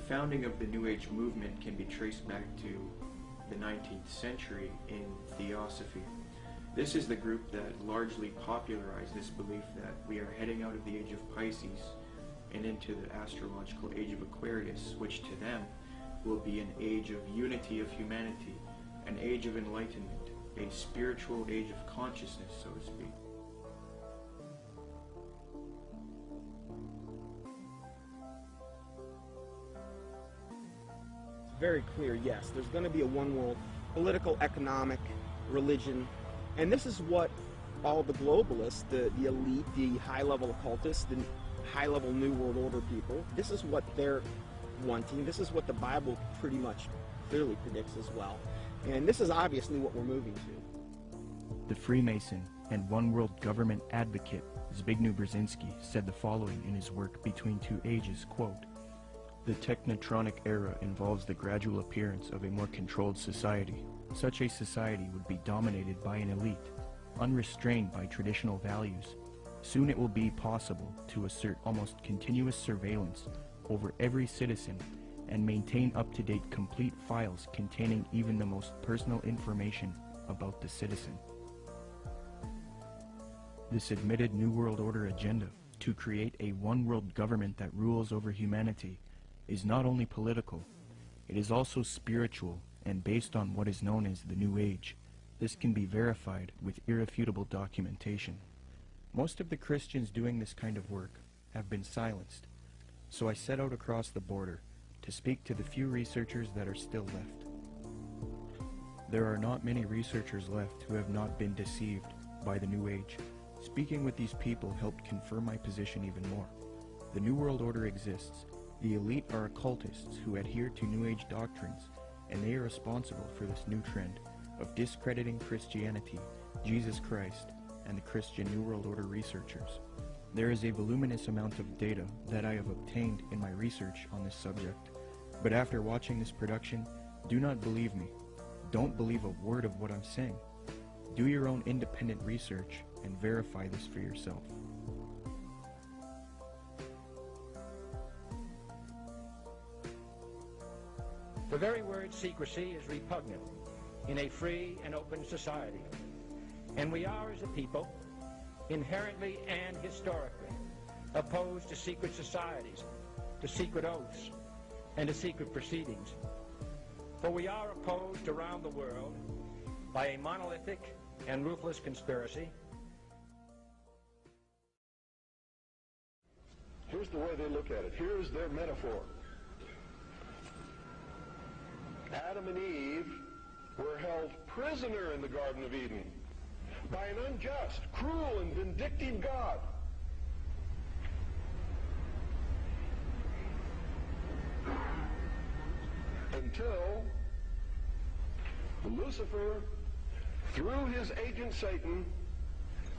founding of the New Age movement can be traced back to the 19th century in Theosophy. This is the group that largely popularized this belief that we are heading out of the age of Pisces and into the astrological age of Aquarius, which to them will be an age of unity of humanity, an age of enlightenment, a spiritual age of consciousness, so to speak. Very clear, yes. There's going to be a one world, political, economic, religion, and this is what all the globalists, the elite, the high-level occultists, the high-level New World Order people, this is what they're wanting. This is what the Bible pretty much clearly predicts as well. And this is obviously what we're moving to. The Freemason and One World Government advocate Zbigniew Brzezinski said the following in his work Between Two Ages, quote, "The technotronic era involves the gradual appearance of a more controlled society. Such a society would be dominated by an elite, unrestrained by traditional values. Soon it will be possible to assert almost continuous surveillance over every citizen and maintain up-to-date complete files containing even the most personal information about the citizen." This admitted New World Order agenda to create a one-world government that rules over humanity is not only political, it is also spiritual and based on what is known as the New Age. This can be verified with irrefutable documentation. Most of the Christians doing this kind of work have been silenced, so I set out across the border to speak to the few researchers that are still left. There are not many researchers left who have not been deceived by the New Age. Speaking with these people helped confirm my position even more. The New World Order exists. The elite are occultists who adhere to New Age doctrines, and they are responsible for this new trend of discrediting Christianity, Jesus Christ, and the Christian New World Order researchers. There is a voluminous amount of data that I have obtained in my research on this subject, but after watching this production, do not believe me. Don't believe a word of what I'm saying. Do your own independent research and verify this for yourself. The very word secrecy is repugnant in a free and open society, and we are, as a people, inherently and historically opposed to secret societies, to secret oaths, and to secret proceedings. For we are opposed around the world by a monolithic and ruthless conspiracy. Here's the way they look at it. Here's their metaphor. Adam and Eve were held prisoner in the Garden of Eden by an unjust, cruel, and vindictive God. Until Lucifer, through his agent Satan,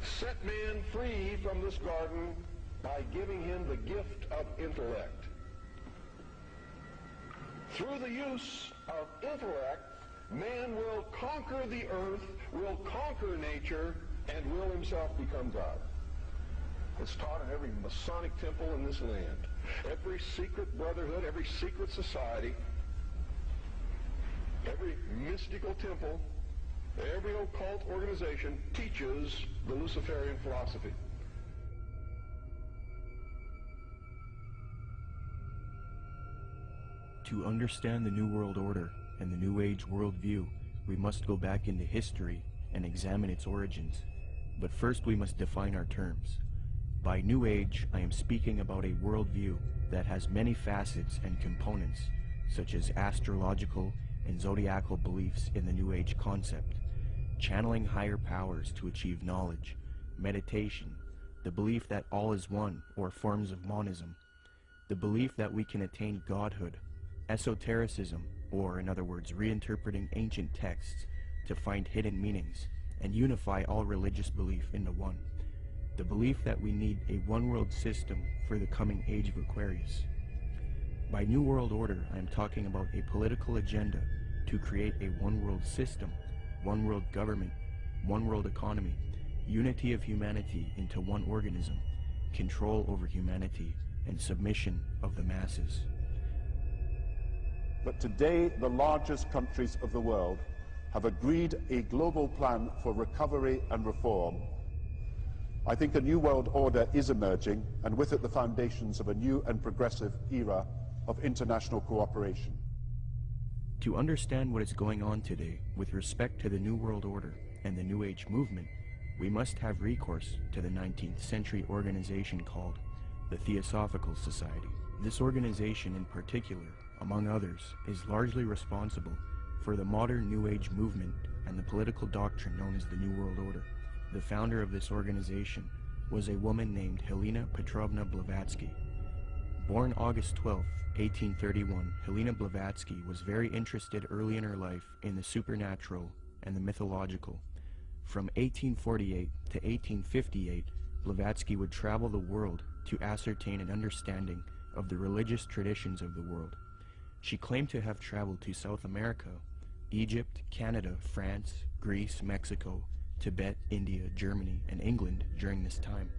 set man free from this garden by giving him the gift of intellect. Through the use of intellect, man will conquer the earth, will conquer nature, and will himself become God. It's taught in every Masonic temple in this land. Every secret brotherhood, every secret society, every mystical temple, every occult organization teaches the Luciferian philosophy. To understand the New World Order and the New Age worldview, we must go back into history and examine its origins. But first we must define our terms. By New Age, I am speaking about a worldview that has many facets and components, such as astrological and zodiacal beliefs in the New Age concept, channeling higher powers to achieve knowledge, meditation, the belief that all is one or forms of monism, the belief that we can attain godhood, esotericism, or in other words, reinterpreting ancient texts to find hidden meanings and unify all religious belief into one, the belief that we need a one-world system for the coming age of Aquarius. By New World Order, I am talking about a political agenda to create a one-world system, one-world government, one-world economy, unity of humanity into one organism, control over humanity, and submission of the masses. But today, the largest countries of the world have agreed a global plan for recovery and reform. I think a new world order is emerging, and with it the foundations of a new and progressive era of international cooperation. To understand what is going on today with respect to the New World Order and the New Age movement, we must have recourse to the 19th century organization called the Theosophical Society. This organization in particular, among others, is largely responsible for the modern New Age movement and the political doctrine known as the New World Order. The founder of this organization was a woman named Helena Petrovna Blavatsky. Born August 12, 1831, Helena Blavatsky was very interested early in her life in the supernatural and the mythological. From 1848 to 1858, Blavatsky would travel the world to ascertain an understanding of the religious traditions of the world. She claimed to have traveled to South America, Egypt, Canada, France, Greece, Mexico, Tibet, India, Germany, and England during this time.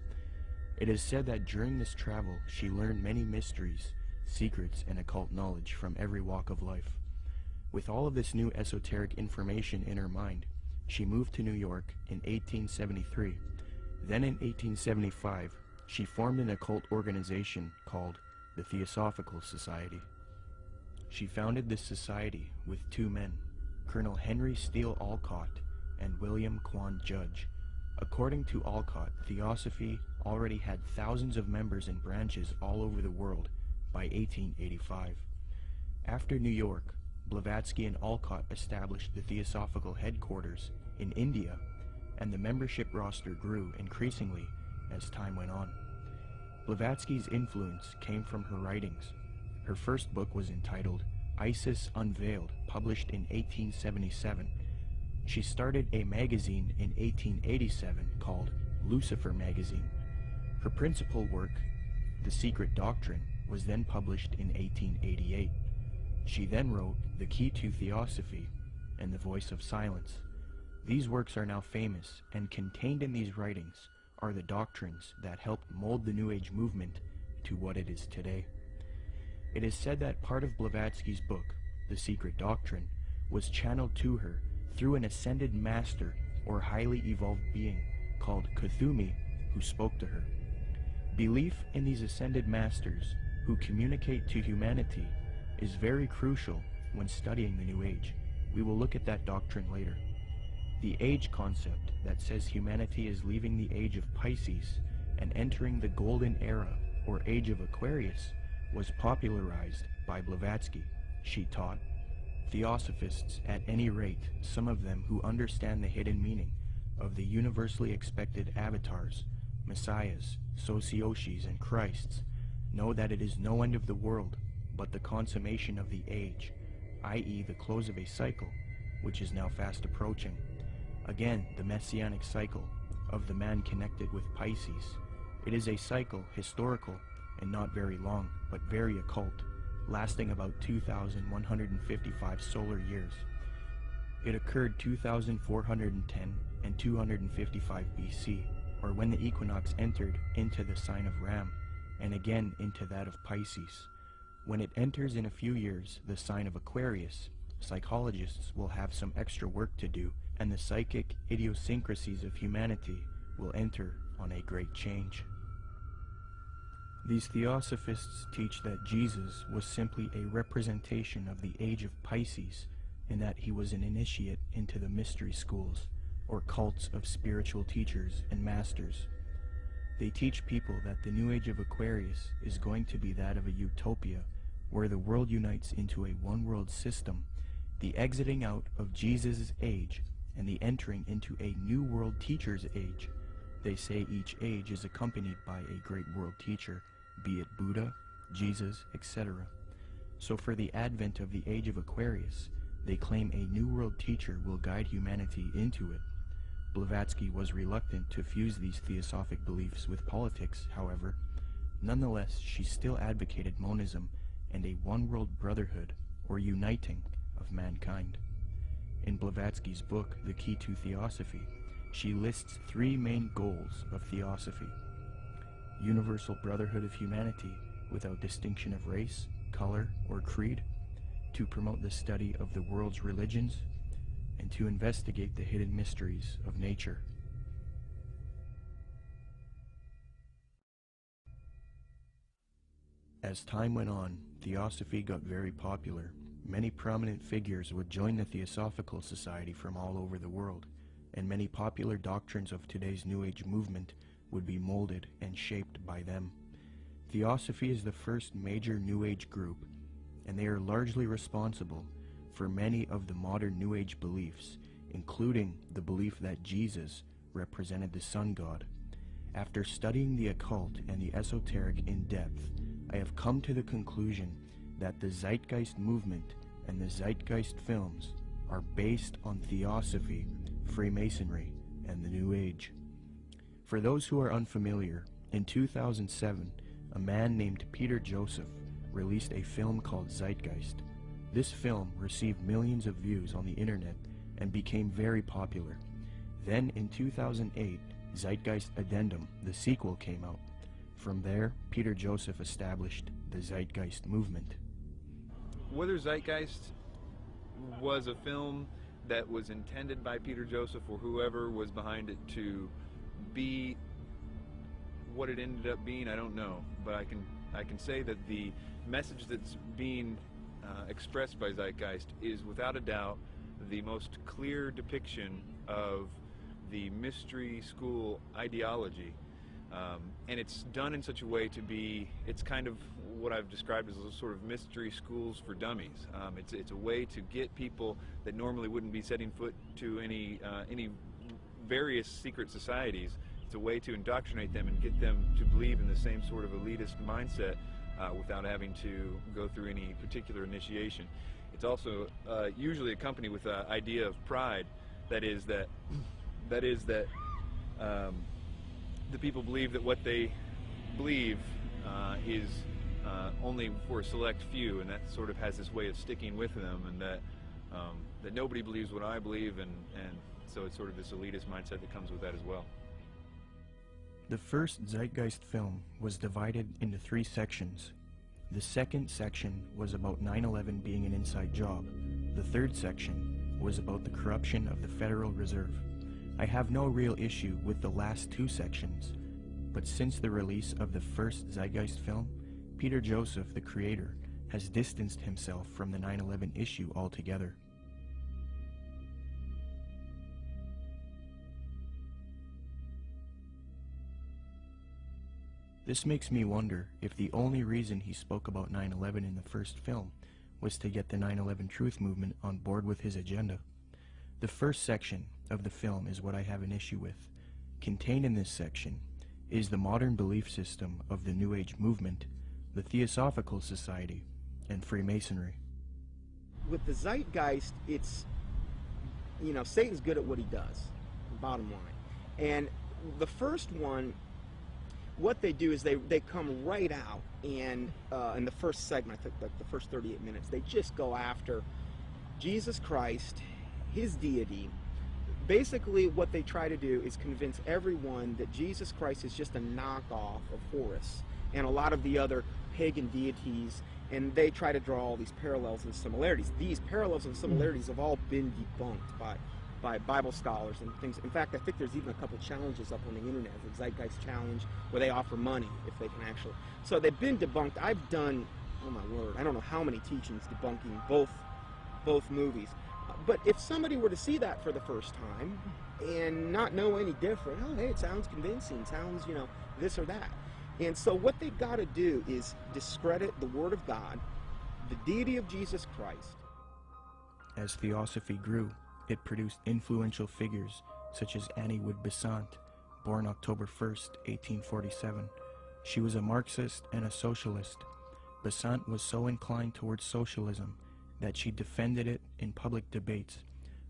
It is said that during this travel she learned many mysteries, secrets, and occult knowledge from every walk of life. With all of this new esoteric information in her mind, she moved to New York in 1873. Then in 1875, she formed an occult organization called the Theosophical Society. She founded this society with two men, Colonel Henry Steele Alcott and William Quan Judge. According to Alcott, Theosophy already had thousands of members and branches all over the world by 1885. After New York, Blavatsky and Alcott established the Theosophical headquarters in India, and the membership roster grew increasingly as time went on. Blavatsky's influence came from her writings. Her first book was entitled Isis Unveiled, published in 1877. She started a magazine in 1887 called Lucifer Magazine. Her principal work, The Secret Doctrine, was then published in 1888. She then wrote The Key to Theosophy and The Voice of Silence. These works are now famous, and contained in these writings are the doctrines that helped mold the New Age movement to what it is today. It is said that part of Blavatsky's book, The Secret Doctrine, was channeled to her through an ascended master or highly evolved being called Cumbey, who spoke to her. Belief in these ascended masters who communicate to humanity is very crucial when studying the New Age. We will look at that doctrine later. The age concept that says humanity is leaving the age of Pisces and entering the golden era or age of Aquarius was popularized by Blavatsky. She taught Theosophists, at any rate, some of them who understand the hidden meaning of the universally expected avatars, messiahs, socioshis, and Christs, know that it is no end of the world, but the consummation of the age, i.e. the close of a cycle, which is now fast approaching. Again, the messianic cycle of the man connected with Pisces. It is a cycle, historical, and not very long, but very occult, lasting about 2,155 solar years. It occurred 2,410 and 255 BC, or when the equinox entered into the sign of Ram, and again into that of Pisces. When it enters in a few years the sign of Aquarius, psychologists will have some extra work to do, and the psychic idiosyncrasies of humanity will enter on a great change. These Theosophists teach that Jesus was simply a representation of the age of Pisces, and that he was an initiate into the mystery schools, or cults of spiritual teachers and masters. They teach people that the new age of Aquarius is going to be that of a utopia, where the world unites into a one-world system, the exiting out of Jesus' age, and the entering into a new world teacher's age. They say each age is accompanied by a great world teacher, be it Buddha, Jesus, etc. So for the advent of the age of Aquarius, they claim a new world teacher will guide humanity into it. Blavatsky was reluctant to fuse these theosophic beliefs with politics, however. Nonetheless, she still advocated monism and a one-world brotherhood, or uniting, of mankind. In Blavatsky's book, The Key to Theosophy, she lists three main goals of theosophy: universal brotherhood of humanity without distinction of race, color, or creed; to promote the study of the world's religions and to investigate the hidden mysteries of nature. As time went on, Theosophy got very popular. Many prominent figures would join the Theosophical Society from all over the world, and many popular doctrines of today's New Age movement would be molded and shaped by them. Theosophy is the first major New Age group, and they are largely responsible for many of the modern New Age beliefs, including the belief that Jesus represented the sun god. After studying the occult and the esoteric in depth, I have come to the conclusion that the Zeitgeist movement and the Zeitgeist films are based on Theosophy, Freemasonry, and the New Age. For those who are unfamiliar, in 2007, a man named Peter Joseph released a film called Zeitgeist. This film received millions of views on the internet and became very popular. Then in 2008, Zeitgeist Addendum, the sequel, came out. From there, Peter Joseph established the Zeitgeist movement. Whether Zeitgeist was a film that was intended by Peter Joseph or whoever was behind it to be what it ended up being, I don't know. But I can say that the message that's being expressed by Zeitgeist is without a doubt the most clear depiction of the mystery school ideology. And it's done in such a way to be, it's kind of what I've described as a sort of mystery schools for dummies. It's a way to get people that normally wouldn't be setting foot to any various secret societies. It's a way to indoctrinate them and get them to believe in the same sort of elitist mindset without having to go through any particular initiation. It's also usually accompanied with an idea of pride. That is that the people believe that what they believe is only for a select few, and that sort of has this way of sticking with them, and that nobody believes what I believe, and so it's sort of this elitist mindset that comes with that as well. The first Zeitgeist film was divided into 3 sections. The second section was about 9/11 being an inside job. The third section was about the corruption of the Federal Reserve. I have no real issue with the last 2 sections, but since the release of the first Zeitgeist film, Peter Joseph, the creator, has distanced himself from the 9/11 issue altogether. This makes me wonder if the only reason he spoke about 9/11 in the first film was to get the 9/11 Truth movement on board with his agenda. The first section of the film is what I have an issue with. Contained in this section is the modern belief system of the New Age movement, the Theosophical Society, and Freemasonry. With the Zeitgeist, it's, Satan's good at what he does, bottom line. And the first one, what they do is they come right out, and in the first segment, I think like the first 38 minutes, they just go after Jesus Christ, his deity. Basically, what they try to do is convince everyone that Jesus Christ is just a knockoff of Horus and a lot of the other pagan deities, and they try to draw all these parallels and similarities. These parallels and similarities have all been debunked by Bible scholars and things. In fact, I think there's even a couple challenges up on the internet, the Zeitgeist Challenge, where they offer money if they can actually. So they've been debunked. I've done, oh my word, I don't know how many teachings debunking both movies. But if somebody were to see that for the first time and not know any different, oh, hey, it sounds convincing, sounds, this or that. And so what they've got to do is discredit the Word of God, the deity of Jesus Christ. As Theosophy grew, it produced influential figures such as Annie Wood Besant, born October 1st, 1847. She was a Marxist and a socialist. Besant was so inclined towards socialism that she defended it in public debates.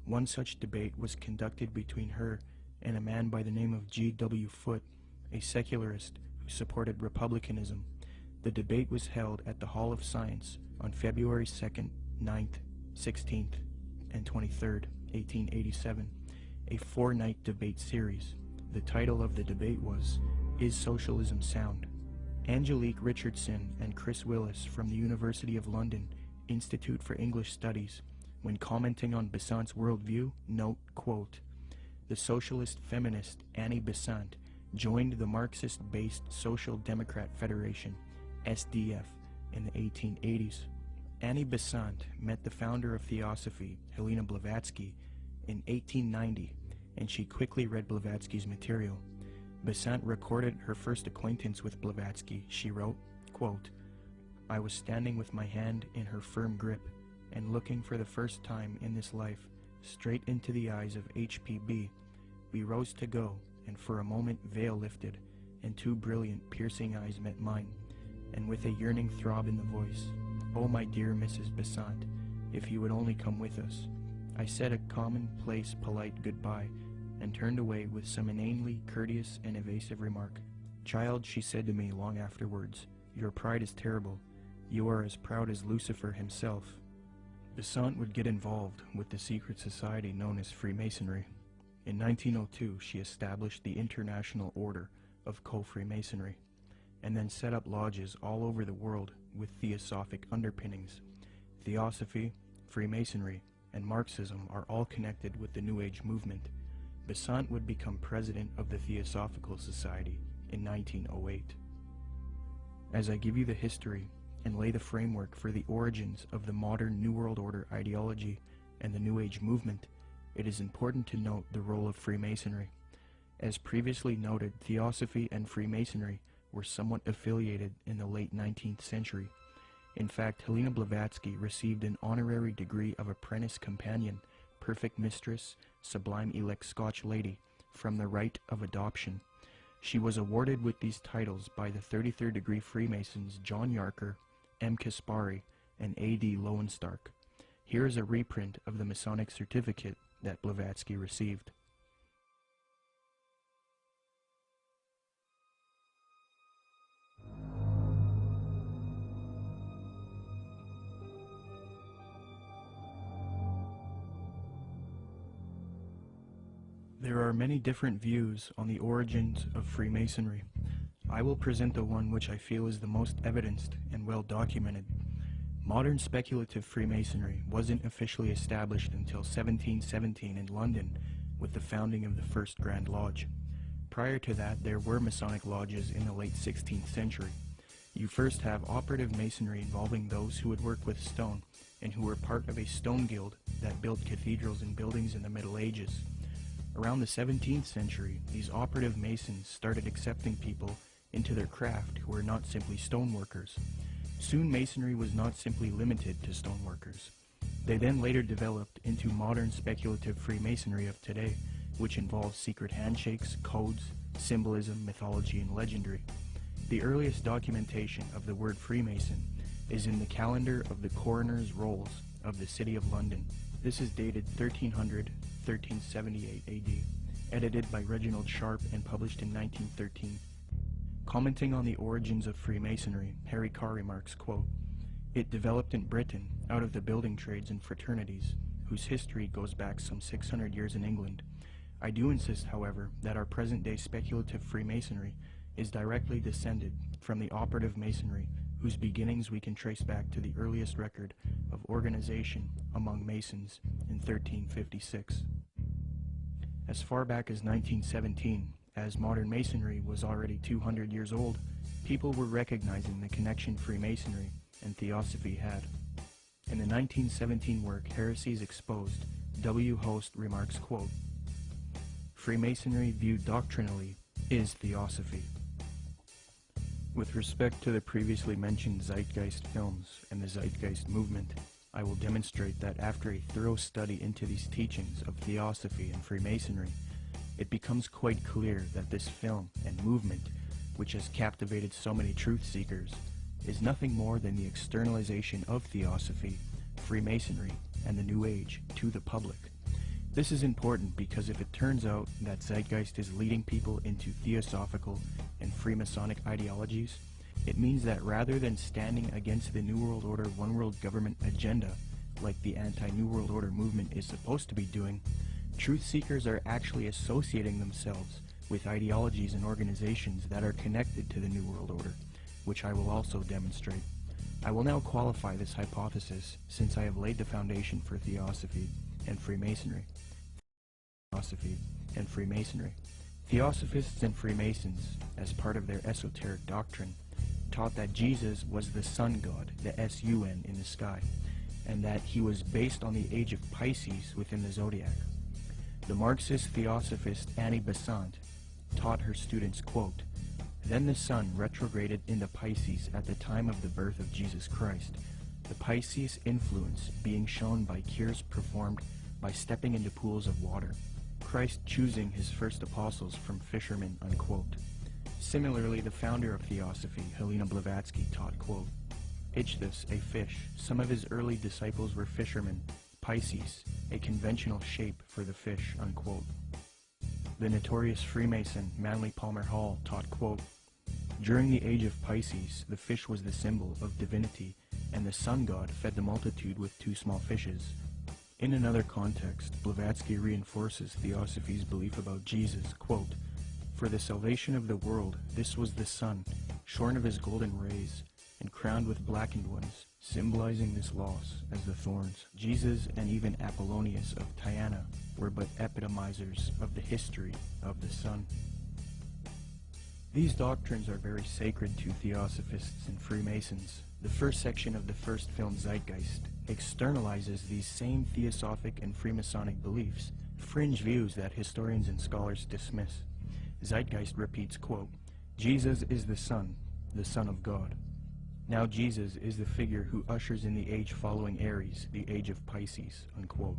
One such debate was conducted between her and a man by the name of G.W. Foote, a secularist who supported republicanism. The debate was held at the Hall of Science on February 2nd, 9th, 16th, and 23rd, 1887, a 4-night debate series. The title of the debate was, "Is Socialism Sound?" Angelique Richardson and Chris Willis from the University of London Institute for English Studies, when commenting on Besant's worldview, note, quote, "The socialist feminist Annie Besant joined the Marxist-based Social Democrat Federation, SDF, in the 1880s. Annie Besant met the founder of Theosophy, Helena Blavatsky, in 1890, and she quickly read Blavatsky's material. Besant recorded her first acquaintance with Blavatsky. She wrote, quote, "I was standing with my hand in her firm grip and looking for the first time in this life straight into the eyes of HPB. We rose to go, and for a moment veil lifted, and two brilliant, piercing eyes met mine, and with a yearning throb in the voice, 'Oh, my dear Mrs. Besant, if you would only come with us.' I said a commonplace, polite goodbye, and turned away with some inanely courteous and evasive remark. 'Child,' she said to me long afterwards, 'your pride is terrible. You are as proud as Lucifer himself.'" Besant would get involved with the secret society known as Freemasonry. In 1902, she established the International Order of Co-Freemasonry, and then set up lodges all over the world with theosophic underpinnings. Theosophy, Freemasonry, and Marxism are all connected with the New Age movement. Besant would become president of the Theosophical Society in 1908. As I give you the history and lay the framework for the origins of the modern New World Order ideology and the New Age movement, it is important to note the role of Freemasonry. As previously noted, Theosophy and Freemasonry were somewhat affiliated in the late 19th century. In fact, Helena Blavatsky received an honorary degree of Apprentice Companion, Perfect Mistress, Sublime Elect Scotch Lady, from the Rite of Adoption. She was awarded with these titles by the 33rd degree Freemasons John Yarker, M. Kaspari, and A.D. Lowenstock. Here is a reprint of the Masonic certificate that Blavatsky received. There are many different views on the origins of Freemasonry. I will present the one which I feel is the most evidenced and well documented. Modern speculative Freemasonry wasn't officially established until 1717 in London with the founding of the First Grand Lodge. Prior to that, there were Masonic lodges in the late 16th century. You first have operative Masonry involving those who would work with stone and who were part of a stone guild that built cathedrals and buildings in the Middle Ages. Around the 17th century, these operative Masons started accepting people into their craft who were not simply stoneworkers. Soon Masonry was not simply limited to stoneworkers. They then later developed into modern speculative Freemasonry of today, which involves secret handshakes, codes, symbolism, mythology, and legendary. The earliest documentation of the word Freemason is in the calendar of the Coroner's Rolls of the City of London. This is dated 1378 AD, edited by Reginald Sharp and published in 1913. Commenting on the origins of Freemasonry, Harry Carr remarks, quote, "It developed in Britain out of the building trades and fraternities, whose history goes back some 600 years in England. I do insist, however, that our present-day speculative Freemasonry is directly descended from the operative Masonry, whose beginnings we can trace back to the earliest record of organization among Masons in 1356. As far back as 1917, as modern Masonry was already 200 years old, people were recognizing the connection Freemasonry and Theosophy had. In the 1917 work Heresies Exposed, W. Host remarks, quote, "Freemasonry viewed doctrinally is Theosophy." With respect to the previously mentioned Zeitgeist films and the Zeitgeist movement, I will demonstrate that after a thorough study into these teachings of Theosophy and Freemasonry, it becomes quite clear that this film and movement, which has captivated so many truth seekers, is nothing more than the externalization of Theosophy, Freemasonry, and the New Age to the public. This is important because if it turns out that Zeitgeist is leading people into Theosophical and Freemasonic ideologies, it means that rather than standing against the New World Order One World Government agenda, like the anti-New World Order movement is supposed to be doing, truth seekers are actually associating themselves with ideologies and organizations that are connected to the New World Order, which I will also demonstrate. I will now qualify this hypothesis since I have laid the foundation for Theosophy and Freemasonry. Theosophy and Freemasonry. Theosophists and Freemasons, as part of their esoteric doctrine, taught that Jesus was the sun god, the S-U-N, in the sky, and that he was based on the age of Pisces within the zodiac. The Marxist Theosophist Annie Besant taught her students, quote, "Then the sun retrograded into Pisces at the time of the birth of Jesus Christ, the Pisces influence being shown by cures performed by stepping into pools of water, Christ choosing his first apostles from fishermen," unquote. Similarly, the founder of Theosophy, Helena Blavatsky, taught, quote, "Ichthus, a fish. Some of his early disciples were fishermen. Pisces, a conventional shape for the fish," unquote. The notorious Freemason Manly Palmer Hall taught, quote, "During the age of Pisces, the fish was the symbol of divinity, and the sun god fed the multitude with 2 small fishes." In another context, Blavatsky reinforces Theosophy's belief about Jesus, quote, "For the salvation of the world, this was the sun, shorn of his golden rays, and crowned with blackened ones, symbolizing this loss as the thorns. Jesus and even Apollonius of Tyana were but epitomizers of the history of the sun." These doctrines are very sacred to Theosophists and Freemasons. The first section of the first film, Zeitgeist, externalizes these same Theosophic and Freemasonic beliefs, fringe views that historians and scholars dismiss. Zeitgeist repeats, quote, "Jesus is the Son of God. Now Jesus is the figure who ushers in the age following Aries, the age of Pisces," unquote.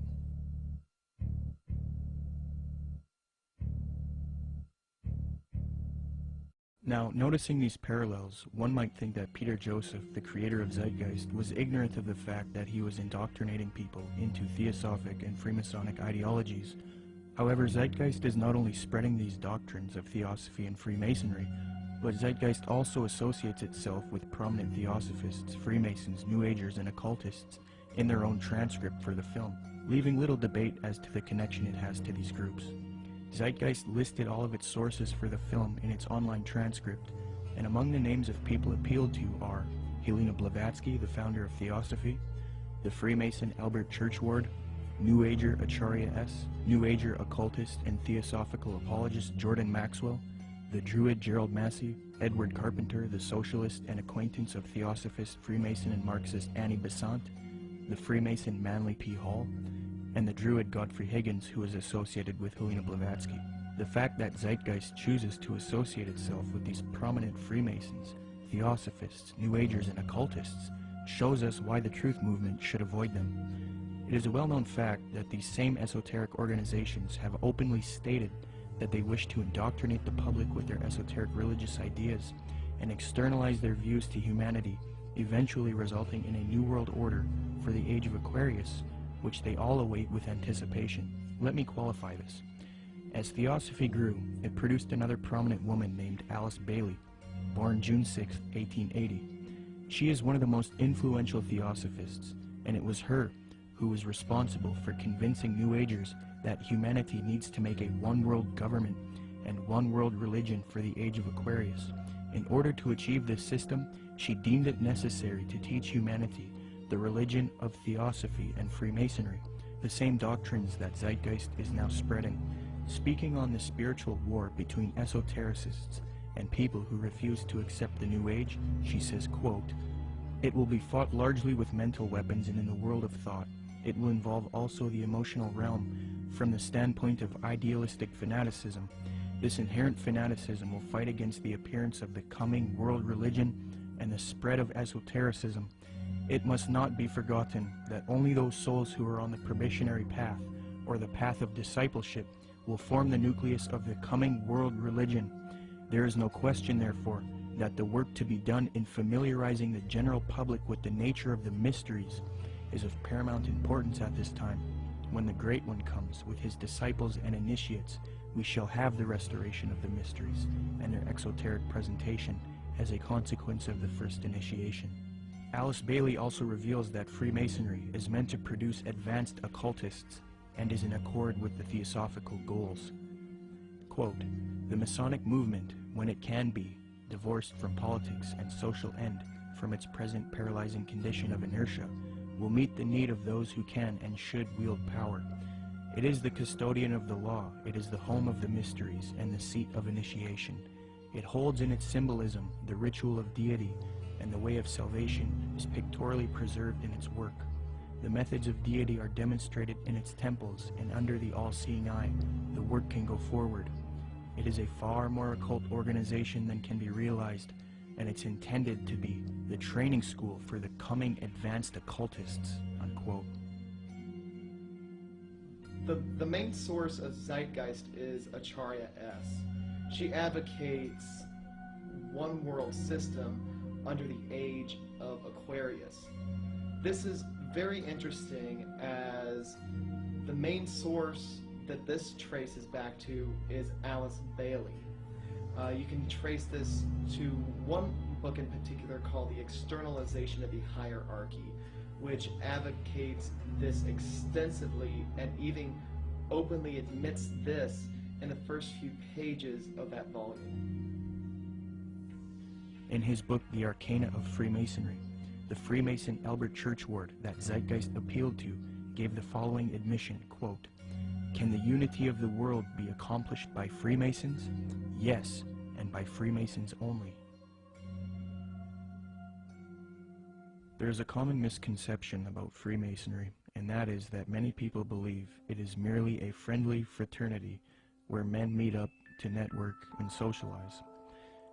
Now, noticing these parallels, one might think that Peter Joseph, the creator of Zeitgeist, was ignorant of the fact that he was indoctrinating people into Theosophic and Freemasonic ideologies. However, Zeitgeist is not only spreading these doctrines of Theosophy and Freemasonry, but Zeitgeist also associates itself with prominent Theosophists, Freemasons, New Agers, and occultists in their own transcript for the film, leaving little debate as to the connection it has to these groups. Zeitgeist listed all of its sources for the film in its online transcript, and among the names of people appealed to are Helena Blavatsky, the founder of Theosophy, the Freemason Albert Churchward, New Ager Acharya S., New Ager occultist and theosophical apologist Jordan Maxwell, the Druid Gerald Massey, Edward Carpenter, the socialist and acquaintance of Theosophist, Freemason, and Marxist Annie Besant, the Freemason Manly P. Hall, and the Druid Godfrey Higgins, who is associated with Helena Blavatsky. The fact that Zeitgeist chooses to associate itself with these prominent Freemasons, Theosophists, New Agers, and occultists shows us why the truth movement should avoid them. It is a well-known fact that these same esoteric organizations have openly stated that they wish to indoctrinate the public with their esoteric religious ideas and externalize their views to humanity, eventually resulting in a new world order for the age of Aquarius, which they all await with anticipation. Let me qualify this. As Theosophy grew, it produced another prominent woman named Alice Bailey, born June 6, 1880. She is one of the most influential Theosophists, and it was her who was responsible for convincing New Agers that humanity needs to make a one-world government and one-world religion for the age of Aquarius. In order to achieve this system, she deemed it necessary to teach humanity the religion of Theosophy and Freemasonry, the same doctrines that Zeitgeist is now spreading. Speaking on the spiritual war between esotericists and people who refuse to accept the New Age, she says, quote, "It will be fought largely with mental weapons and in the world of thought. It will involve also the emotional realm from the standpoint of idealistic fanaticism. This inherent fanaticism will fight against the appearance of the coming world religion and the spread of esotericism. It must not be forgotten that only those souls who are on the probationary path or the path of discipleship will form the nucleus of the coming world religion. There is no question, therefore, that the work to be done in familiarizing the general public with the nature of the mysteries is of paramount importance at this time. When the Great One comes with his disciples and initiates, we shall have the restoration of the mysteries and their exoteric presentation as a consequence of the first initiation." Alice Bailey also reveals that Freemasonry is meant to produce advanced occultists and is in accord with the theosophical goals. Quote, "The Masonic movement, when it can be, divorced from politics and social end, from its present paralyzing condition of inertia, will meet the need of those who can and should wield power. It is the custodian of the law, it is the home of the mysteries, and the seat of initiation. It holds in its symbolism the ritual of deity, and the way of salvation is pictorially preserved in its work. The methods of deity are demonstrated in its temples, and under the all-seeing eye, the work can go forward. It is a far more occult organization than can be realized, and it's intended to be the training school for the coming advanced occultists, unquote. The main source of Zeitgeist is Acharya S. She advocates one world system under the age of Aquarius. This is very interesting as the main source that this traces back to is Alice Bailey. You can trace this to one book in particular called The Externalization of the Hierarchy, which advocates this extensively and even openly admits this in the first few pages of that volume. In his book, The Arcana of Freemasonry, the Freemason Albert Churchward that Zeitgeist appealed to gave the following admission, quote, "Can the unity of the world be accomplished by Freemasons? Yes, and by Freemasons only." There is a common misconception about Freemasonry, and that is that many people believe it is merely a friendly fraternity where men meet up to network and socialize.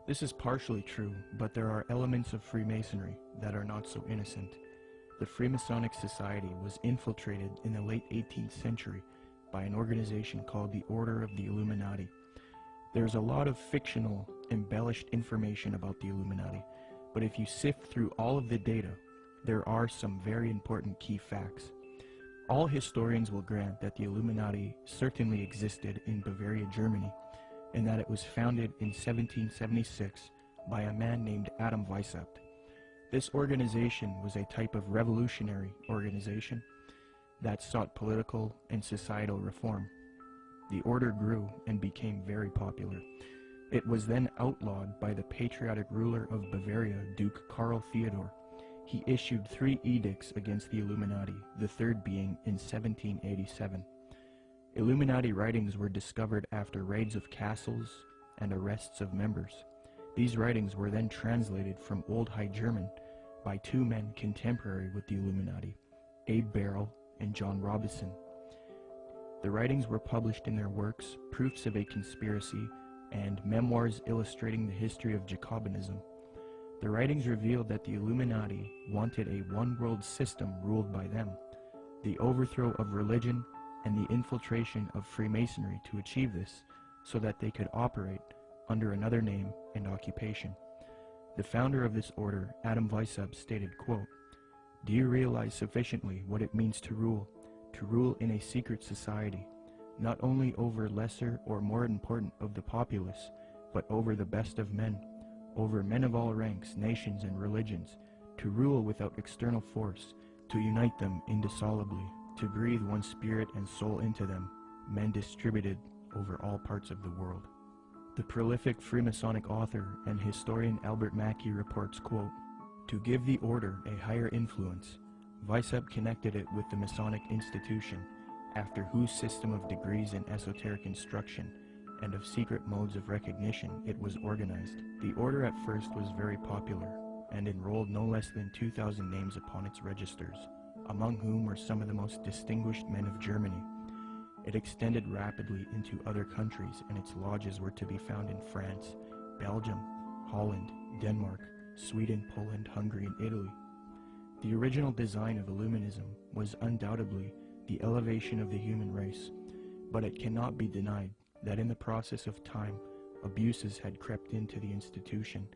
This is partially true, but there are elements of Freemasonry that are not so innocent. The Freemasonic Society was infiltrated in the late 18th century by an organization called the Order of the Illuminati. There's a lot of fictional, embellished information about the Illuminati, but if you sift through all of the data, there are some very important key facts. All historians will grant that the Illuminati certainly existed in Bavaria, Germany, and that it was founded in 1776 by a man named Adam Weishaupt. This organization was a type of revolutionary organization that sought political and societal reform. The order grew and became very popular. It was then outlawed by the patriotic ruler of Bavaria, Duke Karl Theodor. He issued 3 edicts against the Illuminati, the third being in 1787. Illuminati writings were discovered after raids of castles and arrests of members. These writings were then translated from Old High German by 2 men contemporary with the Illuminati, Abe Barrel and John Robison. The writings were published in their works, Proofs of a Conspiracy and Memoirs Illustrating the History of Jacobinism. The writings revealed that the Illuminati wanted a one-world system ruled by them, the overthrow of religion, and the infiltration of Freemasonry to achieve this so that they could operate under another name and occupation. The founder of this order, Adam Weishaupt, stated, quote, "Do you realize sufficiently what it means to rule in a secret society, not only over lesser or more important of the populace, but over the best of men, over men of all ranks, nations, and religions, to rule without external force, to unite them indissolubly, to breathe one spirit and soul into them, men distributed over all parts of the world." The prolific Freemasonic author and historian Albert Mackey reports, quote, "To give the order a higher influence, Weishaupt connected it with the Masonic institution, after whose system of degrees and esoteric instruction and of secret modes of recognition it was organized. The order at first was very popular, and enrolled no less than 2,000 names upon its registers, among whom were some of the most distinguished men of Germany. It extended rapidly into other countries, and its lodges were to be found in France, Belgium, Holland, Denmark, Sweden, Poland, Hungary, and Italy. The original design of Illuminism was undoubtedly the elevation of the human race, but it cannot be denied that in the process of time, abuses had crept into the institution,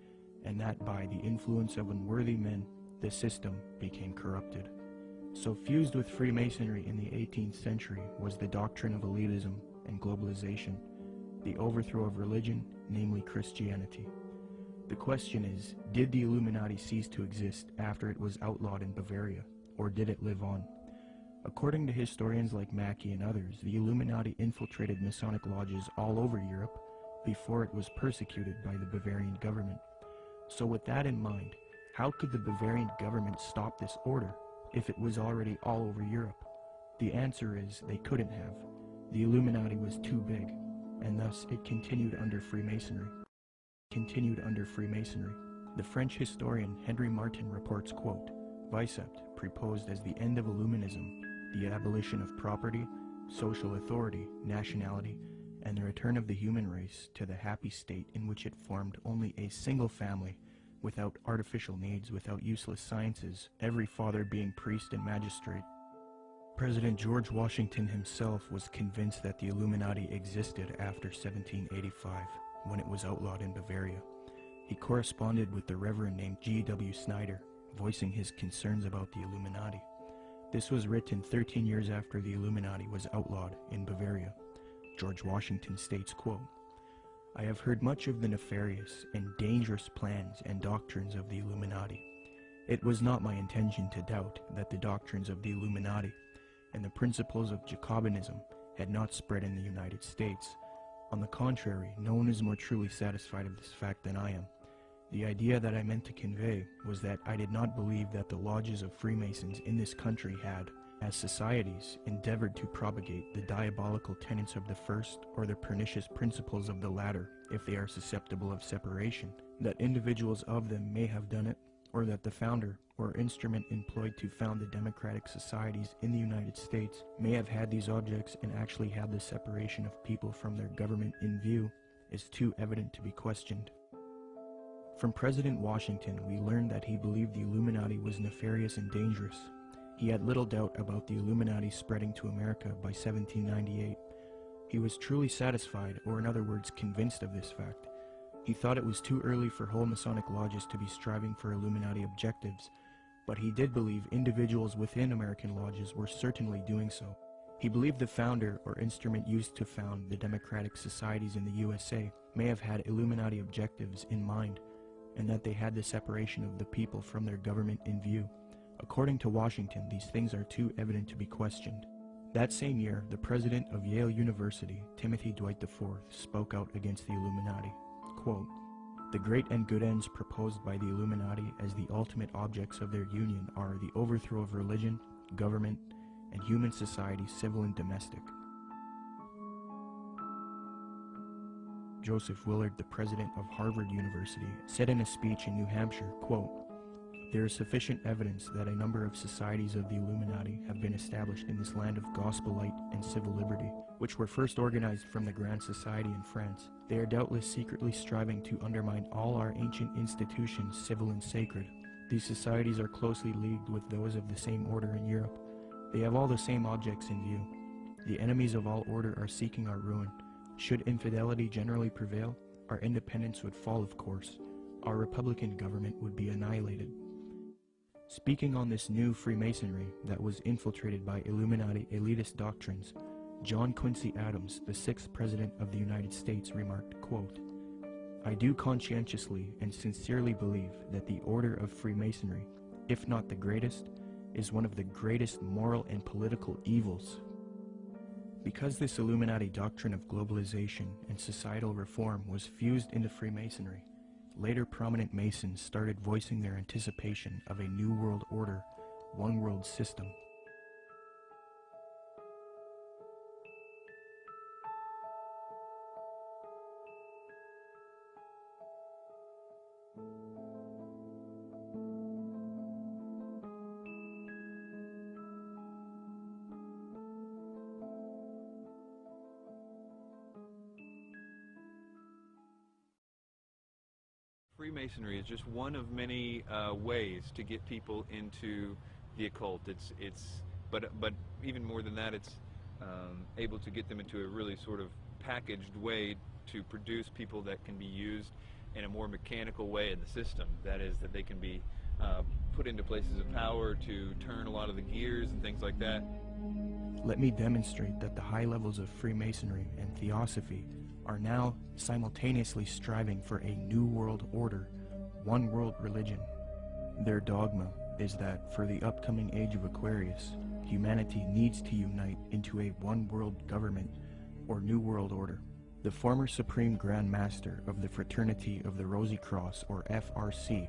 and that by the influence of unworthy men, the system became corrupted. So fused with Freemasonry in the 18th century was the doctrine of elitism and globalization, the overthrow of religion, namely Christianity. The question is, did the Illuminati cease to exist after it was outlawed in Bavaria, or did it live on? According to historians like Mackey and others, the Illuminati infiltrated Masonic lodges all over Europe before it was persecuted by the Bavarian government. So with that in mind, How could the Bavarian government stop this order if it was already all over Europe? The answer is they couldn't have. The Illuminati was too big, and thus it continued under Freemasonry. The French historian Henry Martin reports, quote, Vicept proposed as the end of Illuminism the abolition of property, social authority, nationality, and the return of the human race to the happy state in which it formed only a single family, without artificial needs, without useless sciences, every father being priest and magistrate. President George Washington himself was convinced that the Illuminati existed after 1785, when it was outlawed in Bavaria. He corresponded with the Reverend named G.W. Snyder, voicing his concerns about the Illuminati. This was written 13 years after the Illuminati was outlawed in Bavaria. George Washington states, quote, I have heard much of the nefarious and dangerous plans and doctrines of the Illuminati. It was not my intention to doubt that the doctrines of the Illuminati and the principles of Jacobinism had not spread in the United States. On the contrary, no one is more truly satisfied of this fact than I am. The idea that I meant to convey was that I did not believe that the lodges of Freemasons in this country had, as societies, endeavored to propagate the diabolical tenets of the first or the pernicious principles of the latter, if they are susceptible of separation, that individuals of them may have done it, or that the founder or instrument employed to found the democratic societies in the United States may have had these objects and actually had the separation of people from their government in view, is too evident to be questioned. From President Washington, we learned that he believed the Illuminati was nefarious and dangerous. He had little doubt about the Illuminati spreading to America by 1798. He was truly satisfied, or in other words, convinced of this fact. He thought it was too early for whole Masonic lodges to be striving for Illuminati objectives, but he did believe individuals within American lodges were certainly doing so. He believed the founder or instrument used to found the democratic societies in the USA may have had Illuminati objectives in mind, and that they had the separation of the people from their government in view. According to Washington, these things are too evident to be questioned. That same year, the president of Yale University, Timothy Dwight IV, spoke out against the Illuminati. Quote, the great and good ends proposed by the Illuminati as the ultimate objects of their union are the overthrow of religion, government, and human society, civil and domestic. Joseph Willard, the president of Harvard University, said in a speech in New Hampshire, quote, there is sufficient evidence that a number of societies of the Illuminati have been established in this land of gospel light and civil liberty, which were first organized from the Grand Society in France. They are doubtless secretly striving to undermine all our ancient institutions, civil and sacred. These societies are closely leagued with those of the same order in Europe. They have all the same objects in view. The enemies of all order are seeking our ruin. Should infidelity generally prevail, our independence would fall, of course. Our republican government would be annihilated. Speaking on this new Freemasonry that was infiltrated by Illuminati elitist doctrines, John Quincy Adams, the 6th President of the United States, remarked, quote, I do conscientiously and sincerely believe that the order of Freemasonry, if not the greatest, is one of the greatest moral and political evils. Because this Illuminati doctrine of globalization and societal reform was fused into Freemasonry, later prominent Masons started voicing their anticipation of a new world order, one world system. Freemasonry is just one of many ways to get people into the occult. But even more than that, it's able to get them into a really sort of packaged way to produce people that can be used in a more mechanical way in the system. That is, that they can be put into places of power to turn a lot of the gears and things like that. Let me demonstrate that the high levels of Freemasonry and Theosophy are now simultaneously striving for a new world order, one world religion. Their dogma is that for the upcoming age of Aquarius, humanity needs to unite into a one world government or new world order. The former Supreme Grand Master of the Fraternity of the Rosy Cross, or FRC,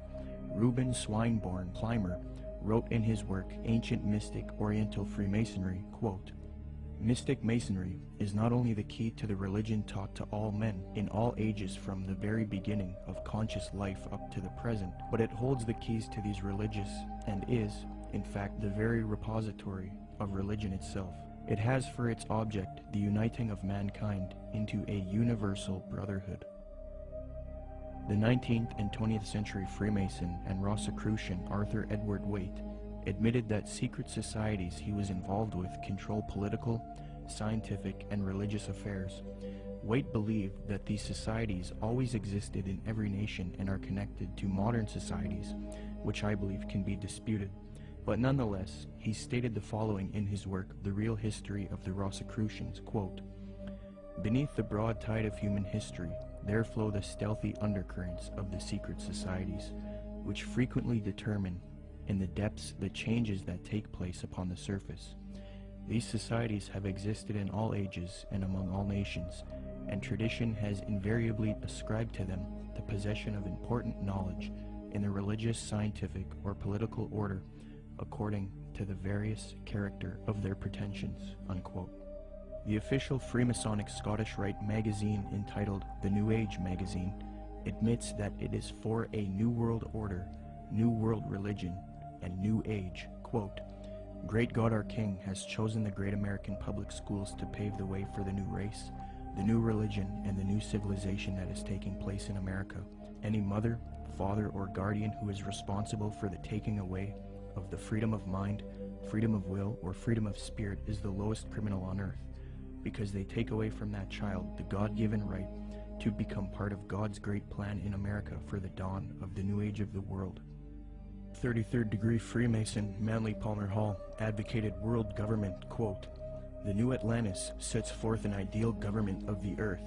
Reuben Swinburne Plimer, wrote in his work Ancient Mystic Oriental Freemasonry, quote, "Mystic Masonry is not only the key to the religion taught to all men in all ages from the very beginning of conscious life up to the present, but it holds the keys to these religious and is, in fact, the very repository of religion itself. It has for its object the uniting of mankind into a universal brotherhood." The 19th and 20th century Freemason and Rosicrucian Arthur Edward Waite admitted that secret societies he was involved with control political, scientific, and religious affairs. Waite believed that these societies always existed in every nation and are connected to modern societies, which I believe can be disputed. But nonetheless, he stated the following in his work, The Real History of the Rosicrucians, quote, "Beneath the broad tide of human history, there flow the stealthy undercurrents of the secret societies, which frequently determine in the depths the changes that take place upon the surface. These societies have existed in all ages and among all nations, and tradition has invariably ascribed to them the possession of important knowledge in the religious, scientific, or political order, according to the various character of their pretensions," unquote. The official Freemasonic Scottish Rite magazine, entitled The New Age Magazine, admits that it is for a New World Order, New World Religion, and New Age. Quote, "Great God our King has chosen the great American public schools to pave the way for the new race, the new religion, and the new civilization that is taking place in America. Any mother, father, or guardian who is responsible for the taking away of the freedom of mind, freedom of will, or freedom of spirit is the lowest criminal on earth, because they take away from that child the God-given right to become part of God's great plan in America for the dawn of the new age of the world." 33rd degree Freemason Manly Palmer Hall advocated world government, quote, "The new Atlantis sets forth an ideal government of the earth.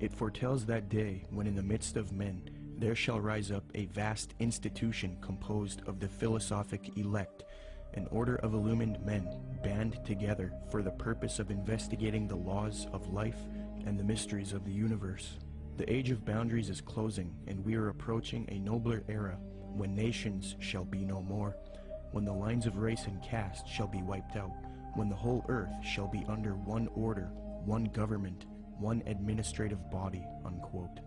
It foretells that day when in the midst of men there shall rise up a vast institution composed of the philosophic elect, an order of illumined men band together for the purpose of investigating the laws of life and the mysteries of the universe. The age of boundaries is closing, and we are approaching a nobler era when nations shall be no more, when the lines of race and caste shall be wiped out, when the whole earth shall be under one order, one government, one administrative body," unquote.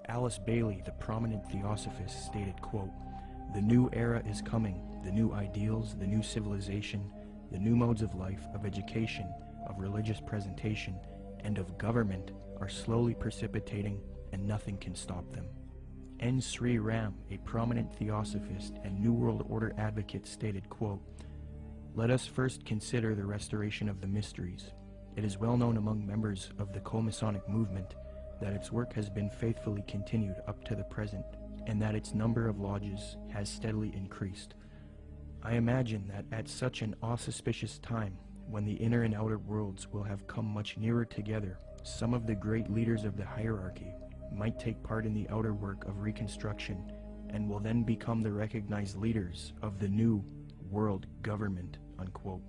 Alice Bailey, the prominent theosophist, stated, quote, "The new era is coming, the new ideals, the new civilization, the new modes of life, of education, of religious presentation, and of government are slowly precipitating, and nothing can stop them." N. Sri Ram, a prominent theosophist and New World Order advocate, stated, quote, "Let us first consider the restoration of the mysteries. It is well known among members of the co-Masonic movement that its work has been faithfully continued up to the present, and that its number of lodges has steadily increased. I imagine that at such an auspicious time, when the inner and outer worlds will have come much nearer together, some of the great leaders of the hierarchy might take part in the outer work of reconstruction, and will then become the recognized leaders of the new world government," unquote.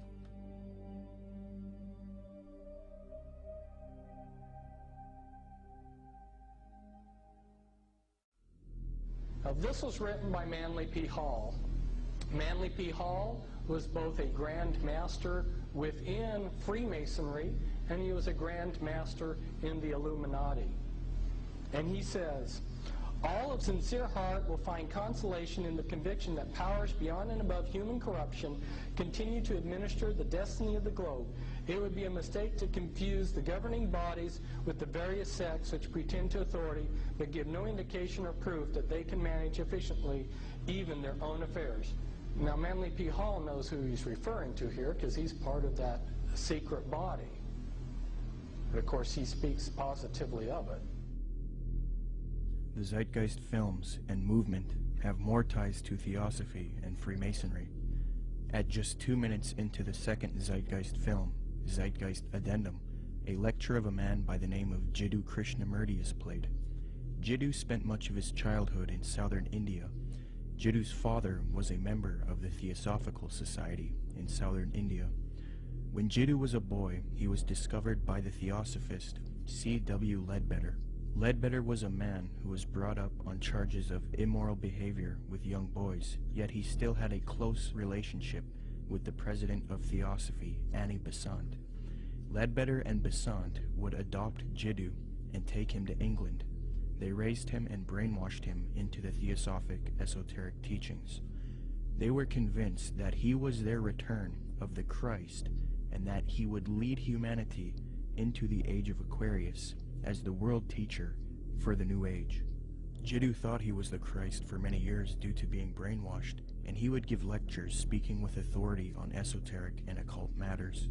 This was written by Manly P. Hall. Manly P. Hall was both a Grand Master within Freemasonry, and he was a Grand Master in the Illuminati. And he says, "All of sincere heart will find consolation in the conviction that powers beyond and above human corruption continue to administer the destiny of the globe. It would be a mistake to confuse the governing bodies with the various sects which pretend to authority but give no indication or proof that they can manage efficiently even their own affairs." Now, Manly P. Hall knows who he's referring to here because he's part of that secret body. But of course, he speaks positively of it. The Zeitgeist films and movement have more ties to Theosophy and Freemasonry. At just 2 minutes into the second Zeitgeist film, Zeitgeist Addendum, a lecture of a man by the name of Jiddu Krishnamurti is played. Jiddu spent much of his childhood in southern India. Jiddu's father was a member of the Theosophical Society in southern India. When Jiddu was a boy, he was discovered by the Theosophist C.W. Ledbetter. Ledbetter was a man who was brought up on charges of immoral behavior with young boys, yet he still had a close relationship with the president of Theosophy, Annie Besant. Ledbetter and Besant would adopt Jiddu and take him to England. They raised him and brainwashed him into the Theosophic esoteric teachings. They were convinced that he was their return of the Christ and that he would lead humanity into the age of Aquarius as the world teacher for the New Age. Jiddu thought he was the Christ for many years due to being brainwashed, and he would give lectures speaking with authority on esoteric and occult matters.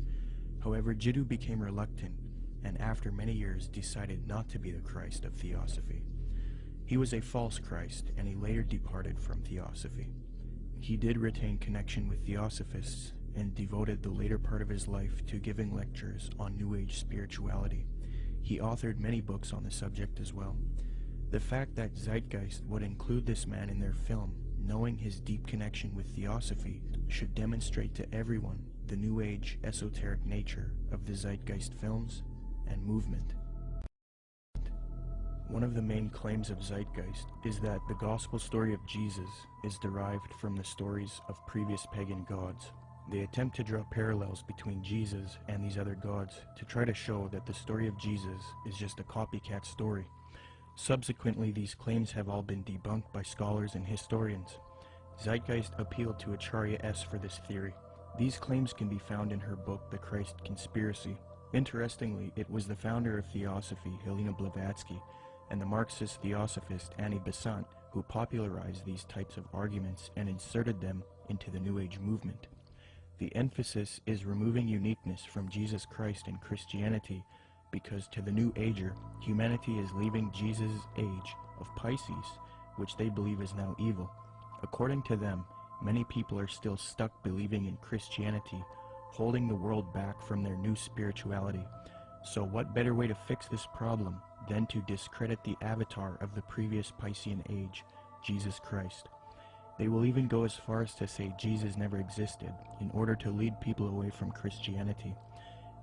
However, Jiddu became reluctant, and after many years decided not to be the Christ of Theosophy. He was a false Christ, and he later departed from Theosophy. He did retain connection with Theosophists, and devoted the later part of his life to giving lectures on New Age spirituality. He authored many books on the subject as well. The fact that Zeitgeist would include this man in their film, knowing his deep connection with Theosophy, should demonstrate to everyone the New Age esoteric nature of the Zeitgeist films and movement. One of the main claims of Zeitgeist is that the gospel story of Jesus is derived from the stories of previous pagan gods. They attempt to draw parallels between Jesus and these other gods to try to show that the story of Jesus is just a copycat story. Subsequently, these claims have all been debunked by scholars and historians. Zeitgeist appealed to Acharya S. for this theory. These claims can be found in her book, The Christ Conspiracy. Interestingly, it was the founder of Theosophy, Helena Blavatsky, and the Marxist Theosophist Annie Besant who popularized these types of arguments and inserted them into the New Age movement. The emphasis is removing uniqueness from Jesus Christ and Christianity, because to the New Ager, humanity is leaving Jesus' age of Pisces, which they believe is now evil. According to them, many people are still stuck believing in Christianity, holding the world back from their new spirituality. So what better way to fix this problem than to discredit the avatar of the previous Piscean age, Jesus Christ? They will even go as far as to say Jesus never existed in order to lead people away from Christianity.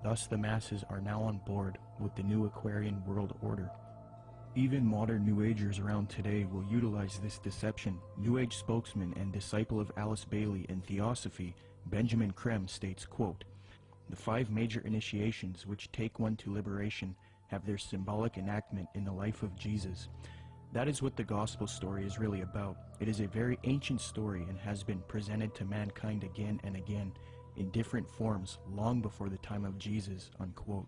Thus the masses are now on board with the new Aquarian world order. Even modern New Agers around today will utilize this deception. New Age spokesman and disciple of Alice Bailey in Theosophy, Benjamin Creme, states, quote, "The 5 major initiations which take one to liberation have their symbolic enactment in the life of Jesus. That is what the gospel story is really about. It is a very ancient story and has been presented to mankind again and again in different forms long before the time of Jesus," unquote.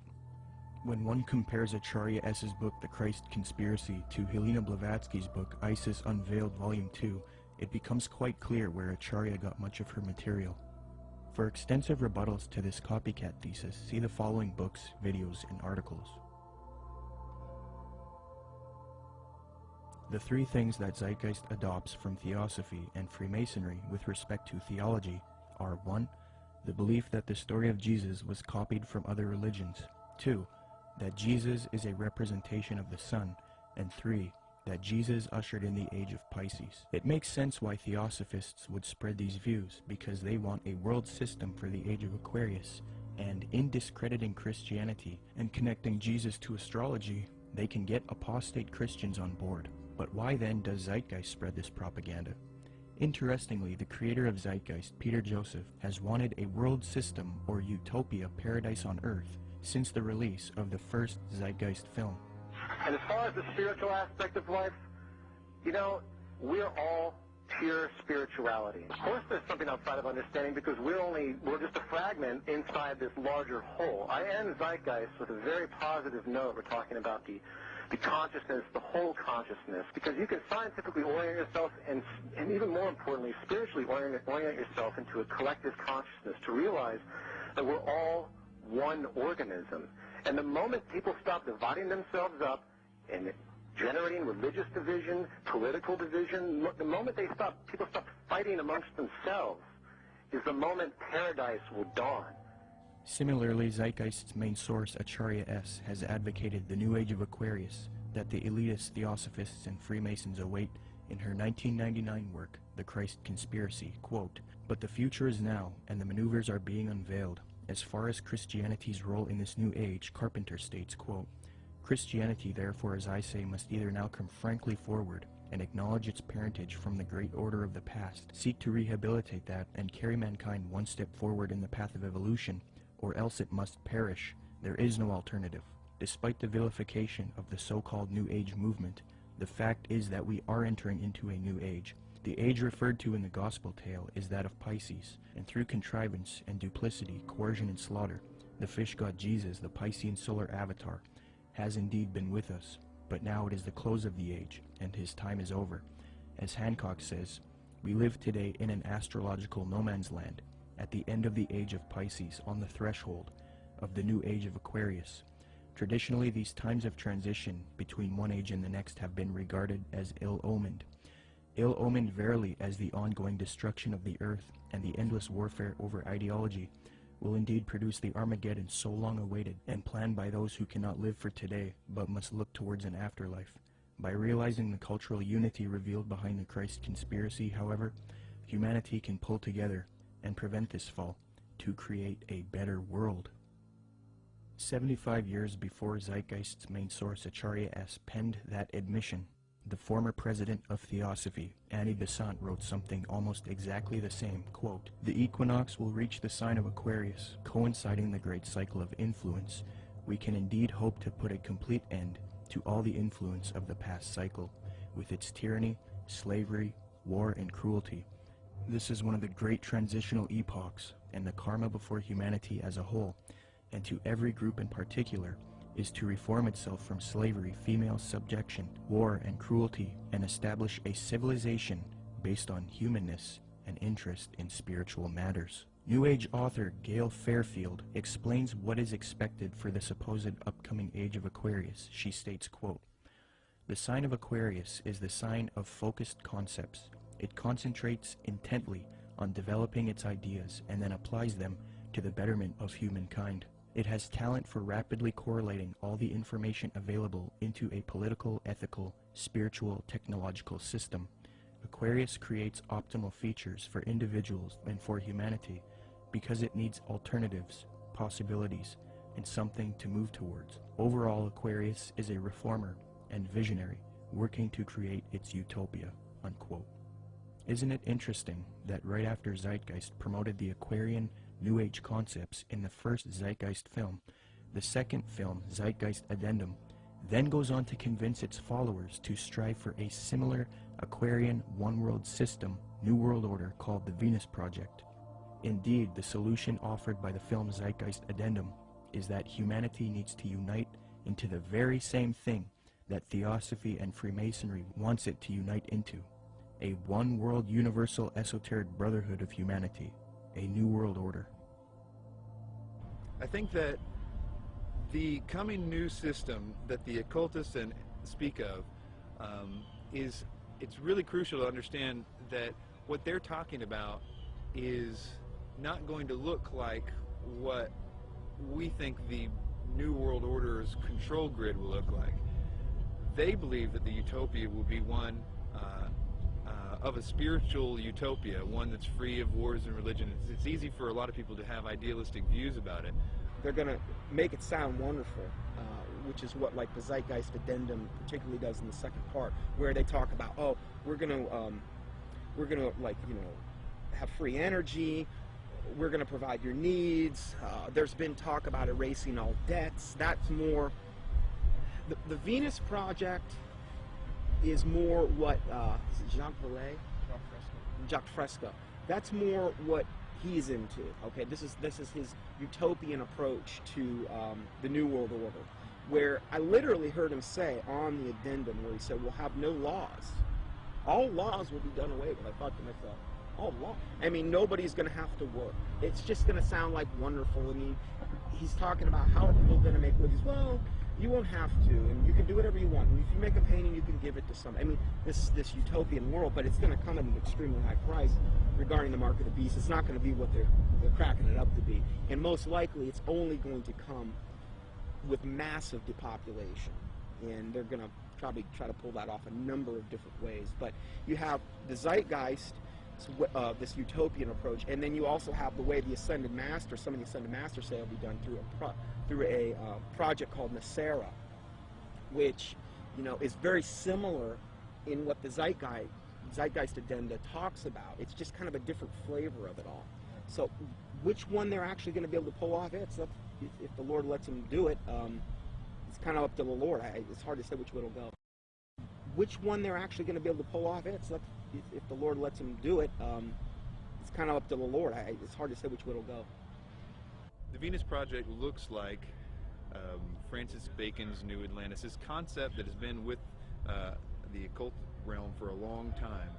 When one compares Acharya S.'s book, The Christ Conspiracy, to Helena Blavatsky's book, Isis Unveiled Volume 2, it becomes quite clear where Acharya got much of her material. For extensive rebuttals to this copycat thesis, see the following books, videos, and articles. The 3 things that Zeitgeist adopts from Theosophy and Freemasonry with respect to theology are 1. The belief that the story of Jesus was copied from other religions. 2. That Jesus is a representation of the sun. And 3. That Jesus ushered in the age of Pisces. It makes sense why Theosophists would spread these views, because they want a world system for the age of Aquarius, and in discrediting Christianity and connecting Jesus to astrology, they can get apostate Christians on board. But why then does Zeitgeist spread this propaganda? Interestingly, the creator of Zeitgeist, Peter Joseph, has wanted a world system or utopia paradise on Earth since the release of the first Zeitgeist film. And as far as the spiritual aspect of life, you know, we're all pure spirituality. Of course there's something outside of understanding, because we're just a fragment inside this larger whole. I end Zeitgeist with a very positive note. We're talking about the consciousness, the whole consciousness, because you can scientifically orient yourself and even more importantly, spiritually orient yourself into a collective consciousness to realize that we're all one organism. And the moment people stop dividing themselves up and generating religious division, political division, the moment people stop fighting amongst themselves is the moment paradise will dawn. Similarly, Zeitgeist's main source, Acharya S., has advocated the New Age of Aquarius that the elitist Theosophists and Freemasons await in her 1999 work, The Christ Conspiracy, quote, "But the future is now, and the maneuvers are being unveiled. As far as Christianity's role in this new age, Carpenter states, quote, Christianity, therefore, as I say, must either now come frankly forward and acknowledge its parentage from the great order of the past, seek to rehabilitate that, and carry mankind one step forward in the path of evolution, or else it must perish. There is no alternative. Despite the vilification of the so-called New Age movement, the fact is that we are entering into a new age. The age referred to in the gospel tale is that of Pisces, and through contrivance and duplicity, coercion and slaughter, the fish god Jesus, the Piscean solar avatar, has indeed been with us, but now it is the close of the age, and his time is over. As Hancock says, we live today in an astrological no man's land, at the end of the age of Pisces, on the threshold of the new age of Aquarius. Traditionally, these times of transition between one age and the next have been regarded as ill-omened. Ill-omened verily, as the ongoing destruction of the earth and the endless warfare over ideology will indeed produce the Armageddon so long awaited and planned by those who cannot live for today but must look towards an afterlife. By realizing the cultural unity revealed behind the Christ conspiracy, however, humanity can pull together and prevent this fall to create a better world. 75 years before Zeitgeist's main source Acharya-S penned that admission, the former president of Theosophy, Annie Besant, wrote something almost exactly the same, quote, The equinox will reach the sign of Aquarius, coinciding the great cycle of influence. We can indeed hope to put a complete end to all the influence of the past cycle, with its tyranny, slavery, war, and cruelty. This is one of the great transitional epochs, and the karma before humanity as a whole, and to every group in particular, is to reform itself from slavery, female subjection, war, and cruelty, and establish a civilization based on humanness and interest in spiritual matters. New Age author Gail Fairfield explains what is expected for the supposed upcoming age of Aquarius. She states, quote, The sign of Aquarius is the sign of focused concepts. It concentrates intently on developing its ideas and then applies them to the betterment of humankind. It has talent for rapidly correlating all the information available into a political, ethical, spiritual, technological system. Aquarius creates optimal features for individuals and for humanity because it needs alternatives, possibilities, and something to move towards. Overall, Aquarius is a reformer and visionary working to create its utopia, unquote. Isn't it interesting that right after Zeitgeist promoted the Aquarian New Age concepts in the first Zeitgeist film, the second film, Zeitgeist Addendum, then goes on to convince its followers to strive for a similar Aquarian one-world system, New World Order, called the Venus Project. Indeed, the solution offered by the film Zeitgeist Addendum is that humanity needs to unite into the very same thing that Theosophy and Freemasonry wants it to unite into, a one-world universal esoteric brotherhood of humanity. A new world order. I think that the coming new system that the occultists speak of it's really crucial to understand that what they're talking about is not going to look like what we think the new world order's control grid will look like. They believe that the utopia will be one of a spiritual utopia, one that's free of wars and religion. It's easy for a lot of people to have idealistic views about it. They're going to make it sound wonderful, which is what like the Zeitgeist Addendum particularly does in the second part, where they talk about, oh, we're going to like, you know, have free energy, we're going to provide your needs, there's been talk about erasing all debts. That's more, the Venus Project is more what Jacques Fresco. That's more what he's into. Okay, this is his utopian approach to the New World Order, where I literally heard him say on the addendum, where he said, "We'll have no laws. All laws will be done away with." I thought to myself, all law? I mean, nobody's going to have to work. It's just going to sound like wonderful. I mean, he's talking about how are people going to make livings. Well, you won't have to, and you can do whatever you want. And if you make a painting, you can give it to somebody. I mean, this utopian world, but it's going to come at an extremely high price regarding the mark of the beast. It's not going to be what they're cracking it up to be, and most likely, it's only going to come with massive depopulation, and they're going to probably try to pull that off a number of different ways. But you have the Zeitgeist this utopian approach, and then you also have the way the Ascended Master, some of the Ascended Masters say, will be done through a project called Nasera, which, you know, is very similar in what the Zeitgeist Addenda talks about. It's just kind of a different flavor of it all. So which one they're actually going to be able to pull off, it's up, if the Lord lets them do it, it's kind of up to the Lord. It's hard to say which way it'll go. Which one they're actually going to be able to pull off, it's up, if the Lord lets them do it, it's kind of up to the Lord. It's hard to say which way it'll go. The Venus Project looks like Francis Bacon's New Atlantis, this concept that has been with the occult realm for a long time.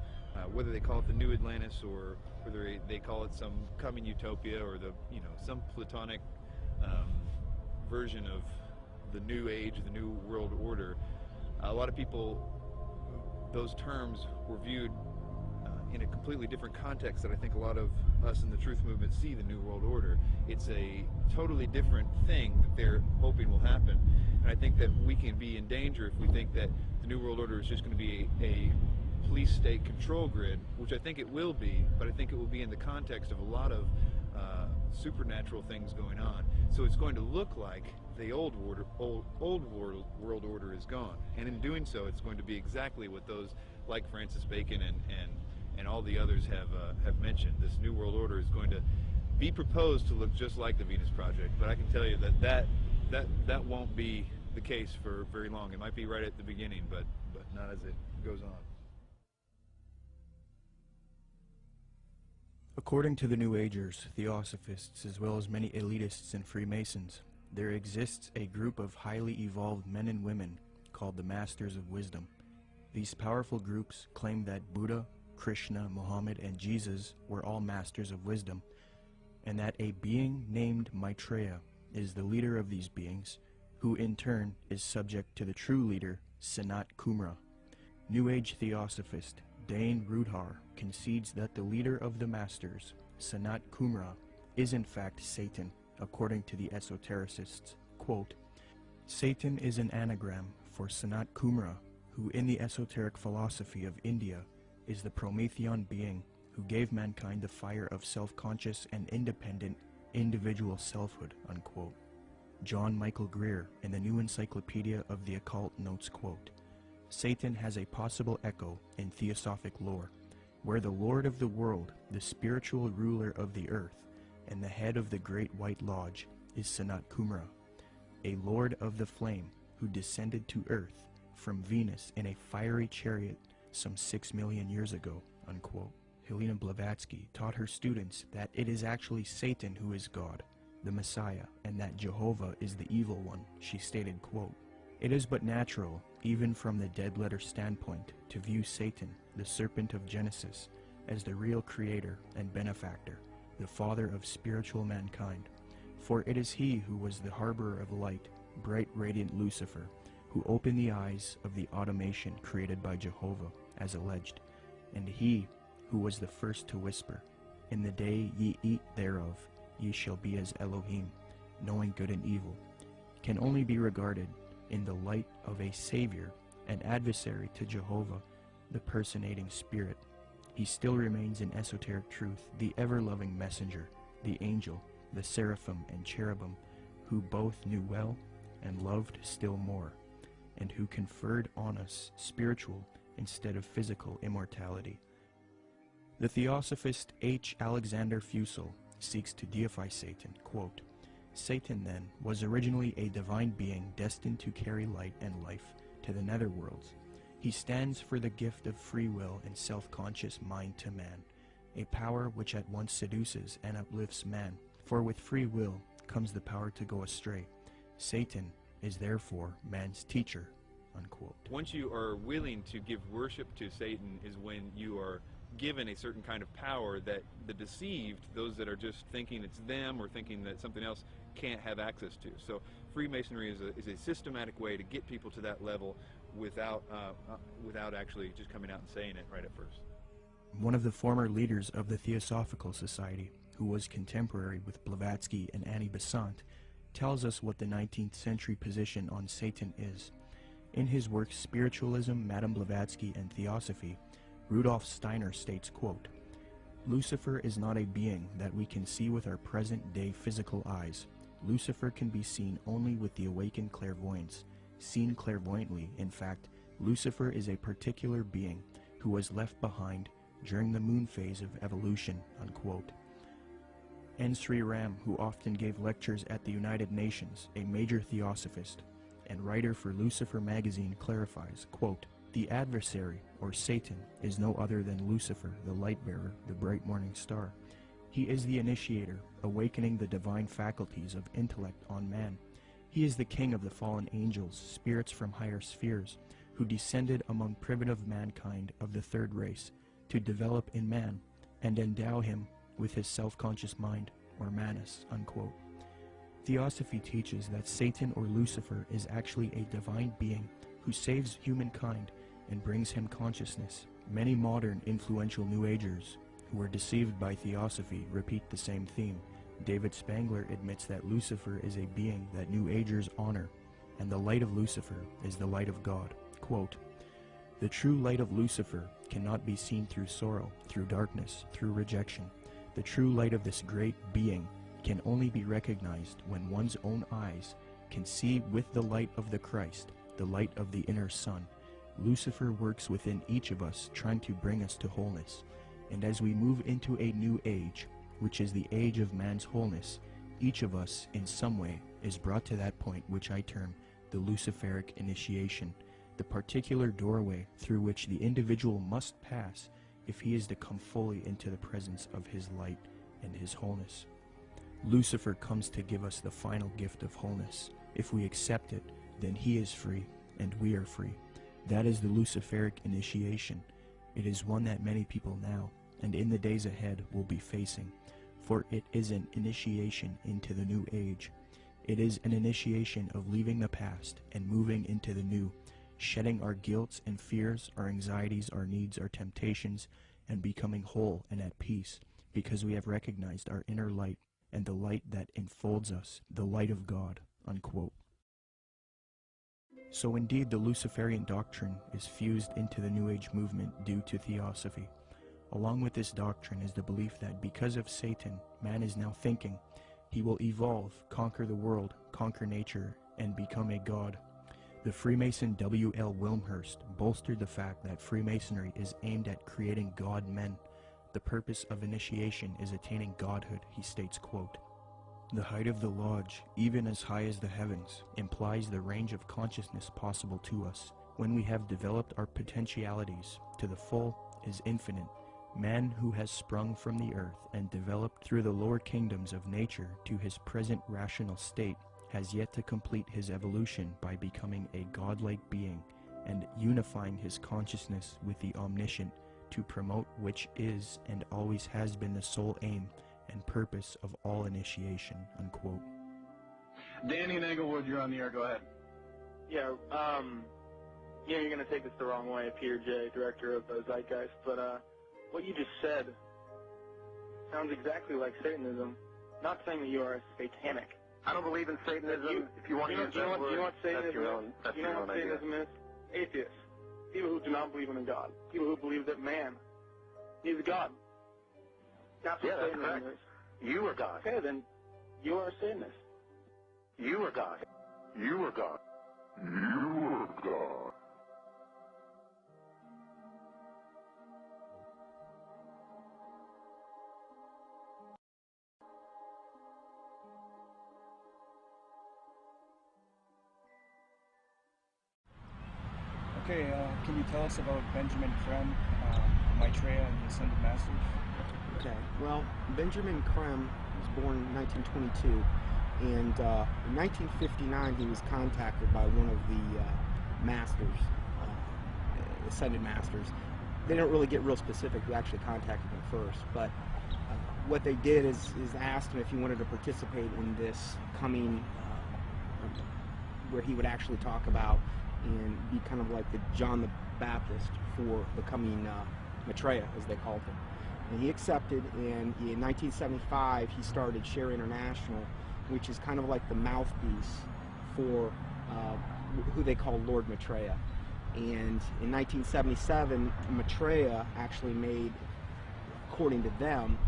Whether they call it the New Atlantis or whether they call it some coming utopia or the, you know, some Platonic version of the New Age, the New World Order, a lot of people, those terms were viewed in a completely different context that I think a lot of us in the Truth Movement see the New World Order. It's a totally different thing that they're hoping will happen. And I think that we can be in danger if we think that the New World Order is just going to be a police state control grid, which I think it will be, but I think it will be in the context of a lot of supernatural things going on. So it's going to look like the old world order is gone. And in doing so, it's going to be exactly what those like Francis Bacon and all the others have mentioned. This New World Order is going to be proposed to look just like the Venus Project, but I can tell you that won't be the case for very long. It might be right at the beginning, but not as it goes on. According to the New Agers, Theosophists, as well as many elitists and Freemasons, there exists a group of highly evolved men and women called the Masters of Wisdom. These powerful groups claim that Buddha, Krishna, Muhammad, and Jesus were all masters of wisdom, and that a being named Maitreya is the leader of these beings, who in turn is subject to the true leader, Sanat Kumara. New Age Theosophist Dane Rudhar concedes that the leader of the Masters, Sanat Kumara, is in fact Satan, according to the esotericists. Quote, Satan is an anagram for Sanat Kumara, who in the esoteric philosophy of India is the Promethean being who gave mankind the fire of self-conscious and independent individual selfhood, unquote. John Michael Greer in the New Encyclopedia of the Occult notes, quote, Satan has a possible echo in Theosophic lore, where the Lord of the world, the spiritual ruler of the earth, and the head of the Great White Lodge is Sanat Kumara, a lord of the flame who descended to earth from Venus in a fiery chariot some 6 million years ago, unquote. Helena Blavatsky taught her students that it is actually Satan who is God, the Messiah, and that Jehovah is the evil one. She stated, quote, It is but natural, even from the dead letter standpoint, to view Satan, the serpent of Genesis, as the real creator and benefactor, the father of spiritual mankind. For it is he who was the harborer of light, bright radiant Lucifer, who opened the eyes of the automation created by Jehovah, as alleged, and he who was the first to whisper, In the day ye eat thereof, ye shall be as Elohim, knowing good and evil, can only be regarded in the light of a savior, an adversary to Jehovah, the personating spirit. He still remains in esoteric truth, the ever-loving messenger, the angel, the seraphim and cherubim, who both knew well and loved still more, and who conferred on us spiritual instead of physical immortality. The Theosophist H. Alexander Fusel seeks to deify Satan, quote, Satan, then, was originally a divine being destined to carry light and life to the netherworlds. He stands for the gift of free will and self-conscious mind to man, a power which at once seduces and uplifts man, for with free will comes the power to go astray. Satan is therefore man's teacher, unquote. Once you are willing to give worship to Satan is when you are given a certain kind of power that the deceived, those that are just thinking it's them or thinking that something else, can't have access to. So Freemasonry is a systematic way to get people to that level without actually just coming out and saying it right at first. One of the former leaders of the Theosophical Society, who was contemporary with Blavatsky and Annie Besant, tells us what the 19th century position on Satan is. In his work Spiritualism, Madame Blavatsky, and Theosophy, Rudolf Steiner states, quote, Lucifer is not a being that we can see with our present-day physical eyes. Lucifer can be seen only with the awakened clairvoyance. Seen clairvoyantly, in fact, Lucifer is a particular being who was left behind during the moon phase of evolution, unquote. N. Sri Ram, who often gave lectures at the United Nations, a major theosophist and writer for Lucifer magazine, clarifies, quote, "The adversary, or Satan, is no other than Lucifer, the light-bearer, the bright morning star. He is the initiator, awakening the divine faculties of intellect on man. He is the king of the fallen angels, spirits from higher spheres, who descended among primitive mankind of the third race to develop in man and endow him with his self-conscious mind, or manas," unquote. Theosophy teaches that Satan or Lucifer is actually a divine being who saves humankind and brings him consciousness. Many modern influential New Agers who were deceived by Theosophy repeat the same theme. David Spangler admits that Lucifer is a being that New Agers honor, and the light of Lucifer is the light of God. Quote, "The true light of Lucifer cannot be seen through sorrow, through darkness, through rejection. The true light of this great being can only be recognized when one's own eyes can see with the light of the Christ, the light of the inner sun. Lucifer works within each of us, trying to bring us to wholeness. And as we move into a new age, which is the age of man's wholeness, each of us, in some way, is brought to that point which I term the Luciferic initiation, the particular doorway through which the individual must pass if he is to come fully into the presence of his light and his wholeness. Lucifer comes to give us the final gift of wholeness. If we accept it, then he is free, and we are free. That is the Luciferic initiation. It is one that many people now, and in the days ahead, will be facing, for it is an initiation into the new age. It is an initiation of leaving the past and moving into the new, shedding our guilts and fears, our anxieties, our needs, our temptations, and becoming whole and at peace, because we have recognized our inner light and the light that enfolds us, the light of God," unquote. So indeed, the Luciferian doctrine is fused into the New Age movement due to Theosophy. Along with this doctrine is the belief that because of Satan, man is now thinking he will evolve, conquer the world, conquer nature, and become a god. The Freemason W.L. Wilmhurst bolstered the fact that Freemasonry is aimed at creating god men. The purpose of initiation is attaining godhood, he states, quote, "The height of the lodge, even as high as the heavens, implies the range of consciousness possible to us. When we have developed our potentialities to the full is infinite. Man who has sprung from the earth and developed through the lower kingdoms of nature to his present rational state has yet to complete his evolution by becoming a godlike being and unifying his consciousness with the omniscient, to promote which is and always has been the sole aim and purpose of all initiation," unquote. Danny and Englewood, you're on the air. Go ahead. Yeah, you're going to take this the wrong way, Peter J., director of Zeitgeist, but what you just said sounds exactly like Satanism. Not saying that you are satanic. I don't believe in Satanism. If you want to use that word, you know what Satanism that's your own, is? that's You know your what own idea. Satanism is? Atheists. People who do not believe in a God. People who believe that man is a God. That's what Yeah, that's Satanism correct. is. You are God. Okay, then you are a Satanist. You are God. You are God. You are God. Okay, can you tell us about Benjamin Creme, Maitreya, and the Ascended Masters? Okay, well, Benjamin Creme was born in 1922, and in 1959 he was contacted by one of the masters, Ascended Masters. They don't really get real specific who actually contacted him first, but what they did is asked him if he wanted to participate in this coming, where he would actually talk about and be kind of like the John the Baptist for the coming Maitreya, as they called him. And he accepted, and in 1975 he started Share International, which is kind of like the mouthpiece for who they call Lord Maitreya. And in 1977, Maitreya actually made according to them,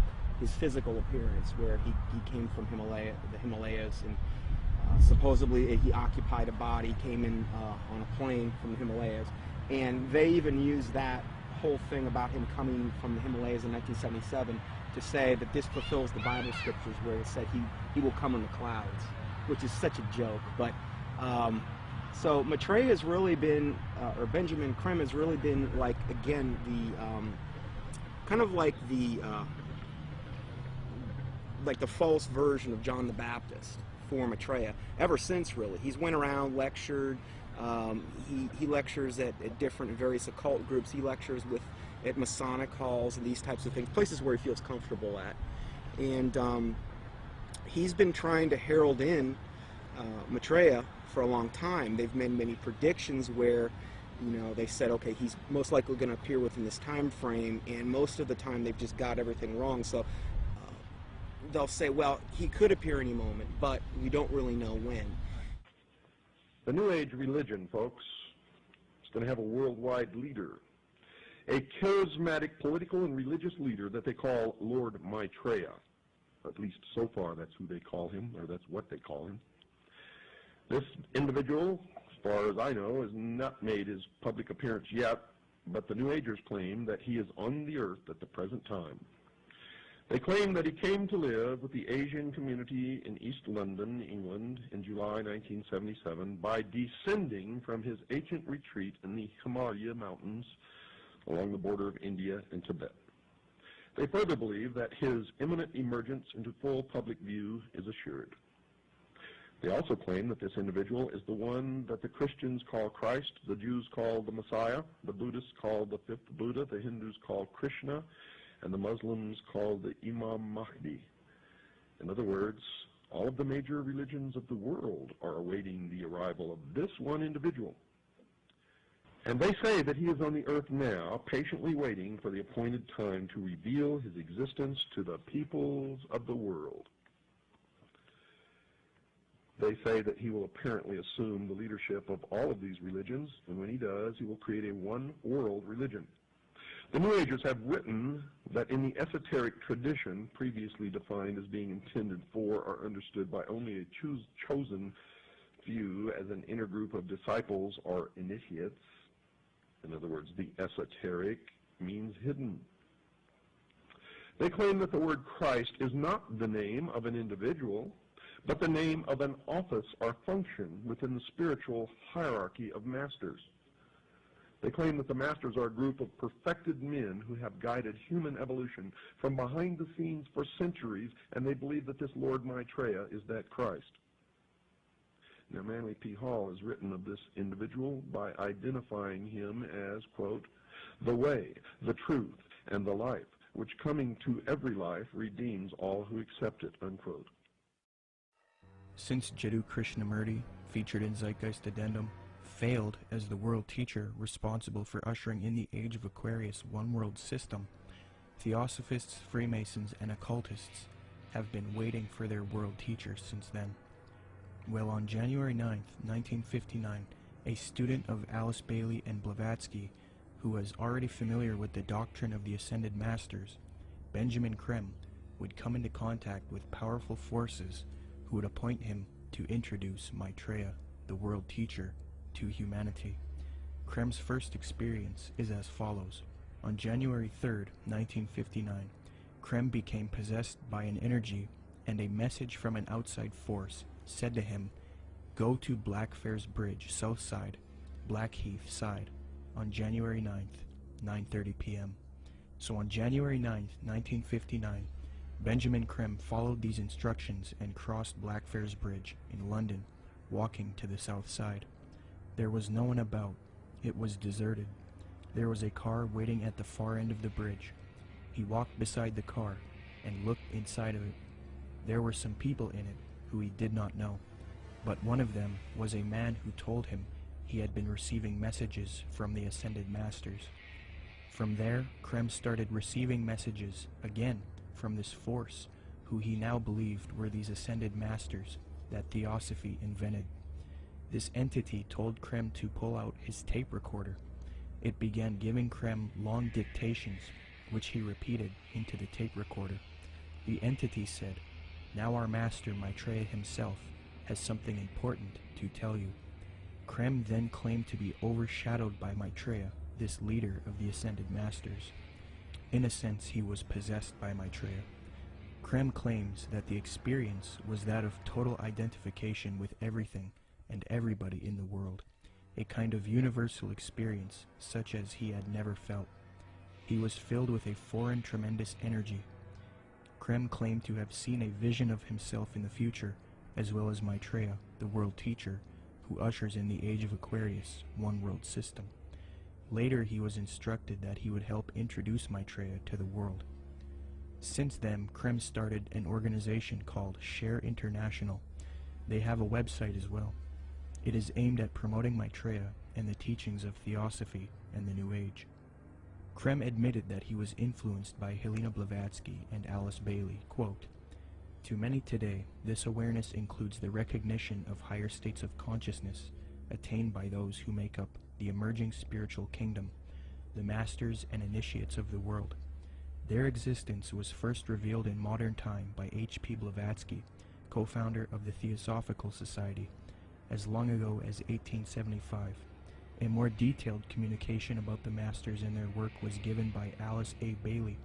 his physical appearance, where he came from the Himalayas, and supposedly he occupied a body, came in on a plane from the Himalayas, and they even used that whole thing about him coming from the Himalayas in 1977 to say that this fulfills the Bible scriptures where it said he will come in the clouds, which is such a joke. But so Maitreya has really been, or Benjamin Creme has really been, like, again, the kind of like the false version of John the Baptist for Maitreya ever since, really. He's went around, lectured. He lectures at different various occult groups. He lectures at Masonic halls and these types of things, places where he feels comfortable at. And he's been trying to herald in Maitreya for a long time. They've made many predictions where, you know, they said, okay, he's most likely going to appear within this time frame, and most of the time they've just got everything wrong. So they'll say, well, he could appear any moment, but we don't really know when. The New Age religion, folks, is going to have a worldwide leader, a charismatic political and religious leader that they call Lord Maitreya. At least so far that's who they call him, or that's what they call him. This individual, as far as I know, has not made his public appearance yet, but the New Agers claim that he is on the earth at the present time. They claim that he came to live with the Asian community in East London, England, in July 1977 by descending from his ancient retreat in the Himalaya mountains along the border of India and Tibet. They further believe that his imminent emergence into full public view is assured. They also claim that this individual is the one that the Christians call Christ, the Jews call the Messiah, the Buddhists call the fifth Buddha, the Hindus call Krishna, and the Muslims call the Imam Mahdi. In other words, all of the major religions of the world are awaiting the arrival of this one individual. And they say that he is on the earth now, patiently waiting for the appointed time to reveal his existence to the peoples of the world. They say that he will apparently assume the leadership of all of these religions, and when he does, he will create a one-world religion. The New Agers have written that in the esoteric tradition, previously defined as being intended for or understood by only a chosen few as an inner group of disciples or initiates, in other words, the esoteric means hidden. They claim that the word Christ is not the name of an individual, but the name of an office or function within the spiritual hierarchy of masters. They claim that the masters are a group of perfected men who have guided human evolution from behind the scenes for centuries, and they believe that this Lord Maitreya is that Christ. Now, Manly P. Hall has written of this individual by identifying him as, quote, the way, the truth, and the life, which coming to every life redeems all who accept it, unquote. Since Jiddu Krishnamurti, featured in Zeitgeist Addendum, failed as the world teacher responsible for ushering in the Age of Aquarius one-world system, Theosophists, Freemasons, and occultists have been waiting for their world teacher since then. Well, on January 9th, 1959, a student of Alice Bailey and Blavatsky, who was already familiar with the doctrine of the Ascended Masters, Benjamin Creme, would come into contact with powerful forces who would appoint him to introduce Maitreya, the world teacher, to humanity. Creme's first experience is as follows. On January 3rd, 1959, Creme became possessed by an energy, and a message from an outside force said to him, "Go to Blackfriars Bridge, south side, Blackheath side, on January 9th, 9:30 p.m. So on January 9th, 1959, Benjamin Creme followed these instructions and crossed Blackfriars Bridge in London, walking to the south side. There was no one about. It was deserted. There was a car waiting at the far end of the bridge. He walked beside the car and looked inside of it. There were some people in it who he did not know, but one of them was a man who told him he had been receiving messages from the Ascended Masters. From there, Creme started receiving messages again from this force, who he now believed were these Ascended Masters that Theosophy invented. This entity told Creme to pull out his tape recorder. It began giving Creme long dictations, which he repeated into the tape recorder. The entity said, "Now our master Maitreya himself has something important to tell you." Creme then claimed to be overshadowed by Maitreya, this leader of the Ascended Masters. In a sense, he was possessed by Maitreya. Creme claims that the experience was that of total identification with everything and everybody in the world, a kind of universal experience such as he had never felt. He was filled with a foreign tremendous energy. Creme claimed to have seen a vision of himself in the future, as well as Maitreya, the world teacher, who ushers in the age of Aquarius, one world system. Later he was instructed that he would help introduce Maitreya to the world. Since then, Creme started an organization called Share International. They have a website as well. It is aimed at promoting Maitreya and the teachings of Theosophy and the New Age. Creme admitted that he was influenced by Helena Blavatsky and Alice Bailey. Quote, "To many today, this awareness includes the recognition of higher states of consciousness attained by those who make up the emerging spiritual kingdom, the masters and initiates of the world. Their existence was first revealed in modern time by H.P. Blavatsky, co-founder of the Theosophical Society, as long ago as 1875. A more detailed communication about the masters and their work was given by Alice A. Bailey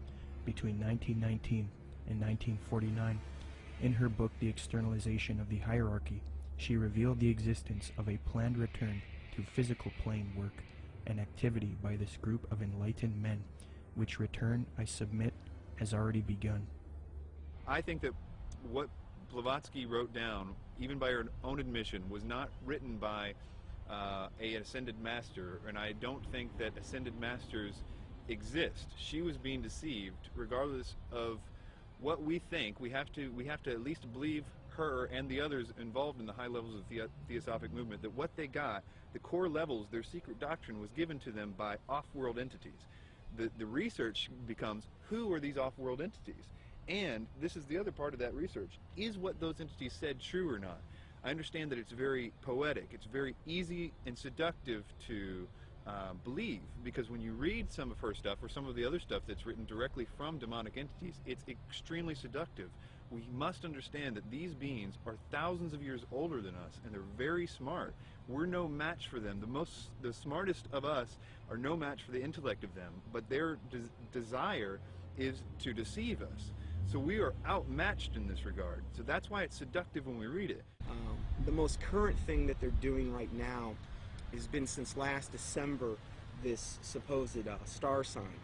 between 1919 and 1949. In her book The Externalization of the Hierarchy, she revealed the existence of a planned return to physical plane work and activity by this group of enlightened men, which return, I submit, has already begun." I think that what Blavatsky wrote down, even by her own admission, was not written by a ascended master, and I don't think that ascended masters exist. She was being deceived. Regardless of what we think, we have to at least believe her and the others involved in the high levels of the Theosophic movement, that what they got, the core levels, their secret doctrine, was given to them by off-world entities. The research becomes, who are these off-world entities? And this is the other part of that research. Is what those entities said true or not? I understand that it's very poetic. It's very easy and seductive to believe, because when you read some of her stuff or some of the other stuff that's written directly from demonic entities, it's extremely seductive. We must understand that these beings are thousands of years older than us, and they're very smart. We're no match for them. The smartest of us are no match for the intellect of them, but their desire is to deceive us. So we are outmatched in this regard. So that's why it's seductive when we read it. The most current thing that they're doing right now has been since last December, this supposed star sign,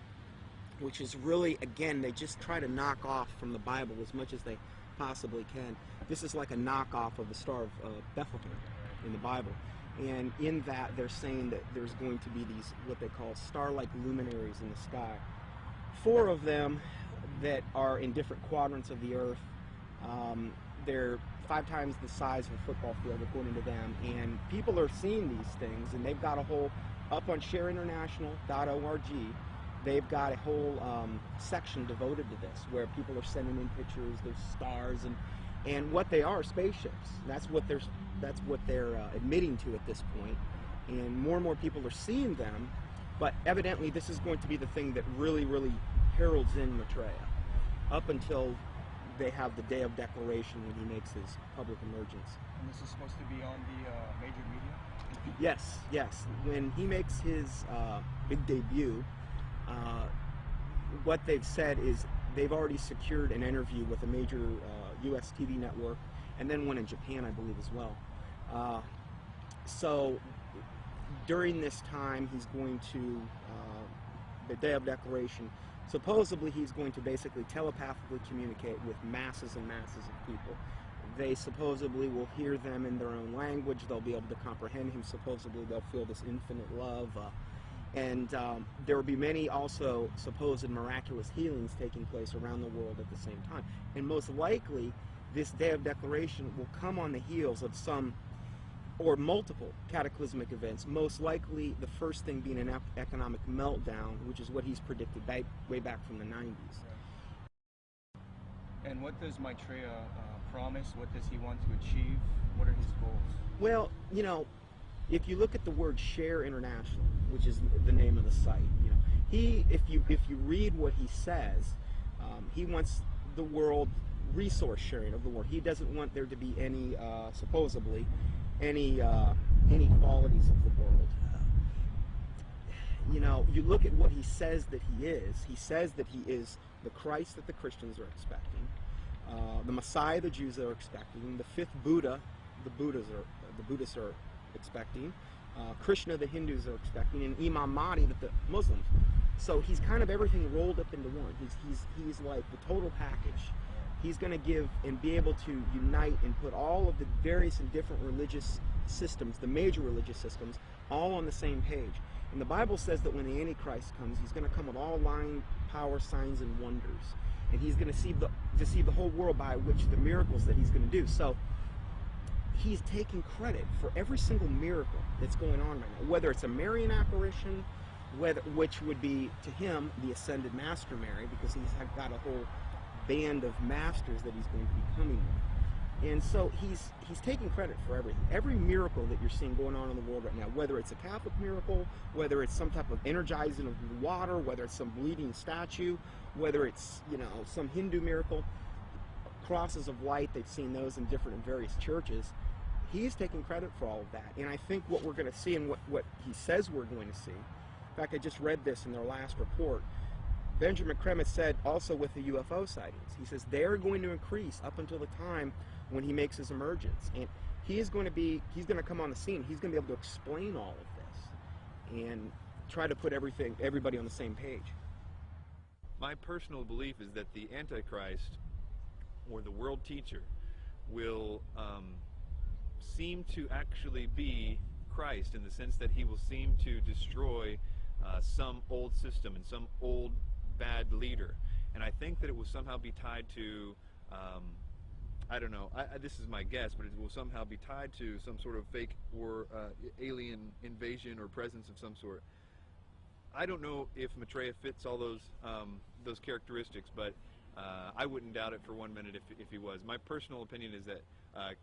which is really, again, they just try to knock off from the Bible as much as they possibly can. This is like a knockoff of the Star of Bethlehem in the Bible. And in that, they're saying that there's going to be these, what they call star-like luminaries in the sky. 4 of them that are in different quadrants of the earth. They're 5 times the size of a football field, according to them. And people are seeing these things, and they've got a whole, up on shareinternational.org, they've got a whole section devoted to this, where people are sending in pictures, there's stars, and what they are spaceships. That's what they're admitting to at this point. And more people are seeing them, but evidently this is going to be the thing that really, really heralds in Maitreya, up until they have the day of declaration when he makes his public emergence. And this is supposed to be on the major media? Yes. When he makes his big debut, what they've said is they've already secured an interview with a major U.S. TV network, and then one in Japan, I believe, as well. So during this time, he's going to, the day of declaration, supposedly he's going to basically telepathically communicate with masses and masses of people. They supposedly will hear them in their own language. They'll be able to comprehend him. Supposedly they'll feel this infinite love. And there will be many also supposed miraculous healings taking place around the world at the same time. And most likely, this day of declaration will come on the heels of some or multiple cataclysmic events, most likely the first thing being an economic meltdown, which is what he's predicted way back from the 90s. And what does Maitreya promise? What does he want to achieve? What are his goals? Well, if you look at the word Share International, which is the name of the site, if you read what he says, he wants the world resource sharing of the world. He doesn't want there to be any, supposedly, any inequalities of the world. You know, you look at what he says that he is. He says that he is the Christ that the Christians are expecting, the Messiah the Jews are expecting, the fifth Buddha the Buddhists are expecting, Krishna the Hindus are expecting, and Imam Mahdi that the Muslims. So he's kind of everything rolled up into one. He's like the total package. He's going to give and be able to unite and put all of the various and different religious systems, the major religious systems, all on the same page. And the Bible says that when the Antichrist comes, he's going to come with all lying power, signs, and wonders. And he's going to deceive the whole world by which the miracles that he's going to do. So he's taking credit for every single miracle that's going on right now, whether it's a Marian apparition, which would be to him the ascended Master Mary, because he's got a whole band of masters that he's going to be coming with. And so he's taking credit for everything. Every miracle that you're seeing going on in the world right now, whether it's a Catholic miracle, whether it's some type of energizing of water, whether it's some bleeding statue, whether it's, you know, some Hindu miracle, crosses of light, they've seen those in different and various churches. He's taking credit for all of that. And I think what we're going to see and what he says we're going to see, in fact, I just read this in their last report, Benjamin Creme has said also with the UFO sightings, he says they're going to increase up until the time when he makes his emergence. And he's going to come on the scene. He's going to be able to explain all of this and try to put everybody on the same page. My personal belief is that the Antichrist, or the world teacher, will seem to actually be Christ, in the sense that he will seem to destroy some old system and some old bad leader. And I think that it will somehow be tied to, I don't know, this is my guess, but it will somehow be tied to some sort of fake or alien invasion or presence of some sort. I don't know if Maitreya fits all those characteristics, but I wouldn't doubt it for 1 minute if he was. My personal opinion is that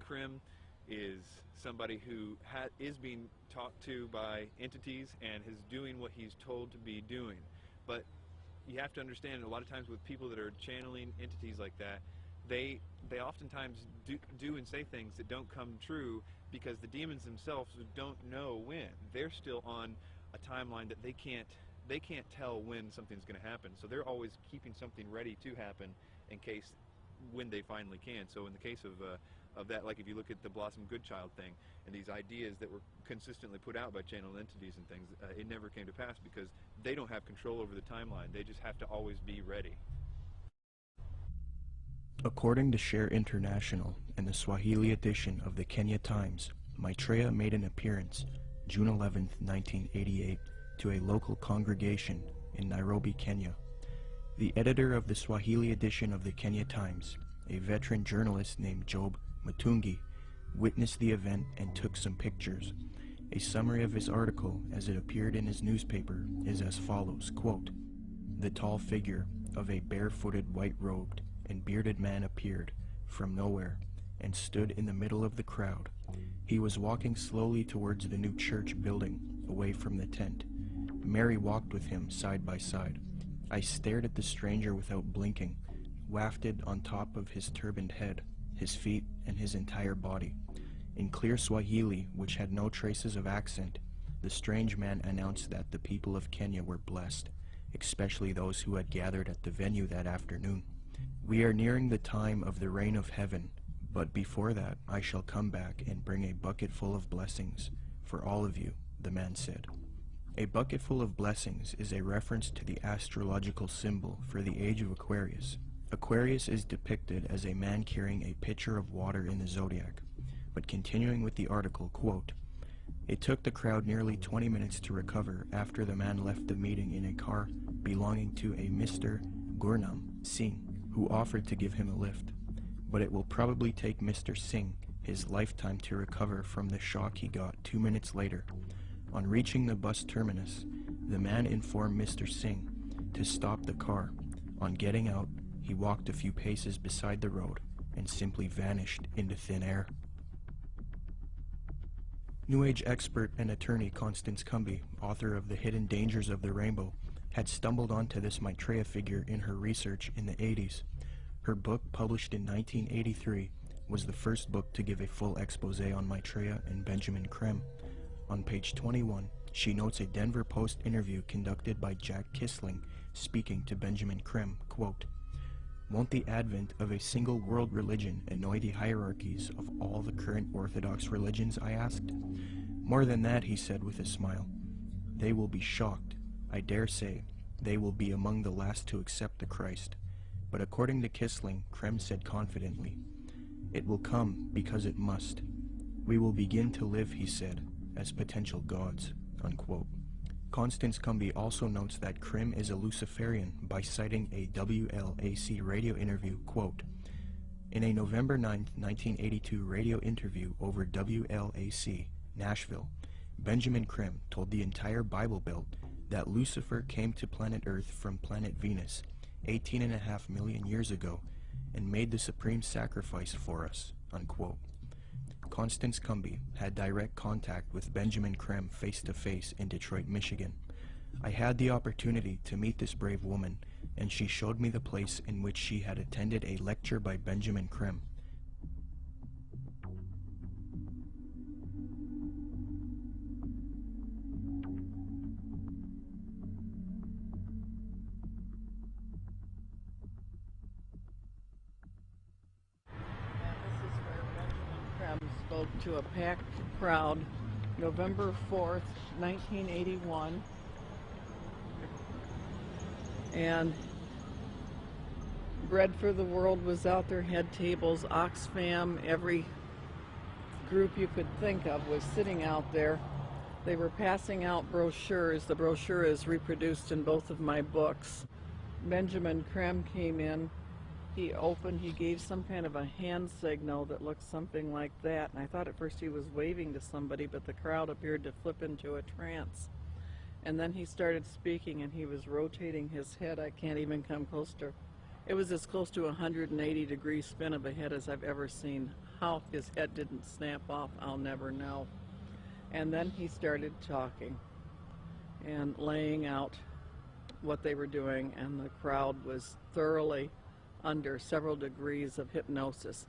Creme is somebody who is being talked to by entities and is doing what he's told to be doing. But you have to understand, a lot of times with people that are channeling entities like that, they oftentimes do and say things that don't come true, because the demons themselves don't know when. They're still on a timeline that they can't tell when something's going to happen. So they're always keeping something ready to happen in case when they finally can. So in the case of that, like if you look at the Blossom Goodchild thing and these ideas that were consistently put out by channel entities and things, it never came to pass because they don't have control over the timeline. They just have to always be ready. According to Share International and the Swahili edition of the Kenya Times, Maitreya made an appearance June 11, 1988, to a local congregation in Nairobi, Kenya. The editor of the Swahili edition of the Kenya Times, a veteran journalist named Job Matungi, witnessed the event and took some pictures. A summary of his article as it appeared in his newspaper is as follows, quote, "The tall figure of a barefooted, white-robed and bearded man appeared from nowhere and stood in the middle of the crowd. He was walking slowly towards the new church building, away from the tent. Mary walked with him side by side. I stared at the stranger without blinking, wafted on top of his turbaned head, his feet, and his entire body. In clear Swahili, which had no traces of accent, the strange man announced that the people of Kenya were blessed, especially those who had gathered at the venue that afternoon. We are nearing the time of the reign of heaven, but before that I shall come back and bring a bucket full of blessings for all of you, the man said." A bucket full of blessings is a reference to the astrological symbol for the age of Aquarius. Aquarius is depicted as a man carrying a pitcher of water in the zodiac. But continuing with the article, quote, "It took the crowd nearly 20 minutes to recover after the man left the meeting in a car belonging to a Mr. Gurnam Singh, who offered to give him a lift. But it will probably take Mr. Singh his lifetime to recover from the shock he got 2 minutes later. On reaching the bus terminus, the man informed Mr. Singh to stop the car. On getting out, he walked a few paces beside the road and simply vanished into thin air." New Age expert and attorney Constance Cumbey, author of The Hidden Dangers of the Rainbow, had stumbled onto this Maitreya figure in her research in the 80s. Her book, published in 1983, was the first book to give a full expose on Maitreya and Benjamin Creme. On page 21, she notes a Denver Post interview conducted by Jack Kissling speaking to Benjamin Creme, quote, "Won't the advent of a single world religion annoy the hierarchies of all the current Orthodox religions?" I asked. "More than that," he said with a smile. "They will be shocked. I dare say they will be among the last to accept the Christ." But according to Kissling, Creme said confidently, "It will come because it must. We will begin to live," he said, "as potential gods," unquote. Constance Cumbey also notes that Creme is a Luciferian by citing a WLAC radio interview, quote, "In a November 9, 1982 radio interview over WLAC, Nashville, Benjamin Creme told the entire Bible Belt that Lucifer came to planet Earth from planet Venus 18.5 million years ago and made the supreme sacrifice for us," unquote. Constance Cumbey had direct contact with Benjamin Creme face-to-face in Detroit, Michigan. I had the opportunity to meet this brave woman, and she showed me the place in which she had attended a lecture by Benjamin Creme. Spoke to a packed crowd November 4th, 1981, and Bread for the World was out there, had tables, Oxfam, every group you could think of was sitting out there. They were passing out brochures. The brochure is reproduced in both of my books. Benjamin Creme came in. He gave some kind of a hand signal that looked something like that, and I thought at first he was waving to somebody, but the crowd appeared to flip into a trance. And then he started speaking, and he was rotating his head. I can't even come close to, it was as close to a 180-degree spin of a head as I've ever seen. How his head didn't snap off, I'll never know. And then he started talking and laying out what they were doing, and the crowd was thoroughly under several degrees of hypnosis.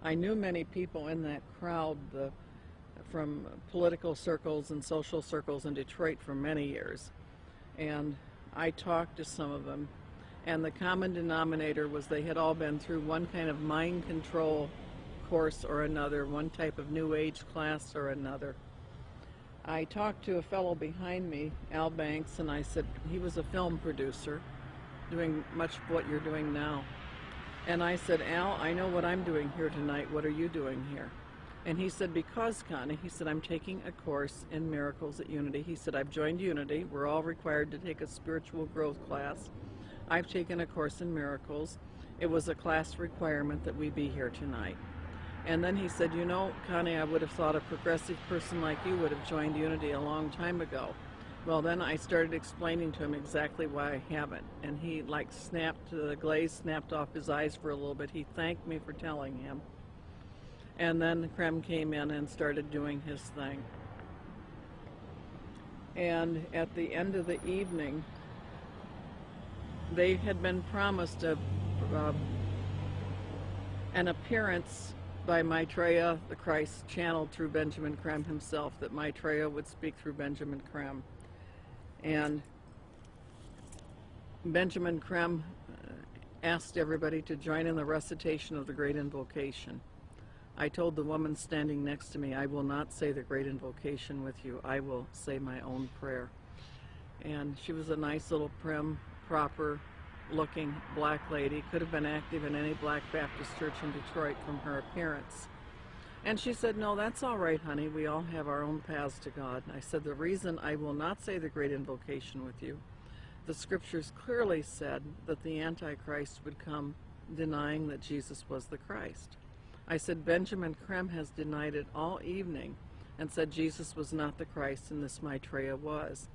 I knew many people in that crowd from political circles and social circles in Detroit for many years, and I talked to some of them, and the common denominator was they had all been through one kind of mind control course or another, one type of New Age class or another. I talked to a fellow behind me, Al Banks, and I said, he was a film producer doing much of what you're doing now. And I said, "Al, I know what I'm doing here tonight. What are you doing here?" And he said, "Because, Connie," he said, "I'm taking a course in miracles at Unity." He said, "I've joined Unity. We're all required to take a spiritual growth class. I've taken a course in miracles. It was a class requirement that we be here tonight." And then he said, "You know, Connie, I would have thought a progressive person like you would have joined Unity a long time ago." Well, then I started explaining to him exactly why I haven't, and he snapped, the glaze snapped off his eyes for a little bit. He thanked me for telling him. And then Creme came in and started doing his thing. And at the end of the evening, they had been promised an appearance by Maitreya, the Christ, channeled through Benjamin Creme himself, that Maitreya would speak through Benjamin Creme. And Benjamin Creme asked everybody to join in the recitation of the Great Invocation. I told the woman standing next to me, "I will not say the Great Invocation with you. I will say my own prayer." And she was a nice little prim, proper-looking black lady. Could have been active in any Black Baptist church in Detroit from her appearance. And she said, "No, that's all right, honey. We all have our own paths to God." And I said, "The reason I will not say the Great Invocation with you, the scriptures clearly said that the Antichrist would come denying that Jesus was the Christ." I said, "Benjamin Creme has denied it all evening and said Jesus was not the Christ and this Maitreya was."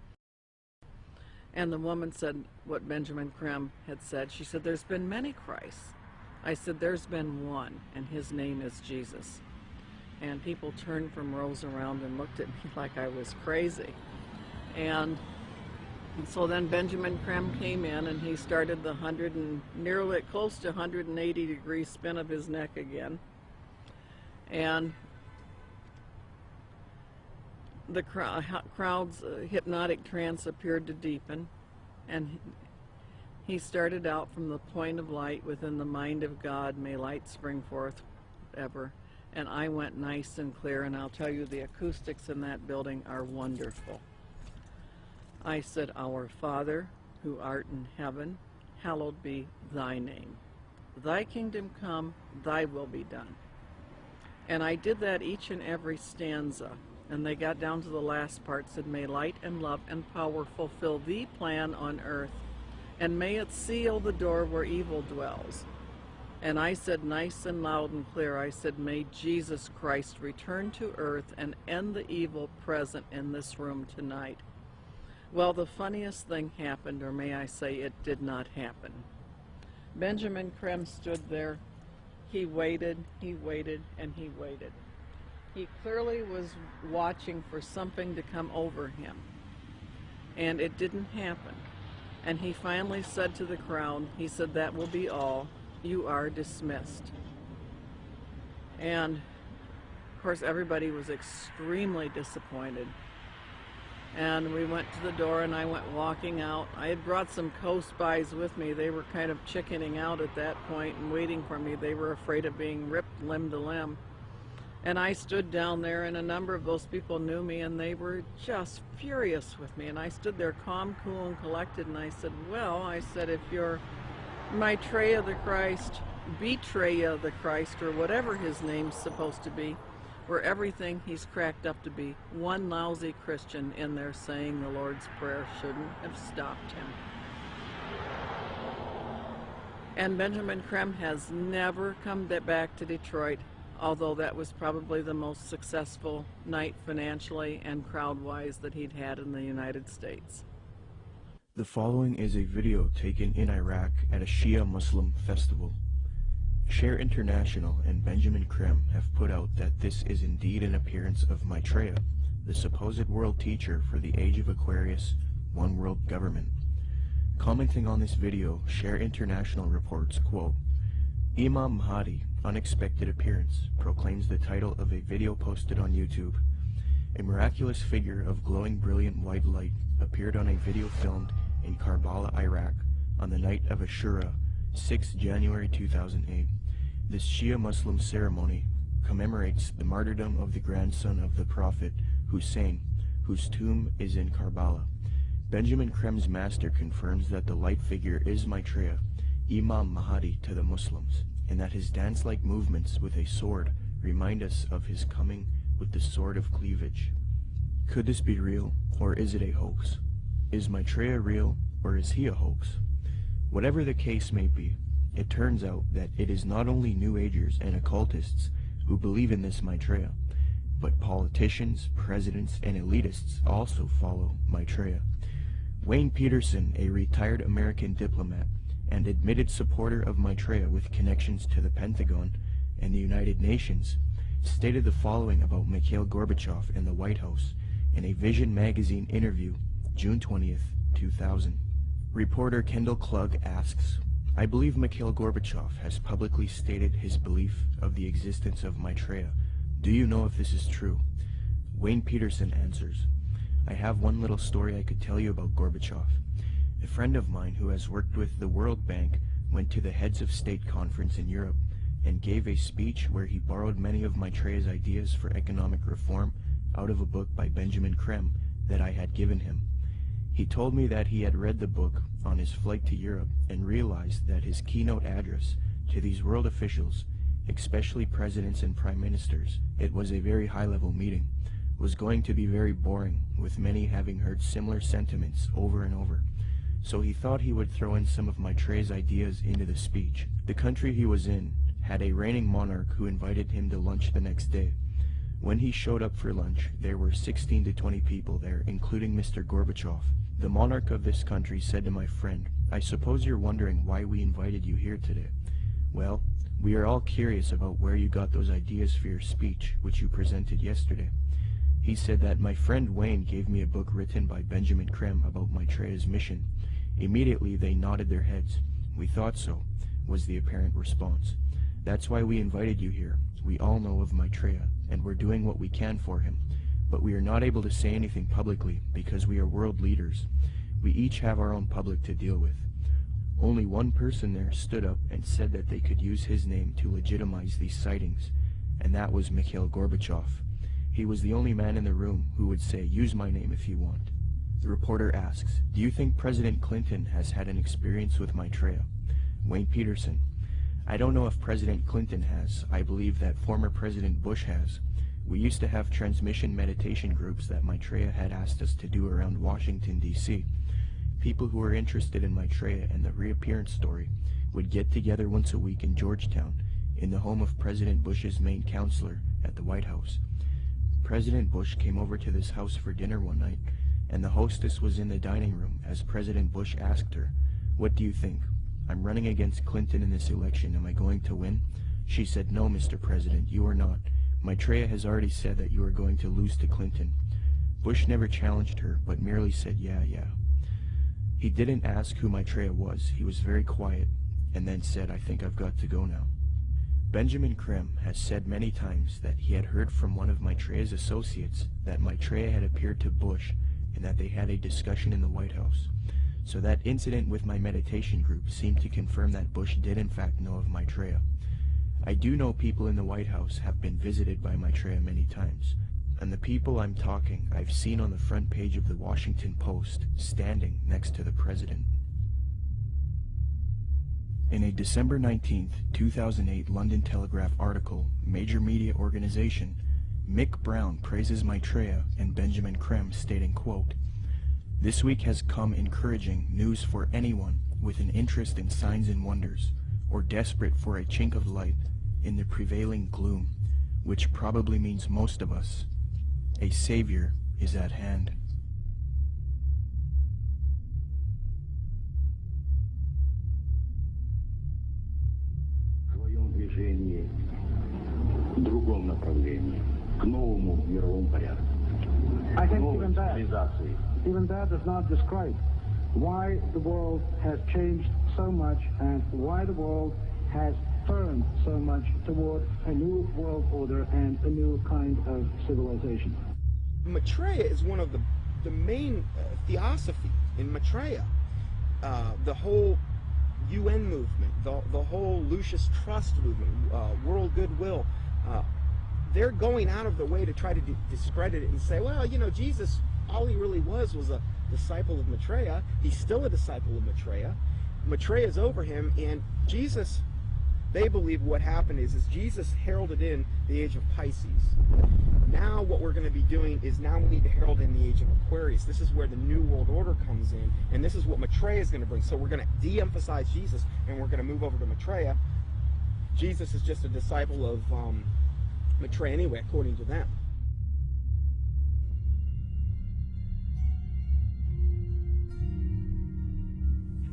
And the woman said what Benjamin Creme had said. She said, "There's been many Christs." I said, "There's been one, and his name is Jesus." And people turned from rows around and looked at me like I was crazy. And So then Benjamin Creme came in and he started the nearly close to 180-degree spin of his neck again. And the crowd's hypnotic trance appeared to deepen, and he started out from the point of light within the mind of God, may light spring forth ever. And I went nice and clear, and I'll tell you, the acoustics in that building are wonderful. I said, Our Father, who art in heaven, hallowed be thy name. Thy kingdom come, thy will be done. And I did that each and every stanza. And they got down to the last part, said, may light and love and power fulfill thee plan on earth, and may it seal the door where evil dwells. And I said nice and loud and clear, I said, may Jesus Christ return to earth and end the evil present in this room tonight. Well, the funniest thing happened, or may I say it did not happen. Benjamin Creme stood there. He waited, and he waited. He clearly was watching for something to come over him, and it didn't happen. And he finally said to the crowd, he said, that will be all. You are dismissed. And of course everybody was extremely disappointed. And we went to the door and I went walking out. I had brought some co-spies with me. They were kind of chickening out at that point and waiting for me. They were afraid of being ripped limb to limb. And I stood down there, and a number of those people knew me, and they were just furious with me. And I stood there calm, cool, and collected, and I said, well, I said, if you're Maitreya the Christ, Betraya the Christ, or whatever his name's supposed to be, or everything he's cracked up to be, one lousy Christian in there saying the Lord's Prayer shouldn't have stopped him. And Benjamin Creme has never come back to Detroit, although that was probably the most successful night financially and crowd-wise that he'd had in the United States. The following is a video taken in Iraq at a Shia Muslim festival. Share International and Benjamin Creme have put out that this is indeed an appearance of Maitreya, the supposed world teacher for the age of Aquarius, one world government. Commenting on this video, Share International reports, quote, Imam Mahdi, unexpected appearance, proclaims the title of a video posted on YouTube. A miraculous figure of glowing brilliant white light appeared on a video filmed in Karbala, Iraq, on the night of Ashura, 6 January 2008. This Shia Muslim ceremony commemorates the martyrdom of the grandson of the Prophet, Hussein, whose tomb is in Karbala. Benjamin Creme's master confirms that the light figure is Maitreya, Imam Mahdi to the Muslims, and that his dance-like movements with a sword remind us of his coming with the sword of cleavage. Could this be real, or is it a hoax? Is Maitreya real, or is he a hoax? Whatever the case may be, it turns out that it is not only New Agers and occultists who believe in this Maitreya, but politicians, presidents, and elitists also follow Maitreya. Wayne Peterson, a retired American diplomat and admitted supporter of Maitreya with connections to the Pentagon and the United Nations, stated the following about Mikhail Gorbachev and the White House in a Vision magazine interview, June 20th, 2000. Reporter Kendall Klug asks, I believe Mikhail Gorbachev has publicly stated his belief of the existence of Maitreya. Do you know if this is true? Wayne Peterson answers, I have one little story I could tell you about Gorbachev. A friend of mine who has worked with the World Bank went to the Heads of State conference in Europe and gave a speech where he borrowed many of Maitreya's ideas for economic reform out of a book by Benjamin Creme that I had given him. He told me that he had read the book on his flight to Europe and realized that his keynote address to these world officials, especially presidents and prime ministers, it was a very high-level meeting, was going to be very boring, with many having heard similar sentiments over and over. So he thought he would throw in some of Maitreya's ideas into the speech. The country he was in had a reigning monarch who invited him to lunch the next day. When he showed up for lunch, there were 16 to 20 people there, including Mr. Gorbachev. The monarch of this country said to my friend, I suppose you're wondering why we invited you here today. Well, we are all curious about where you got those ideas for your speech, which you presented yesterday. He said that my friend Wayne gave me a book written by Benjamin Creme about Maitreya's mission. Immediately they nodded their heads. We thought so, was the apparent response. That's why we invited you here. We all know of Maitreya, and we're doing what we can for him. But we are not able to say anything publicly because we are world leaders. We each have our own public to deal with. Only one person there stood up and said that they could use his name to legitimize these sightings, and that was Mikhail Gorbachev. He was the only man in the room who would say, "Use my name if you want." The reporter asks, "Do you think President Clinton has had an experience with Maitreya?" Wayne Peterson: "I don't know if President Clinton has. I believe that former President Bush has. We used to have transmission meditation groups that Maitreya had asked us to do around Washington, D.C. People who were interested in Maitreya and the reappearance story would get together once a week in Georgetown, in the home of President Bush's main counselor at the White House. President Bush came over to this house for dinner one night, and the hostess was in the dining room as President Bush asked her, 'What do you think? I'm running against Clinton in this election. Am I going to win?' She said, 'No, Mr. President, you are not. Maitreya has already said that you are going to lose to Clinton.' Bush never challenged her, but merely said, 'Yeah. He didn't ask who Maitreya was. He was very quiet, and then said, 'I think I've got to go now.' Benjamin Creme has said many times that he had heard from one of Maitreya's associates that Maitreya had appeared to Bush and that they had a discussion in the White House. So that incident with my meditation group seemed to confirm that Bush did in fact know of Maitreya. I do know people in the White House have been visited by Maitreya many times, and the people I'm talking I've seen on the front page of the Washington Post, standing next to the president." In a December 19, 2008 London Telegraph article, Major Media Organization, Mick Brown praises Maitreya and Benjamin Creme, stating, quote, "This week has come encouraging news for anyone with an interest in signs and wonders, or desperate for a chink of light in the prevailing gloom, which probably means most of us. A savior is at hand." I think even that does not describe why the world has changed so much and why the world has turned so much toward a new world order and a new kind of civilization. Maitreya is one of the main theosophy in Maitreya. The whole UN movement, the whole Lucius Trust movement, world goodwill, they're going out of the way to try to discredit it and say, well, you know, Jesus, all he really was a disciple of Maitreya. He's still a disciple of Maitreya. Maitreya is over him, and Jesus, they believe what happened is Jesus heralded in the age of Pisces. Now what we're going to be doing is now we need to herald in the age of Aquarius. This is where the New World Order comes in, and this is what Maitreya is going to bring. So we're going to de-emphasize Jesus, and we're going to move over to Maitreya. Jesus is just a disciple of Maitreya anyway, according to them.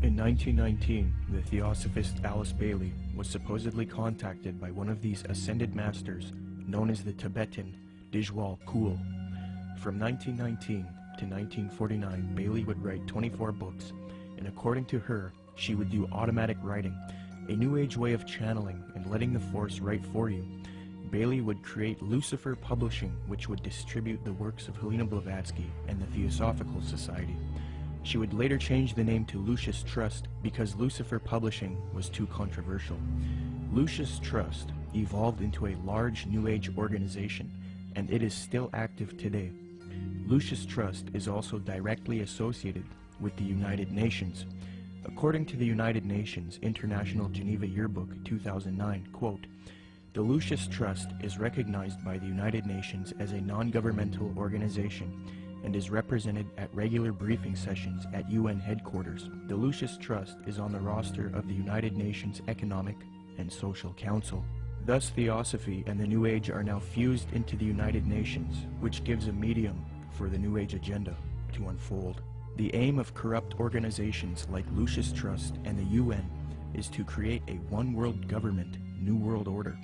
In 1919, the Theosophist Alice Bailey was supposedly contacted by one of these ascended masters known as the Tibetan Dijwal Kul. From 1919 to 1949, Bailey would write 24 books, and according to her, she would do automatic writing, a new age way of channeling and letting the force write for you. Bailey would create Lucifer Publishing, which would distribute the works of Helena Blavatsky and the Theosophical Society. She would later change the name to Lucius Trust because Lucifer Publishing was too controversial. Lucius Trust evolved into a large New Age organization, and it is still active today. Lucius Trust is also directly associated with the United Nations. According to the United Nations International Geneva Yearbook 2009, quote, "The Lucius Trust is recognized by the United Nations as a non-governmental organization and is represented at regular briefing sessions at UN headquarters. The Lucius Trust is on the roster of the United Nations Economic and Social Council." Thus, Theosophy and the New Age are now fused into the United Nations, which gives a medium for the New Age agenda to unfold. The aim of corrupt organizations like Lucius Trust and the UN is to create a one-world government, New World Order,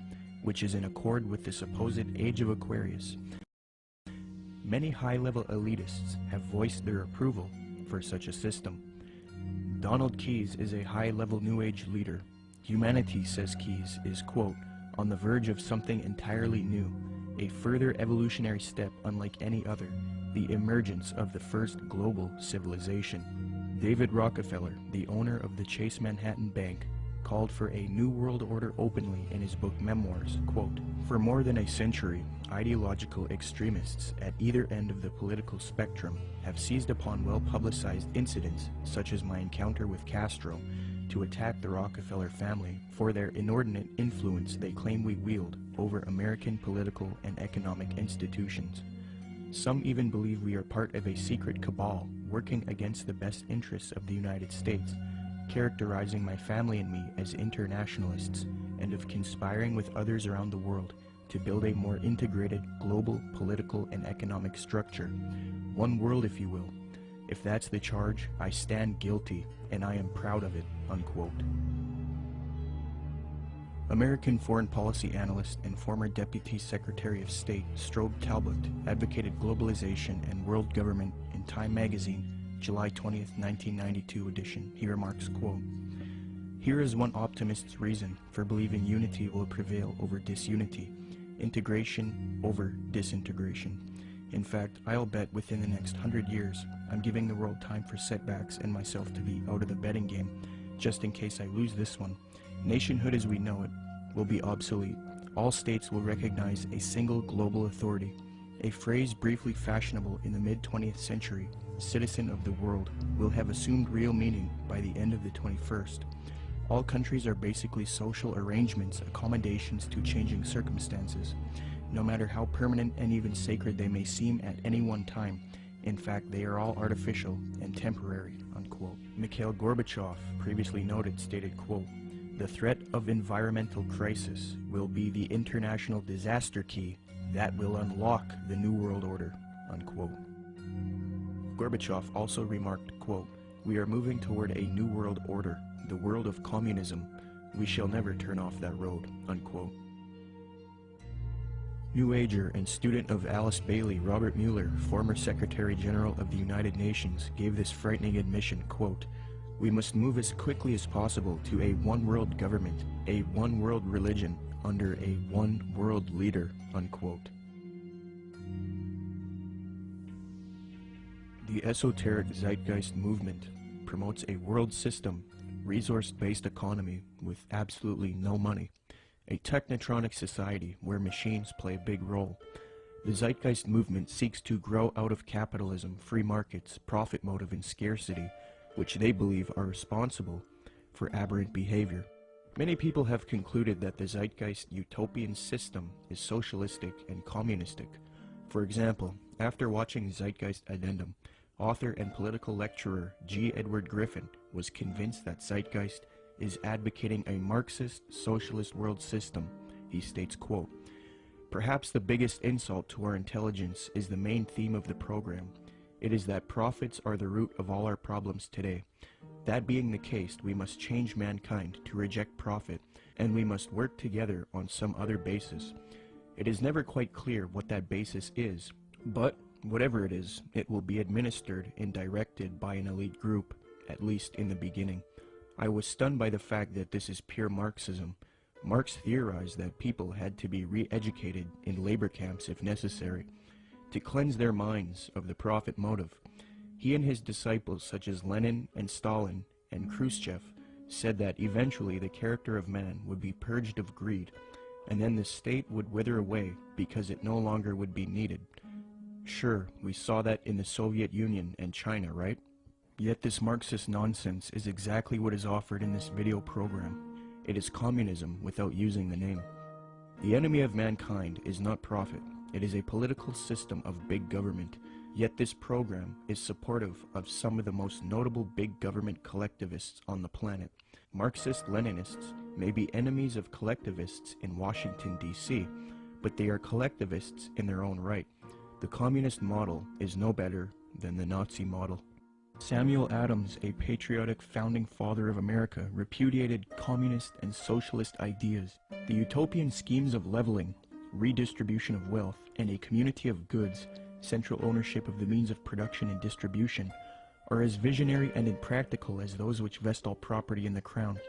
which is in accord with the supposed Age of Aquarius. Many high-level elitists have voiced their approval for such a system. Donald Keyes is a high-level New Age leader. Humanity, says Keyes, is, quote, on the verge of something entirely new, a further evolutionary step unlike any other, the emergence of the first global civilization. David Rockefeller, the owner of the Chase Manhattan Bank, called for a New World Order openly in his book Memoirs, quote, for more than a century, ideological extremists at either end of the political spectrum have seized upon well-publicized incidents, such as my encounter with Castro, to attack the Rockefeller family for their inordinate influence they claim we wield over American political and economic institutions. Some even believe we are part of a secret cabal working against the best interests of the United States, characterizing my family and me as internationalists, and of conspiring with others around the world to build a more integrated global political and economic structure. One world, if you will. If that's the charge, I stand guilty, and I am proud of it, unquote. American foreign policy analyst and former Deputy Secretary of State Strobe Talbot advocated globalization and world government in Time magazine, July 20th, 1992 edition. He remarks, quote, here is one optimist's reason for believing unity will prevail over disunity, integration over disintegration. In fact, I'll bet within the next 100 years, I'm giving the world time for setbacks and myself to be out of the betting game, just in case I lose this one. Nationhood as we know it will be obsolete. All states will recognize a single global authority, a phrase briefly fashionable in the mid-20th century. Citizen of the world will have assumed real meaning by the end of the 21st. All countries are basically social arrangements, accommodations to changing circumstances, no matter how permanent and even sacred they may seem at any one time. In fact, they are all artificial and temporary, unquote. Mikhail Gorbachev, previously noted, stated, quote, the threat of environmental crisis will be the international disaster key that will unlock the New World Order, unquote. Gorbachev also remarked, quote, we are moving toward a new world order, the world of communism. We shall never turn off that road, unquote. New Ager and student of Alice Bailey, Robert Mueller, former Secretary General of the United Nations, gave this frightening admission, quote, we must move as quickly as possible to a one-world government, a one-world religion, under a one-world leader, unquote. The esoteric Zeitgeist movement promotes a world system, resource-based economy with absolutely no money, a technotronic society where machines play a big role. The Zeitgeist movement seeks to grow out of capitalism, free markets, profit motive, and scarcity, which they believe are responsible for aberrant behavior. Many people have concluded that the Zeitgeist utopian system is socialistic and communistic. For example, after watching Zeitgeist Addendum, author and political lecturer G. Edward Griffin was convinced that Zeitgeist is advocating a Marxist socialist world system. He states, quote, perhaps the biggest insult to our intelligence is the main theme of the program. It is that profits are the root of all our problems today. That being the case, we must change mankind to reject profit, and we must work together on some other basis. It is never quite clear what that basis is, but whatever it is, it will be administered and directed by an elite group, at least in the beginning. I was stunned by the fact that this is pure Marxism. Marx theorized that people had to be re-educated in labor camps if necessary, to cleanse their minds of the profit motive. He and his disciples, such as Lenin and Stalin and Khrushchev, said that eventually the character of man would be purged of greed, and then the state would wither away because it no longer would be needed. Sure, we saw that in the Soviet Union and China, right? Yet this Marxist nonsense is exactly what is offered in this video program. It is communism without using the name. The enemy of mankind is not profit. It is a political system of big government. Yet this program is supportive of some of the most notable big government collectivists on the planet. Marxist-Leninists may be enemies of collectivists in Washington, D.C., but they are collectivists in their own right. The communist model is no better than the Nazi model. Samuel Adams, a patriotic founding father of America, repudiated communist and socialist ideas. The utopian schemes of leveling, redistribution of wealth, and a community of goods central ownership of the means of production and distribution, are as visionary and impractical as those which vest all property in the crown.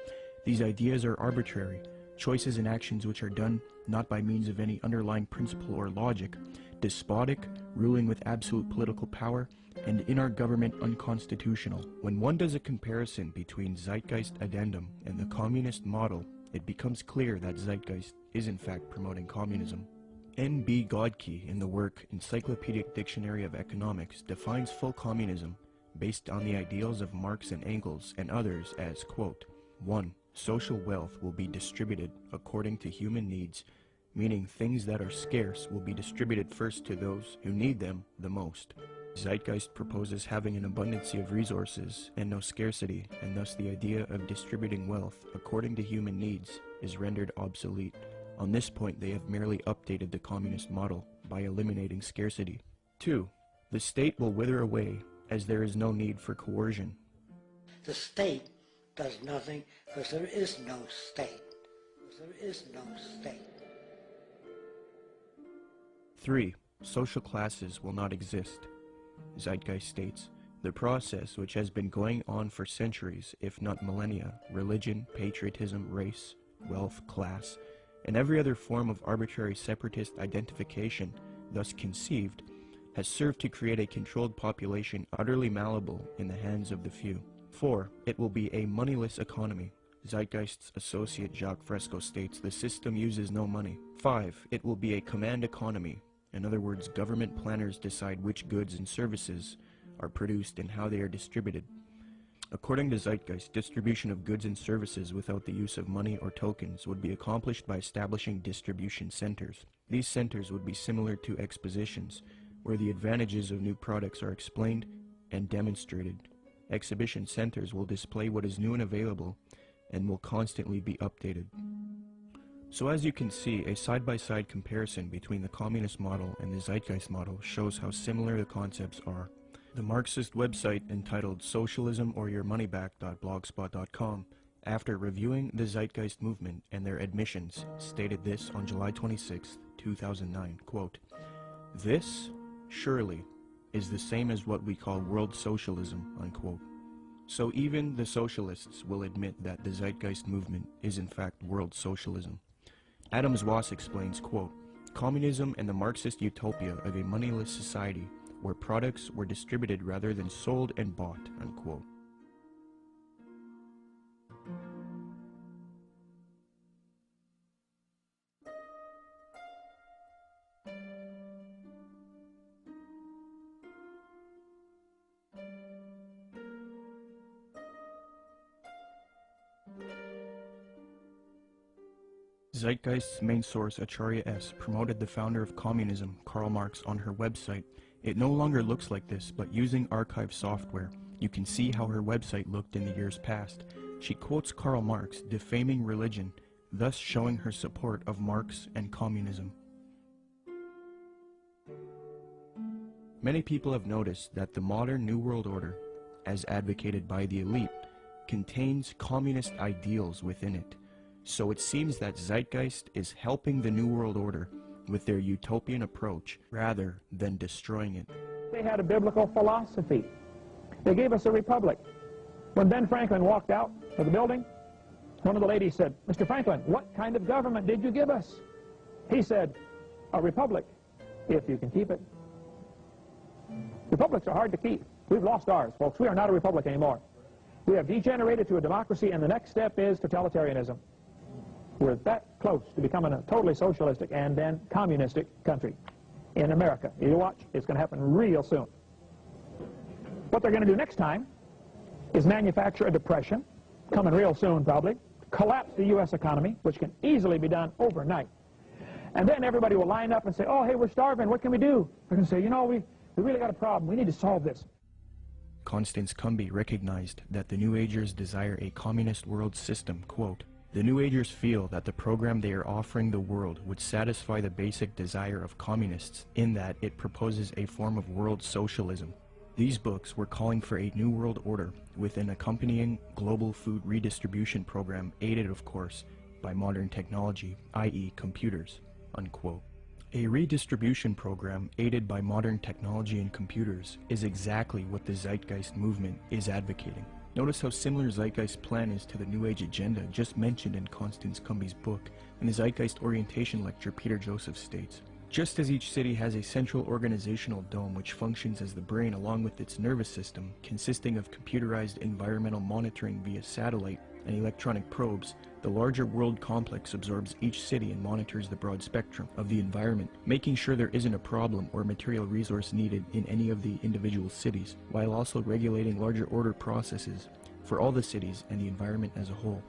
These ideas are arbitrary, choices and actions which are done not by means of any underlying principle or logic, despotic, ruling with absolute political power, and in our government unconstitutional. When one does a comparison between Zeitgeist addendum and the communist model, it becomes clear that Zeitgeist is in fact promoting communism. N.B. Godke, in the work Encyclopedic Dictionary of Economics, defines full communism based on the ideals of Marx and Engels and others as, quote, 1. Social wealth will be distributed according to human needs, meaning things that are scarce will be distributed first to those who need them the most. Zeitgeist proposes having an abundance of resources and no scarcity, and thus the idea of distributing wealth according to human needs is rendered obsolete. On this point, they have merely updated the communist model by eliminating scarcity. 2. The state will wither away as there is no need for coercion. The state does nothing because there is no state. There is no state. 3. Social classes will not exist. Zeitgeist states, the process which has been going on for centuries, if not millennia, religion, patriotism, race, wealth, class, and every other form of arbitrary separatist identification thus conceived, has served to create a controlled population utterly malleable in the hands of the few. 4. It will be a moneyless economy. Zeitgeist's associate Jacques Fresco states the system uses no money. 5. It will be a command economy. In other words, government planners decide which goods and services are produced and how they are distributed. According to Zeitgeist, distribution of goods and services without the use of money or tokens would be accomplished by establishing distribution centers. These centers would be similar to expositions, where the advantages of new products are explained and demonstrated. Exhibition centers will display what is new and available and will constantly be updated. So as you can see, a side-by-side comparison between the communist model and the Zeitgeist model shows how similar the concepts are. The Marxist website entitled socialismoryourmoneyback.blogspot.com, after reviewing the Zeitgeist movement and their admissions, stated this on July 26, 2009, quote, "This, surely, is the same as what we call world socialism," unquote. So even the socialists will admit that the Zeitgeist movement is in fact world socialism. Adams Wass explains, quote, "Communism and the Marxist utopia of a moneyless society where products were distributed rather than sold and bought," unquote. Zeitgeist's main source, Acharya-S, promoted the founder of communism, Karl Marx, on her website. It no longer looks like this, but using archive software, you can see how her website looked in the years past. She quotes Karl Marx, defaming religion, thus showing her support of Marx and communism. Many people have noticed that the modern New World Order, as advocated by the elite, contains communist ideals within it. So it seems that Zeitgeist is helping the New World Order with their utopian approach rather than destroying it. They had a biblical philosophy. They gave us a republic. When Ben Franklin walked out of the building, one of the ladies said, "Mr. Franklin, what kind of government did you give us?" He said, "A republic, if you can keep it." Republics are hard to keep. We've lost ours, folks. We are not a republic anymore. We have degenerated to a democracy, and the next step is totalitarianism. We're that close to becoming a totally socialistic and then communistic country in America. You watch, it's going to happen real soon. What they're going to do next time is manufacture a depression, coming real soon probably, collapse the U.S. economy, which can easily be done overnight. And then everybody will line up and say, "Oh, hey, we're starving. What can we do?" They're going to say, "You know, we really got a problem. We need to solve this." Constance Cumbey recognized that the New Agers desire a communist world system, quote, "The New Agers feel that the program they are offering the world would satisfy the basic desire of communists in that it proposes a form of world socialism." These books were calling for a new world order with an accompanying global food redistribution program aided, of course, by modern technology, i.e. computers, unquote. A redistribution program aided by modern technology and computers is exactly what the Zeitgeist movement is advocating. Notice how similar Zeitgeist's plan is to the New Age agenda just mentioned in Constance Cumbey's book, and the Zeitgeist orientation lecture Peter Joseph states. Just as each city has a central organizational dome which functions as the brain along with its nervous system, consisting of computerized environmental monitoring via satellite and electronic probes, the larger world complex absorbs each city and monitors the broad spectrum of the environment, making sure there isn't a problem or material resource needed in any of the individual cities, while also regulating larger order processes for all the cities and the environment as a whole.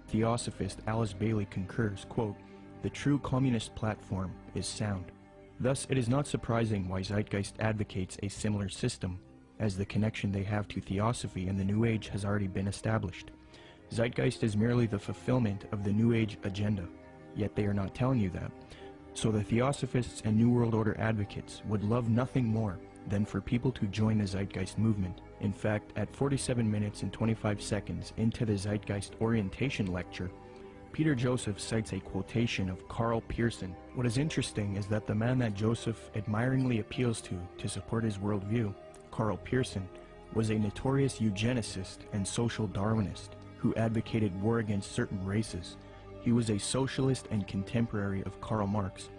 Theosophist Alice Bailey concurs, quote, "The true communist platform is sound." Thus, it is not surprising why Zeitgeist advocates a similar system, as the connection they have to Theosophy and the New Age has already been established. Zeitgeist is merely the fulfillment of the New Age agenda, yet they are not telling you that. So the Theosophists and New World Order advocates would love nothing more than for people to join the Zeitgeist movement. In fact, at 47 minutes and 25 seconds into the Zeitgeist orientation lecture, Peter Joseph cites a quotation of Karl Pearson. What is interesting is that the man that Joseph admiringly appeals to support his worldview, Karl Pearson, was a notorious eugenicist and social Darwinist who advocated war against certain races. He was a socialist and contemporary of Karl Marx.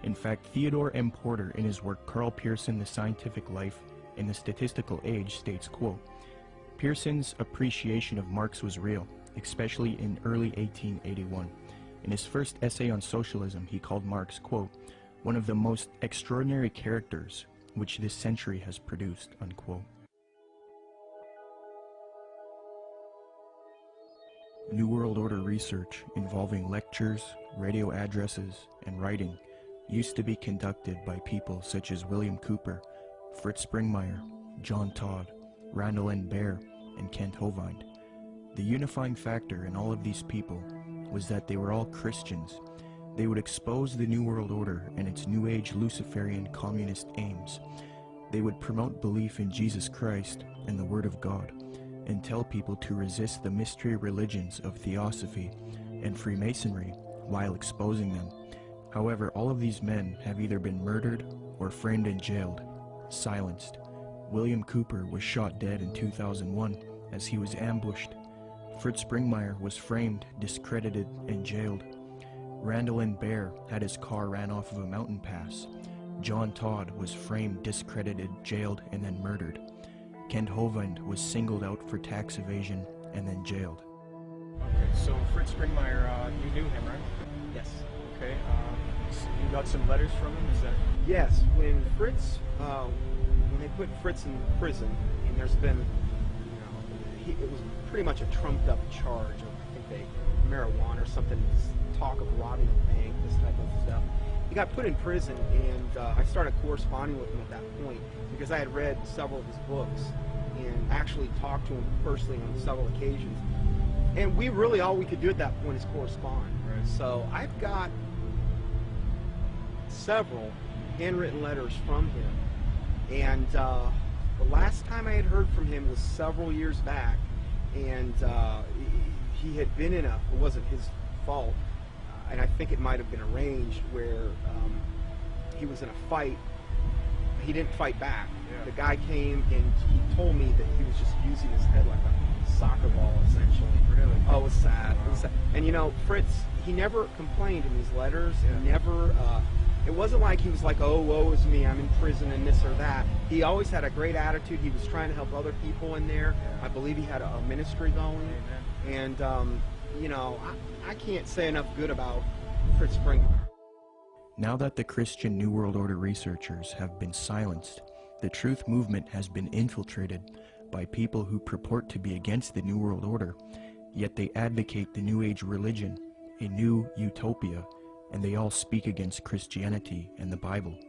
In fact, Theodore M. Porter, in his work Karl Pearson, The Scientific Life in the Statistical Age, states, quote, "Pearson's appreciation of Marx was real, especially in early 1881. In his first essay on socialism, he called Marx, quote, one of the most extraordinary characters which this century has produced," unquote. New World Order research involving lectures, radio addresses, and writing used to be conducted by people such as William Cooper, Fritz Springmeier, John Todd, Randall N. Baer, and Kent Hovind. The unifying factor in all of these people was that they were all Christians. They would expose the New World Order and its New Age Luciferian communist aims. They would promote belief in Jesus Christ and the Word of God, and tell people to resist the mystery religions of Theosophy and Freemasonry while exposing them. However, all of these men have either been murdered or framed and jailed, silenced. William Cooper was shot dead in 2001 as he was ambushed. Fritz Springmeier was framed, discredited, and jailed. Randall N. Baer had his car ran off of a mountain pass. John Todd was framed, discredited, jailed, and then murdered. Kent Hovind was singled out for tax evasion and then jailed. Okay, so Fritz Springmeier, you knew him, right? Yes. Okay, you got some letters from him, is that? Yes, when Fritz, when they put Fritz in prison, and there's been, it was pretty much a trumped up charge of, I think marijuana or something, talk of robbing a bank, this type of stuff. He got put in prison, and I started corresponding with him at that point because I had read several of his books and actually talked to him personally on several occasions. And we really, all we could do at that point is correspond. Right. So I've got several handwritten letters from him. And the last time I had heard from him was several years back, and he had been in it wasn't his fault, and I think it might have been arranged where he was in a fight. He didn't fight back. Yeah. The guy came and he told me that he was just using his head like a soccer ball, essentially. Really? Oh, it was sad. Wow. It was sad. And Fritz, he never complained in his letters. Yeah. He never, it wasn't like he was like, oh, woe is me, I'm in prison and this or that. He always had a great attitude. He was trying to help other people in there. Yeah. I believe he had a ministry going. Amen. And, I can't say enough good about Fritz Springmeier. Now that the Christian New World Order researchers have been silenced, the truth movement has been infiltrated by people who purport to be against the New World Order, yet they advocate the New Age religion, a new utopia, and they all speak against Christianity and the Bible.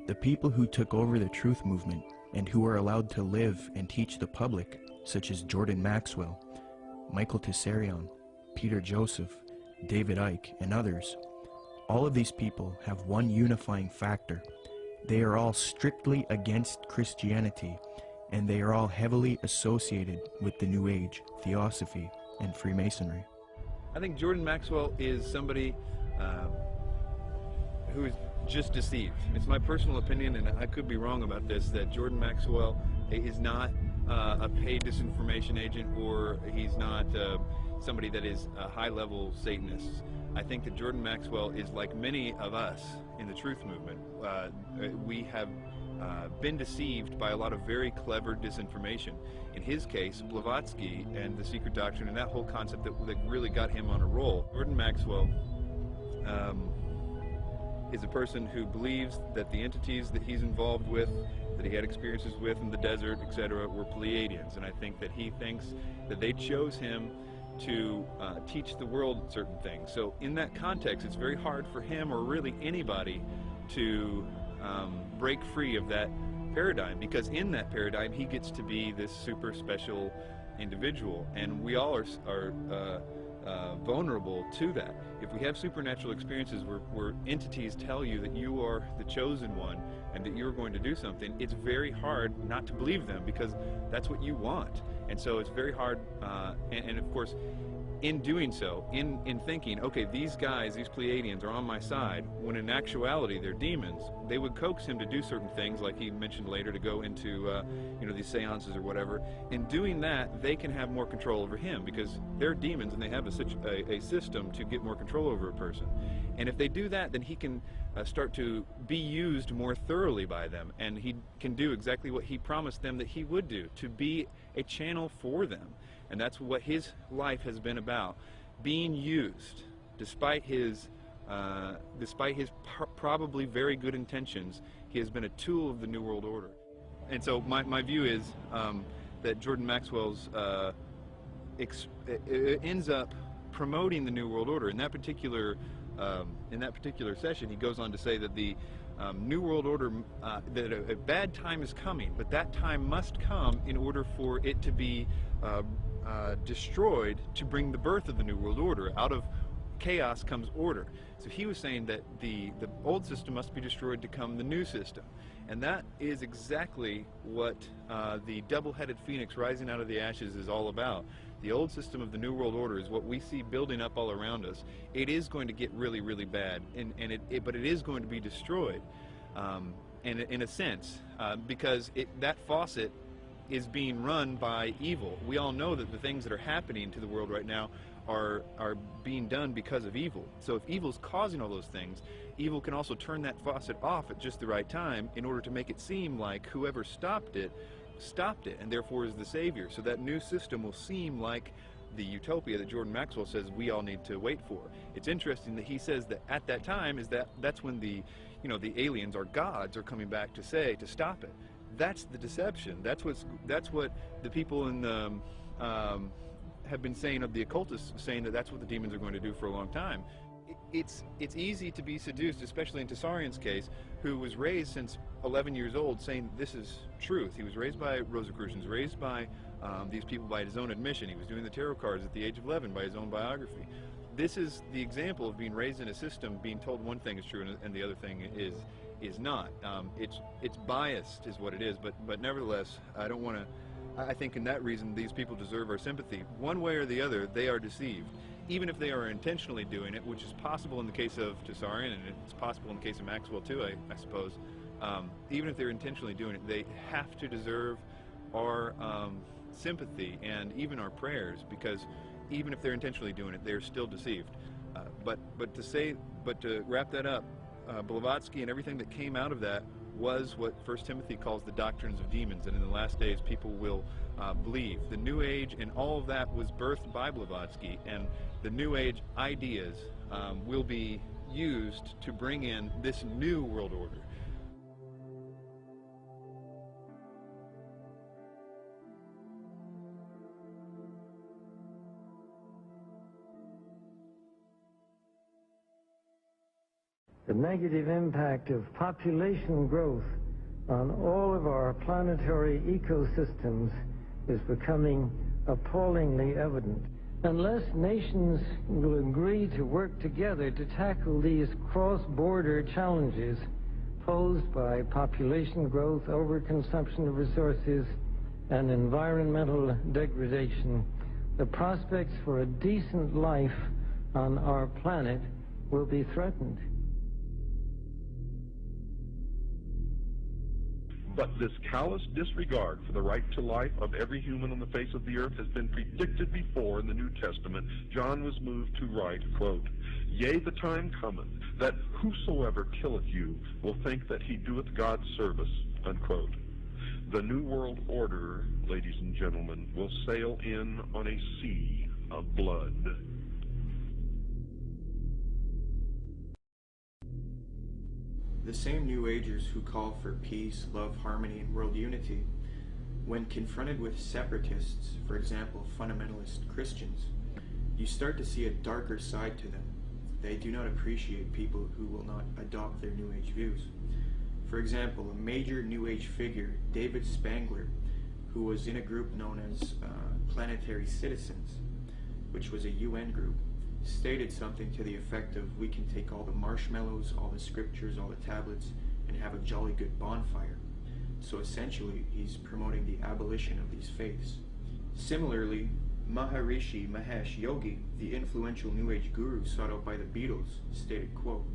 The people who took over the truth movement and who are allowed to live and teach the public, such as Jordan Maxwell, Michael Tessarion, Peter Joseph, David Icke, and others, all of these people have one unifying factor. They are all strictly against Christianity, and they are all heavily associated with the New Age, Theosophy, and Freemasonry. I think Jordan Maxwell is somebody who is just deceived. It's my personal opinion, and I could be wrong about this, that Jordan Maxwell is not a paid disinformation agent, or he's not somebody that is a high-level Satanist. I think that Jordan Maxwell is like many of us in the truth movement. We have been deceived by a lot of very clever disinformation. In his case, Blavatsky and the secret doctrine and that whole concept that really got him on a roll. Jordan Maxwell is a person who believes that the entities that he's involved with, that he had experiences with in the desert, etc., were Pleiadians. And I think that he thinks that they chose him to teach the world certain things. So in that context, it's very hard for him, or really anybody, to break free of that paradigm, because in that paradigm he gets to be this super special individual, and we all are vulnerable to that. If we have supernatural experiences where entities tell you that you are the chosen one and that you're going to do something, it's very hard not to believe them, because that's what you want. And so it's very hard, and of course, in doing so, in thinking, okay, these guys, these Pleiadians are on my side, when in actuality they're demons, they would coax him to do certain things, like he mentioned later, to go into these seances or whatever. In doing that, they can have more control over him, because they're demons and they have a system to get more control over a person. And if they do that, then he can start to be used more thoroughly by them, and he can do exactly what he promised them that he would do, to be a channel for them. And that's what his life has been about, being used, despite his probably very good intentions. He has been a tool of the New World Order. And so my view is that Jordan Maxwell's ends up promoting the New World Order. In that particular session, he goes on to say that the New World Order, that a bad time is coming, but that time must come in order for it to be destroyed, to bring the birth of the New World Order. Out of chaos comes order. So he was saying that the old system must be destroyed to come the new system. And that is exactly what the double-headed phoenix rising out of the ashes is all about. The old system of the New World Order is what we see building up all around us. It is going to get really, really bad, but it is going to be destroyed, in a sense, because that faucet is being run by evil. We all know that the things that are happening to the world right now are being done because of evil. So if evil's causing all those things, evil can also turn that faucet off at just the right time in order to make it seem like whoever stopped it, and therefore is the savior. So that new system will seem like the utopia that Jordan Maxwell says we all need to wait for. It's interesting that he says that at that time that's when the aliens, or gods, are coming back to stop it. That's the deception. That's what the people in the have been saying of the occultists, saying that that's what the demons are going to do for a long time. It's easy to be seduced, especially in Tsarian's case, who was raised since 11 years old saying this is truth. He was raised by Rosicrucians, raised by these people by his own admission. He was doing the tarot cards at the age of 11 by his own biography. This is the example of being raised in a system, being told one thing is true and the other thing is not. It's biased is what it is, but nevertheless, I think in that reason these people deserve our sympathy. One way or the other, they are deceived. Even if they are intentionally doing it, which is possible in the case of Tsarian, and it's possible in the case of Maxwell too, I suppose. Even if they're intentionally doing it, they have to deserve our sympathy and even our prayers, because even if they're intentionally doing it, they're still deceived. But to wrap that up, Blavatsky and everything that came out of that was what 1 Timothy calls the doctrines of demons, and in the last days people will believe. The New Age and all of that was birthed by Blavatsky, and the New Age ideas will be used to bring in this new world order. The negative impact of population growth on all of our planetary ecosystems is becoming appallingly evident. Unless nations will agree to work together to tackle these cross-border challenges posed by population growth, overconsumption of resources, and environmental degradation, the prospects for a decent life on our planet will be threatened. But this callous disregard for the right to life of every human on the face of the earth has been predicted before in the New Testament. John was moved to write, quote, "Yea, the time cometh, that whosoever killeth you will think that he doeth God's service," unquote. The New World Order, ladies and gentlemen, will sail in on a sea of blood. The same New Agers who call for peace, love, harmony, and world unity, when confronted with separatists, for example, fundamentalist Christians, you start to see a darker side to them. They do not appreciate people who will not adopt their New Age views. For example, a major New Age figure, David Spangler, who was in a group known as Planetary Citizens, which was a UN group, stated something to the effect of, we can take all the marshmallows, all the scriptures, all the tablets, and have a jolly good bonfire. So essentially, he's promoting the abolition of these faiths. Similarly, Maharishi Mahesh Yogi, the influential New Age guru sought out by the Beatles, stated, quote,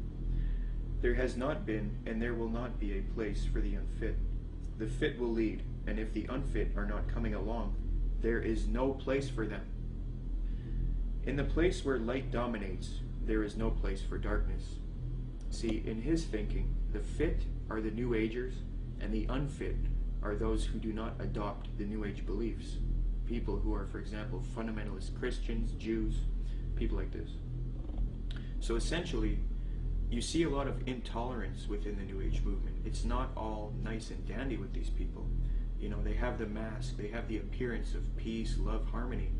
"There has not been and there will not be a place for the unfit. The fit will lead, and if the unfit are not coming along, there is no place for them. In the place where light dominates, there is no place for darkness." See, in his thinking, the fit are the New Agers, and the unfit are those who do not adopt the New Age beliefs. People who are, for example, fundamentalist Christians, Jews, people like this. So essentially, you see a lot of intolerance within the New Age movement. It's not all nice and dandy with these people. You know, they have the mask, they have the appearance of peace, love, harmony,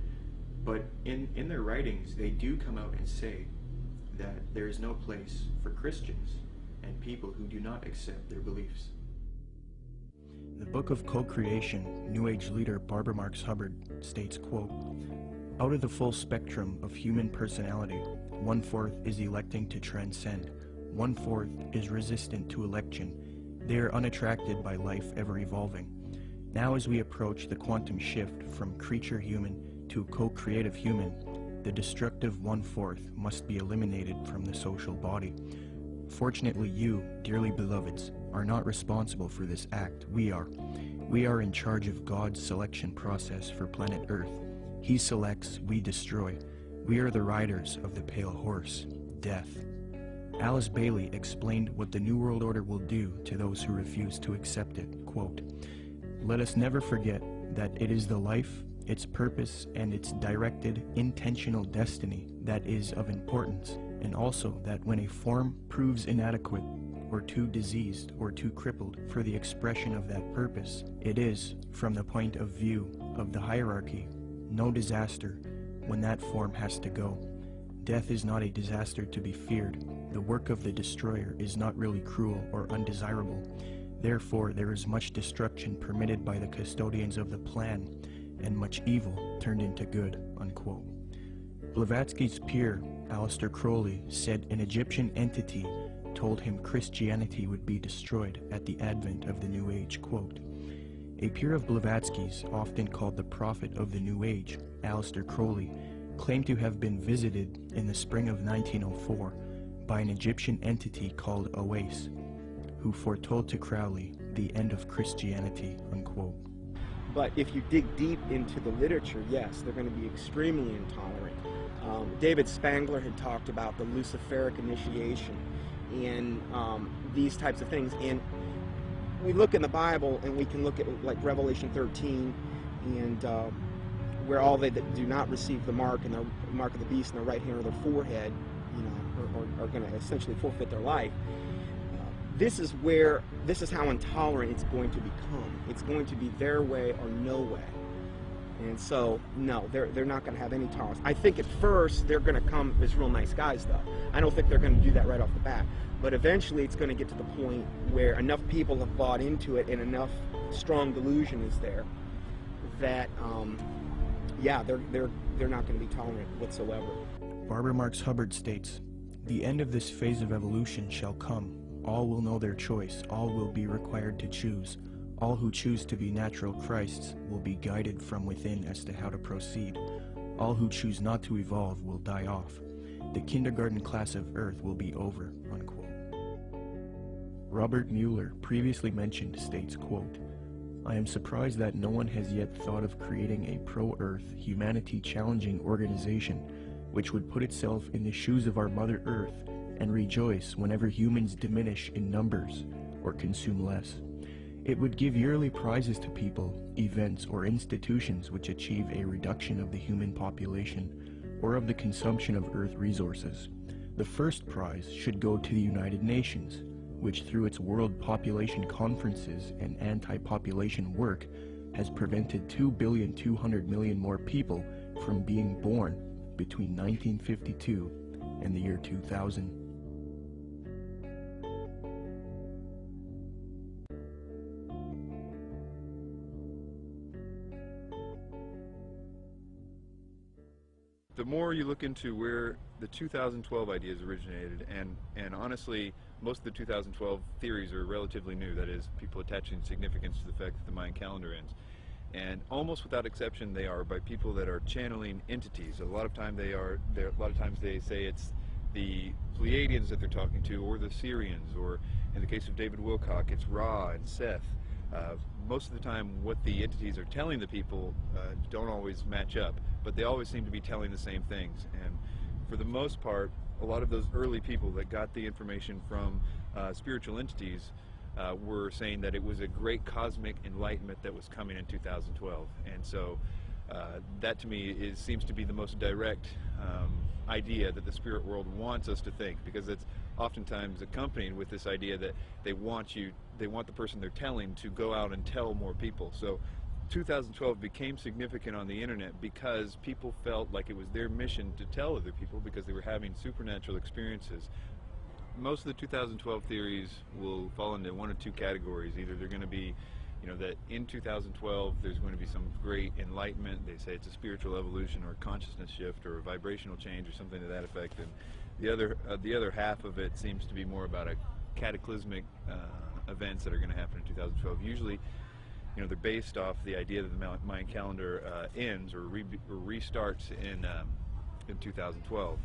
but in their writings, they do come out and say that there is no place for Christians and people who do not accept their beliefs. The Book of Co-Creation, New Age leader Barbara Marx Hubbard states, quote, "Out of the full spectrum of human personality, 1/4 is electing to transcend, 1/4 is resistant to election. They are unattracted by life ever evolving. Now as we approach the quantum shift from creature human to co-creative human, the destructive 1/4 must be eliminated from the social body. Fortunately, you, dearly beloveds, are not responsible for this act. We are. We are in charge of God's selection process for planet Earth. He selects, we destroy. We are the riders of the pale horse, death." Alice Bailey explained what the New World Order will do to those who refuse to accept it. Quote, "Let us never forget that it is the life, its purpose, and its directed, intentional destiny that is of importance, and also that when a form proves inadequate, or too diseased, or too crippled for the expression of that purpose, it is, from the point of view of the hierarchy, no disaster when that form has to go. Death is not a disaster to be feared. The work of the destroyer is not really cruel or undesirable. Therefore, there is much destruction permitted by the custodians of the plan, and much evil turned into good," unquote. Blavatsky's peer, Aleister Crowley, said an Egyptian entity told him Christianity would be destroyed at the advent of the New Age, quote. A peer of Blavatsky's, often called the prophet of the New Age, Aleister Crowley, claimed to have been visited in the spring of 1904 by an Egyptian entity called Oase, who foretold to Crowley the end of Christianity, unquote. But if you dig deep into the literature, yes, they're going to be extremely intolerant. David Spangler had talked about the Luciferic initiation and these types of things. And we look in the Bible and we can look at like Revelation 13 and where all they that do not receive the mark and the mark of the beast in their right hand or their forehead, you know, are going to essentially forfeit their life. This is how intolerant it's going to become. It's going to be their way or no way. And so, no, they're not going to have any tolerance. I think at first they're going to come as real nice guys, though. I don't think they're going to do that right off the bat. But eventually it's going to get to the point where enough people have bought into it and enough strong delusion is there that, yeah, they're not going to be tolerant whatsoever. Barbara Marx Hubbard states, "The end of this phase of evolution shall come. All will know their choice. All will be required to choose. All who choose to be natural Christs will be guided from within as to how to proceed. All who choose not to evolve will die off. The kindergarten class of Earth will be over, unquote. Robert Mueller, previously mentioned, states, quote, I am surprised that no one has yet thought of creating a pro-Earth, humanity-challenging organization which would put itself in the shoes of our Mother Earth and rejoice whenever humans diminish in numbers or consume less. It would give yearly prizes to people, events, or institutions which achieve a reduction of the human population or of the consumption of Earth resources. The first prize should go to the United Nations, which through its World Population Conferences and anti-population work has prevented 2,200,000,000 more people from being born between 1952 and the year 2000. The more you look into where the 2012 ideas originated, and honestly, most of the 2012 theories are relatively new, that is, people attaching significance to the fact that the Mayan calendar ends. And almost without exception, they are by people that are channeling entities. A lot of times they say it's the Pleiadians that they're talking to, or the Syrians, or in the case of David Wilcock, it's Ra and Seth. Most of the time, what the entities are telling the people don't always match up, but they always seem to be telling the same things. And for the most part, a lot of those early people that got the information from spiritual entities were saying that it was a great cosmic enlightenment that was coming in 2012. And so that to me seems to be the most direct idea that the spirit world wants us to think, because it's oftentimes accompanied with this idea that they want the person they're telling to go out and tell more people. So 2012 became significant on the internet because people felt like it was their mission to tell other people because they were having supernatural experiences. Most of the 2012 theories will fall into one of two categories. Either they're going to be, that in 2012 there's going to be some great enlightenment. They say it's a spiritual evolution or a consciousness shift or a vibrational change or something to that effect. And the other half of it seems to be more about a cataclysmic events that are going to happen in 2012. Usually, they're based off the idea that the Mayan calendar ends or restarts in 2012.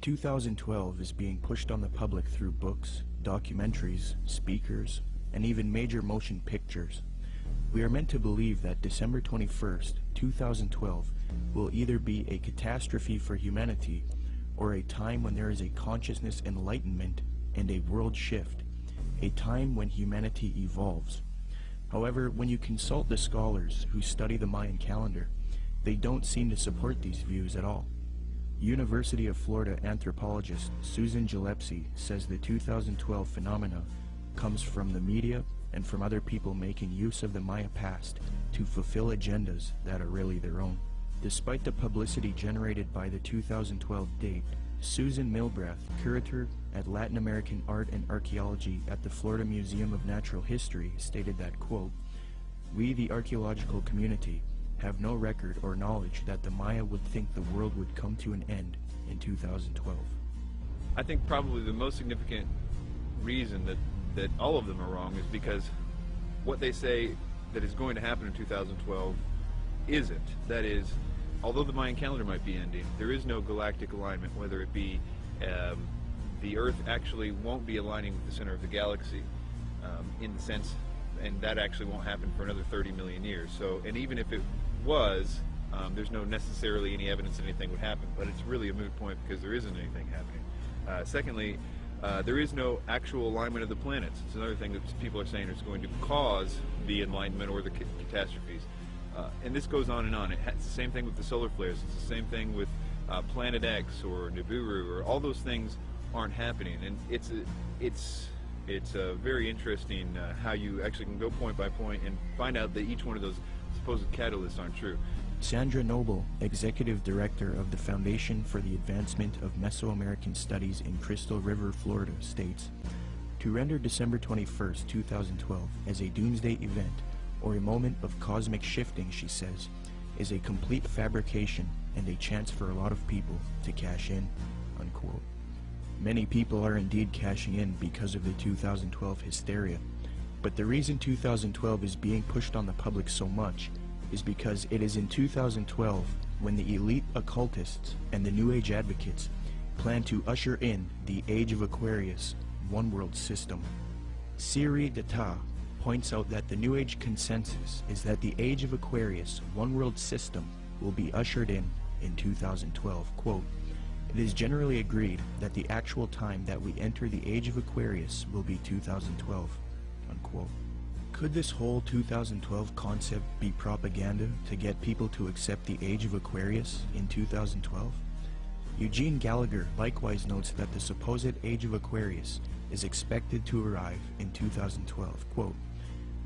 2012 is being pushed on the public through books, documentaries, speakers, and even major motion pictures. We are meant to believe that December 21st, 2012 will either be a catastrophe for humanity or a time when there is a consciousness enlightenment and a world shift, a time when humanity evolves. However, when you consult the scholars who study the Mayan calendar, they don't seem to support these views at all. University of Florida anthropologist Susan Gillespie says the 2012 phenomena comes from the media and from other people making use of the Maya past to fulfill agendas that are really their own. Despite the publicity generated by the 2012 date, Susan Milbrath, curator at Latin American Art and Archaeology at the Florida Museum of Natural History, stated that, quote, "We, the archaeological community, have no record or knowledge that the Maya would think the world would come to an end in 2012. I think probably the most significant reason that all of them are wrong is because what they say that is going to happen in 2012 isn't. That is, although the Mayan calendar might be ending, there is no galactic alignment, whether it be the Earth actually won't be aligning with the center of the galaxy in the sense, and that actually won't happen for another 30 million years. So, and even if it was, there's no necessarily any evidence that anything would happen, but it's really a moot point because there isn't anything happening. Secondly, there is no actual alignment of the planets. It's another thing that people are saying is going to cause the enlightenment or the catastrophes. And this goes on and on. It's the same thing with the solar flares. It's the same thing with Planet X or Nibiru, or all those things aren't happening. And it's very interesting how you actually can go point by point and find out that each one of those supposed catalysts aren't true. Sandra Noble, Executive Director of the Foundation for the Advancement of Mesoamerican Studies in Crystal River, Florida, states, "To render December 21st, 2012 as a doomsday event or a moment of cosmic shifting," she says, "is a complete fabrication and a chance for a lot of people to cash in," unquote. Many people are indeed cashing in because of the 2012 hysteria, but the reason 2012 is being pushed on the public so much is because it is in 2012 when the elite occultists and the New Age advocates plan to usher in the Age of Aquarius one-world system. Siri Data points out that the New Age consensus is that the Age of Aquarius one-world system will be ushered in 2012. Quote, "It is generally agreed that the actual time that we enter the Age of Aquarius will be 2012. Unquote. Could this whole 2012 concept be propaganda to get people to accept the Age of Aquarius in 2012? Eugene Gallagher likewise notes that the supposed Age of Aquarius is expected to arrive in 2012. Quote,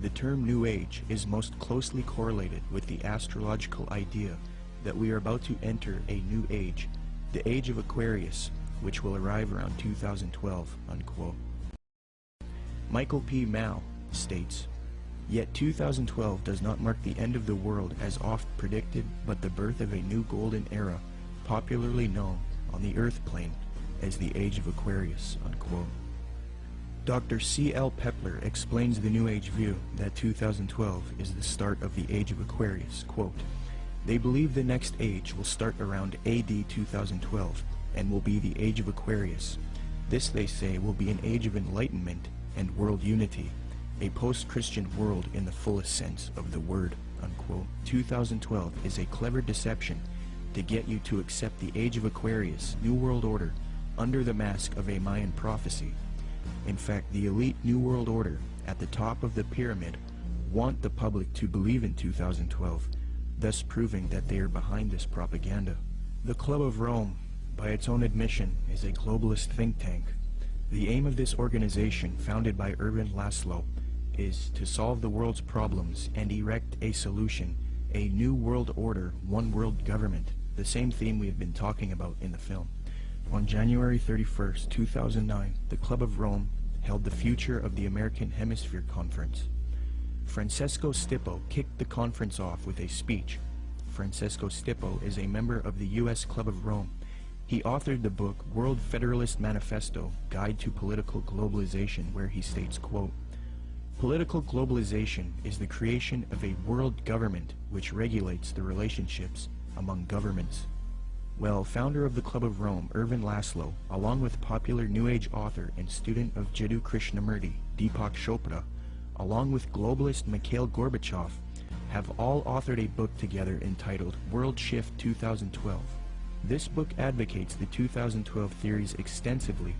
"The term New Age is most closely correlated with the astrological idea that we are about to enter a new age, the Age of Aquarius, which will arrive around 2012, unquote. Michael P. Mao states, "Yet 2012 does not mark the end of the world as oft predicted, but the birth of a new golden era, popularly known on the Earth plane as the Age of Aquarius," unquote. Dr. C.L. Pepler explains the New Age view that 2012 is the start of the Age of Aquarius. Quote, "They believe the next age will start around AD 2012 and will be the Age of Aquarius. This, they say, will be an age of enlightenment and world unity, a post-Christian world in the fullest sense of the word," unquote. 2012 is a clever deception to get you to accept the Age of Aquarius, New World Order, under the mask of a Mayan prophecy. In fact, the elite New World Order at the top of the pyramid want the public to believe in 2012, thus proving that they are behind this propaganda. The Club of Rome, by its own admission, is a globalist think tank. The aim of this organization, founded by Erwin Laszlo, is to solve the world's problems and erect a solution, a new world order, one world government, the same theme we have been talking about in the film. On January 31st, 2009, the Club of Rome held the Future of the American Hemisphere Conference. Francesco Stippo kicked the conference off with a speech. Francesco Stippo is a member of the U.S. Club of Rome. He authored the book World Federalist Manifesto, Guide to Political Globalization, where he states, quote, "Political globalization is the creation of a world government which regulates the relationships among governments." Well, founder of the Club of Rome, Erwin Laszlo, along with popular New Age author and student of Jiddu Krishnamurti, Deepak Chopra, along with globalist Mikhail Gorbachev, have all authored a book together entitled World Shift 2012. This book advocates the 2012 theories extensively,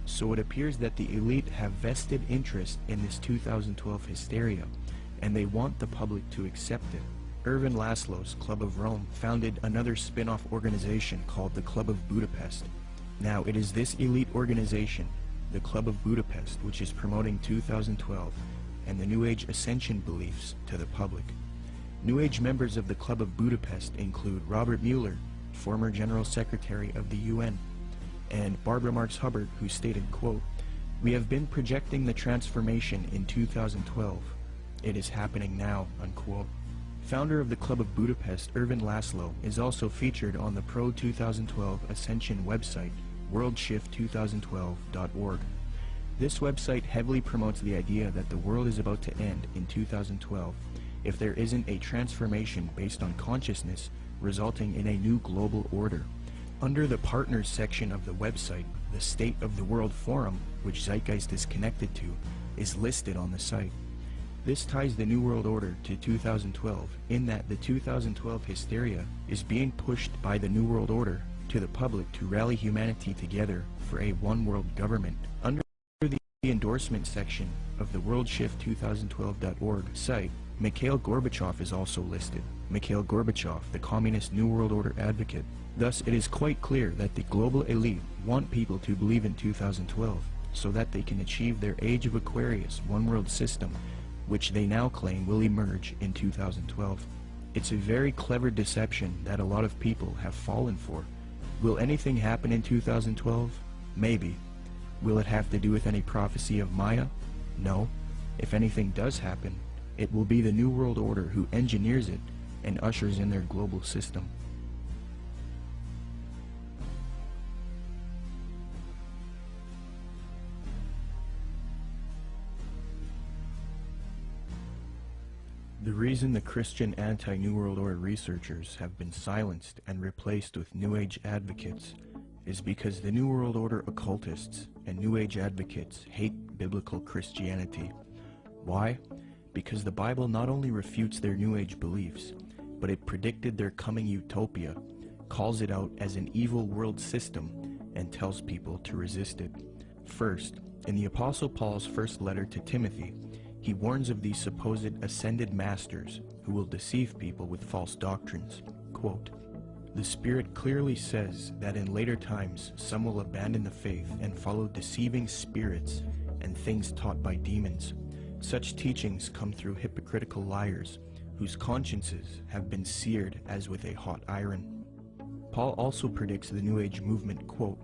so it appears that the elite have vested interest in this 2012 hysteria, and they want the public to accept it. Erwin Laszlo's Club of Rome founded another spin-off organization called the Club of Budapest. Now, it is this elite organization, the Club of Budapest, which is promoting 2012 and the New Age ascension beliefs to the public. New Age members of the Club of Budapest include Robert Mueller, former General Secretary of the UN, and Barbara Marx Hubbard, who stated, quote, "We have been projecting the transformation in 2012. It is happening now," unquote. Founder of the Club of Budapest, Erwin Laszlo, is also featured on the Pro-2012 Ascension website, worldshift2012.org. This website heavily promotes the idea that the world is about to end in 2012 if there isn't a transformation based on consciousness resulting in a new global order. Under the Partners section of the website, the State of the World Forum, which Zeitgeist is connected to, is listed on the site. This ties the New World Order to 2012 in that the 2012 hysteria is being pushed by the New World Order to the public to rally humanity together for a one-world government. Under the endorsement section of the worldshift2012.org site, Mikhail Gorbachev is also listed. Mikhail Gorbachev, the Communist New World Order advocate. Thus, it is quite clear that the global elite want people to believe in 2012 so that they can achieve their Age of Aquarius one-world system, which they now claim will emerge in 2012. It's a very clever deception that a lot of people have fallen for. Will anything happen in 2012? Maybe. Will it have to do with any prophecy of Maya? No. If anything does happen, it will be the New World Order who engineers it and ushers in their global system. The reason the Christian anti-New World Order researchers have been silenced and replaced with New Age advocates is because the New World Order occultists and New Age advocates hate biblical Christianity. Why? Because the Bible not only refutes their New Age beliefs, but it predicted their coming utopia, calls it out as an evil world system, and tells people to resist it. First, in the Apostle Paul's first letter to Timothy, he warns of these supposed ascended masters who will deceive people with false doctrines. Quote, "The Spirit clearly says that in later times some will abandon the faith and follow deceiving spirits and things taught by demons. Such teachings come through hypocritical liars, whose consciences have been seared as with a hot iron." Paul also predicts the New Age movement, quote,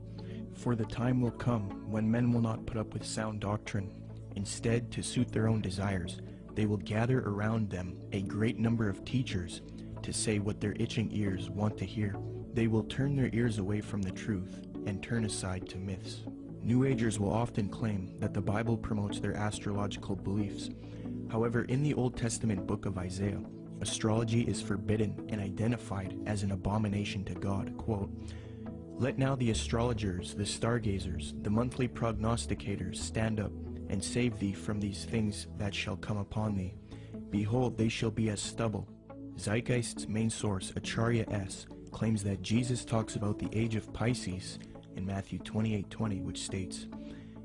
"For the time will come when men will not put up with sound doctrine. Instead, to suit their own desires, they will gather around them a great number of teachers to say what their itching ears want to hear. They will turn their ears away from the truth and turn aside to myths." New Agers will often claim that the Bible promotes their astrological beliefs. However, in the Old Testament book of Isaiah, astrology is forbidden and identified as an abomination to God. Quote, "Let now the astrologers, the stargazers, the monthly prognosticators stand up and save thee from these things that shall come upon thee. Behold, they shall be as stubble." Zeitgeist's main source, Acharya-S, claims that Jesus talks about the age of Pisces in Matthew 28:20, which states,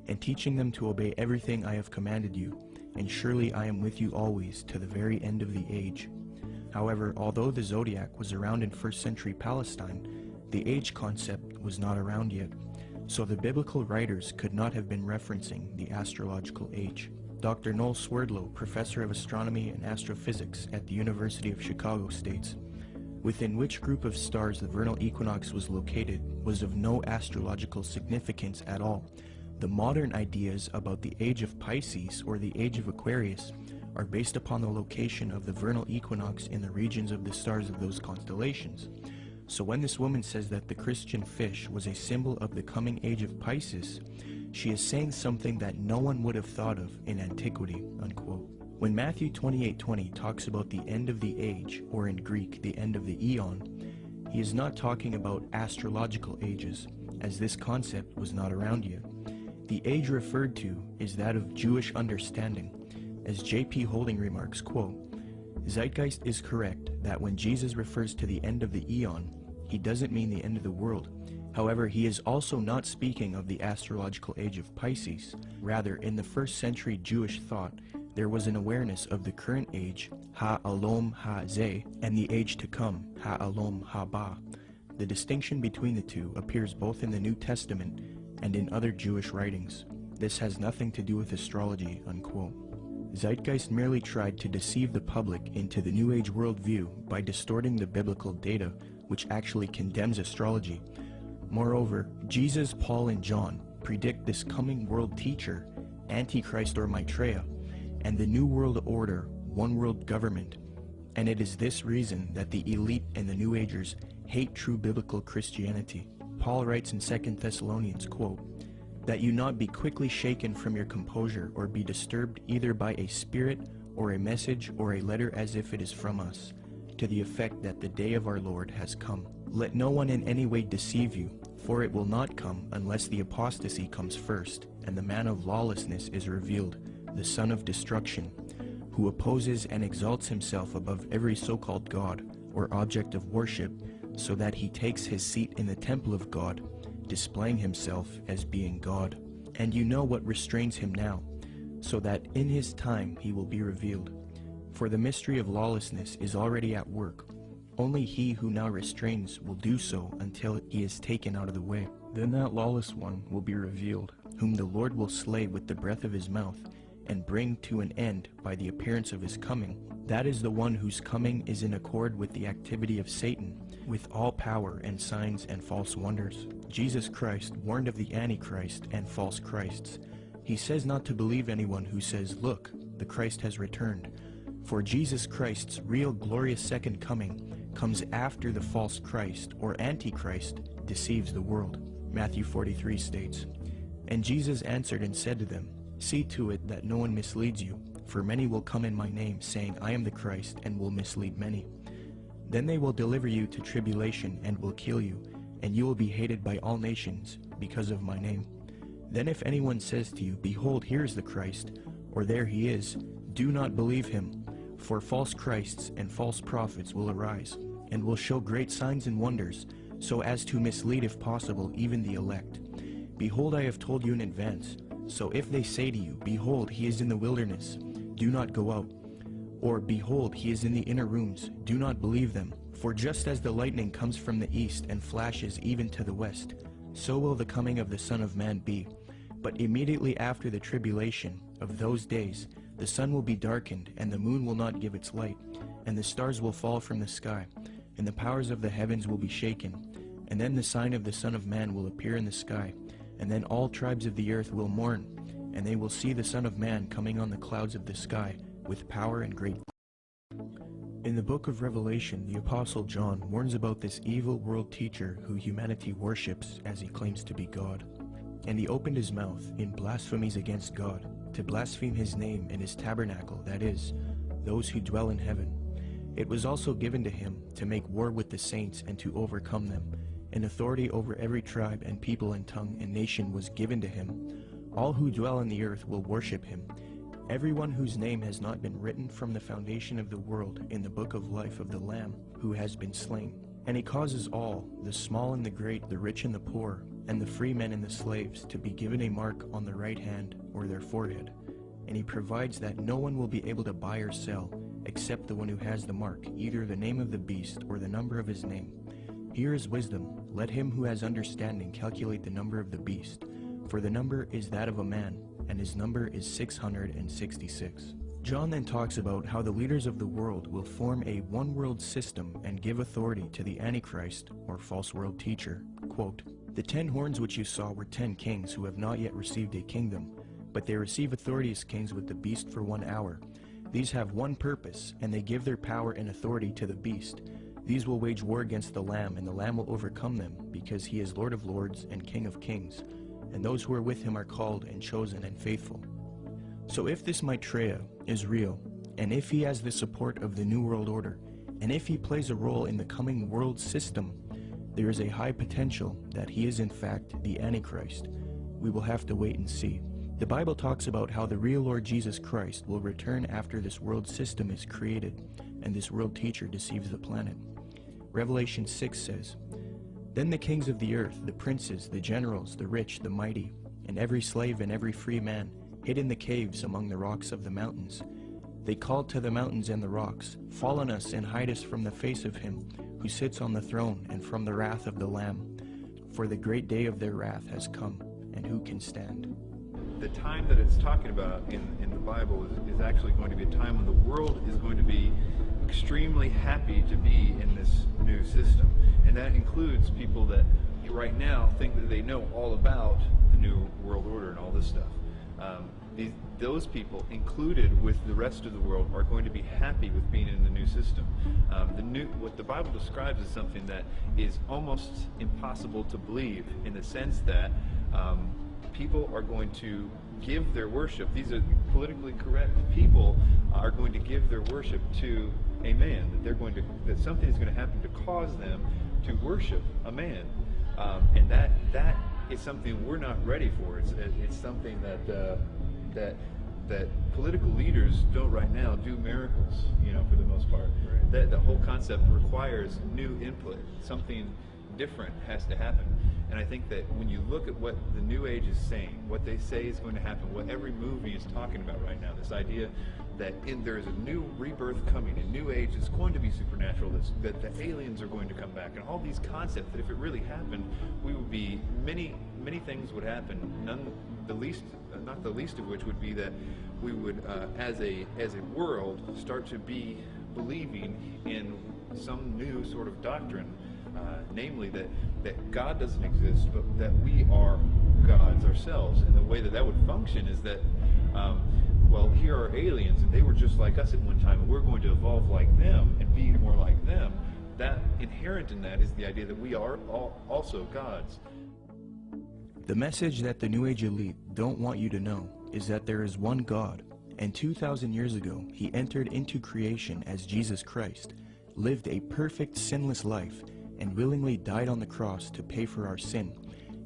"And teaching them to obey everything I have commanded you, and surely I am with you always to the very end of the age." However, although the zodiac was around in 1st century Palestine, the age concept was not around yet, so the biblical writers could not have been referencing the astrological age. Dr. Noel Swerdlow, professor of astronomy and astrophysics at the University of Chicago, states, "Within which group of stars the vernal equinox was located was of no astrological significance at all. The modern ideas about the age of Pisces or the age of Aquarius are based upon the location of the vernal equinox in the regions of the stars of those constellations. So when this woman says that the Christian fish was a symbol of the coming age of Pisces, she is saying something that no one would have thought of in antiquity." Unquote. When Matthew 28:20 talks about the end of the age, or in Greek, the end of the eon, he is not talking about astrological ages, as this concept was not around yet. The age referred to is that of Jewish understanding. As J.P. Holding remarks, quote, "Zeitgeist is correct that when Jesus refers to the end of the eon, he doesn't mean the end of the world. However, he is also not speaking of the astrological age of Pisces. Rather, in the 1st century Jewish thought, there was an awareness of the current age, Ha-Alom Ha-Zeh, and the age to come, Ha-Alom Ha-Ba. The distinction between the two appears both in the New Testament and in other Jewish writings. This has nothing to do with astrology." Unquote. Zeitgeist merely tried to deceive the public into the New Age worldview by distorting the biblical data, which actually condemns astrology. Moreover, Jesus, Paul, and John predict this coming world teacher, Antichrist or Maitreya, and the New World Order, one world government. And it is this reason that the elite and the New Agers hate true biblical Christianity. Paul writes in 2 Thessalonians, quote, "That you not be quickly shaken from your composure or be disturbed either by a spirit or a message or a letter as if it is from us, to the effect that the day of our Lord has come. Let no one in any way deceive you, for it will not come unless the apostasy comes first, and the man of lawlessness is revealed, the son of destruction, who opposes and exalts himself above every so-called God or object of worship, so that he takes his seat in the temple of God, displaying himself as being God. And you know what restrains him now, so that in his time he will be revealed. For the mystery of lawlessness is already at work. Only he who now restrains will do so until he is taken out of the way. Then that lawless one will be revealed, whom the Lord will slay with the breath of his mouth, and bring to an end by the appearance of his coming. That is the one whose coming is in accord with the activity of Satan, with all power and signs and false wonders. Jesus Christ warned of the Antichrist and false Christs. He says not to believe anyone who says, "Look, the Christ has returned." For Jesus Christ's real glorious second coming comes after the false Christ or Antichrist deceives the world. Matthew 43 states, "And Jesus answered and said to them, See to it that no one misleads you, for many will come in my name, saying, I am the Christ, and will mislead many. Then they will deliver you to tribulation, and will kill you, and you will be hated by all nations, because of my name. Then if anyone says to you, Behold, here is the Christ, or there he is, do not believe him, for false Christs and false prophets will arise, and will show great signs and wonders, so as to mislead, if possible, even the elect. Behold, I have told you in advance. So if they say to you, Behold, he is in the wilderness, do not go out. Or, Behold, he is in the inner rooms, do not believe them. For just as the lightning comes from the east and flashes even to the west, so will the coming of the Son of Man be. But immediately after the tribulation of those days, the sun will be darkened, and the moon will not give its light, and the stars will fall from the sky, and the powers of the heavens will be shaken. And then the sign of the Son of Man will appear in the sky, and then all tribes of the earth will mourn, and they will see the Son of Man coming on the clouds of the sky with power and great glory. In the book of Revelation, the Apostle John warns about this evil world teacher who humanity worships as he claims to be God. And he opened his mouth in blasphemies against God, to blaspheme his name and his tabernacle, that is, those who dwell in heaven. It was also given to him to make war with the saints and to overcome them. And authority over every tribe and people and tongue and nation was given to him. All who dwell on the earth will worship him. Everyone whose name has not been written from the foundation of the world in the book of life of the Lamb who has been slain. And he causes all, the small and the great, the rich and the poor, and the free men and the slaves, to be given a mark on the right hand or their forehead. And he provides that no one will be able to buy or sell, except the one who has the mark, either the name of the beast or the number of his name. Here is wisdom. Let him who has understanding calculate the number of the beast, for the number is that of a man, and his number is 666. John then talks about how the leaders of the world will form a one-world system and give authority to the Antichrist, or false world teacher. Quote, The 10 horns which you saw were 10 kings who have not yet received a kingdom, but they receive authority as kings with the beast for 1 hour. These have one purpose, and they give their power and authority to the beast. These will wage war against the Lamb, and the Lamb will overcome them, because he is Lord of lords and King of kings, and those who are with him are called and chosen and faithful. So if this Maitreya is real, and if he has the support of the New World Order, and if he plays a role in the coming world system, there is a high potential that he is in fact the Antichrist. We will have to wait and see. The Bible talks about how the real Lord Jesus Christ will return after this world system is created, and this world teacher deceives the planet. Revelation 6 says, Then the kings of the earth, the princes, the generals, the rich, the mighty, and every slave and every free man, hid in the caves among the rocks of the mountains. They called to the mountains and the rocks, Fall on us and hide us from the face of him who sits on the throne and from the wrath of the Lamb. For the great day of their wrath has come, and who can stand? The time that it's talking about in the Bible is actually going to be a time when the world is going to be extremely happy to be in this new system. And that includes people that right now think that they know all about the New World Order and all this stuff. Those people, included with the rest of the world, are going to be happy with being in the new system. What the Bible describes as something that is almost impossible to believe, in the sense that people are going to give their worship. These are politically correct people are going to give their worship to a man. That something is going to happen to cause them to worship a man, and that is something we're not ready for. It's something that political leaders don't right now do miracles, for the most part. That the whole concept requires new input. Something different has to happen. And I think that when you look at what the New Age is saying, what they say is going to happen, what every movie is talking about right now, this idea that there is a new rebirth coming, a New Age is going to be supernatural, that the aliens are going to come back, and all these concepts that if it really happened, we would be, many things would happen, not the least of which would be that we would, as a world, start to be believing in some new sort of doctrine, namely that God doesn't exist, but that we are gods ourselves. And the way that would function is that, well, here are aliens, and they were just like us at one time, and we're going to evolve like them and be more like them. That inherent in that is the idea that we are also gods. The message that the New Age elite don't want you to know is that there is one God, And 2,000 years ago, he entered into creation as Jesus Christ, lived a perfect sinless life, and willingly died on the cross to pay for our sin.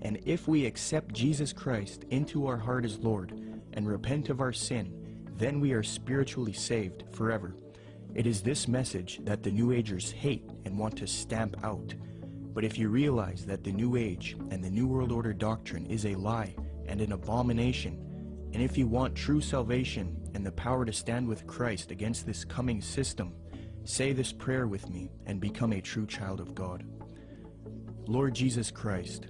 And if we accept Jesus Christ into our heart as Lord and repent of our sin, then we are spiritually saved forever. It is this message that the New Agers hate and want to stamp out. But if you realize that the New Age and the New World Order doctrine is a lie and an abomination, and if you want true salvation and the power to stand with Christ against this coming system, say this prayer with me and become a true child of God. Lord Jesus Christ,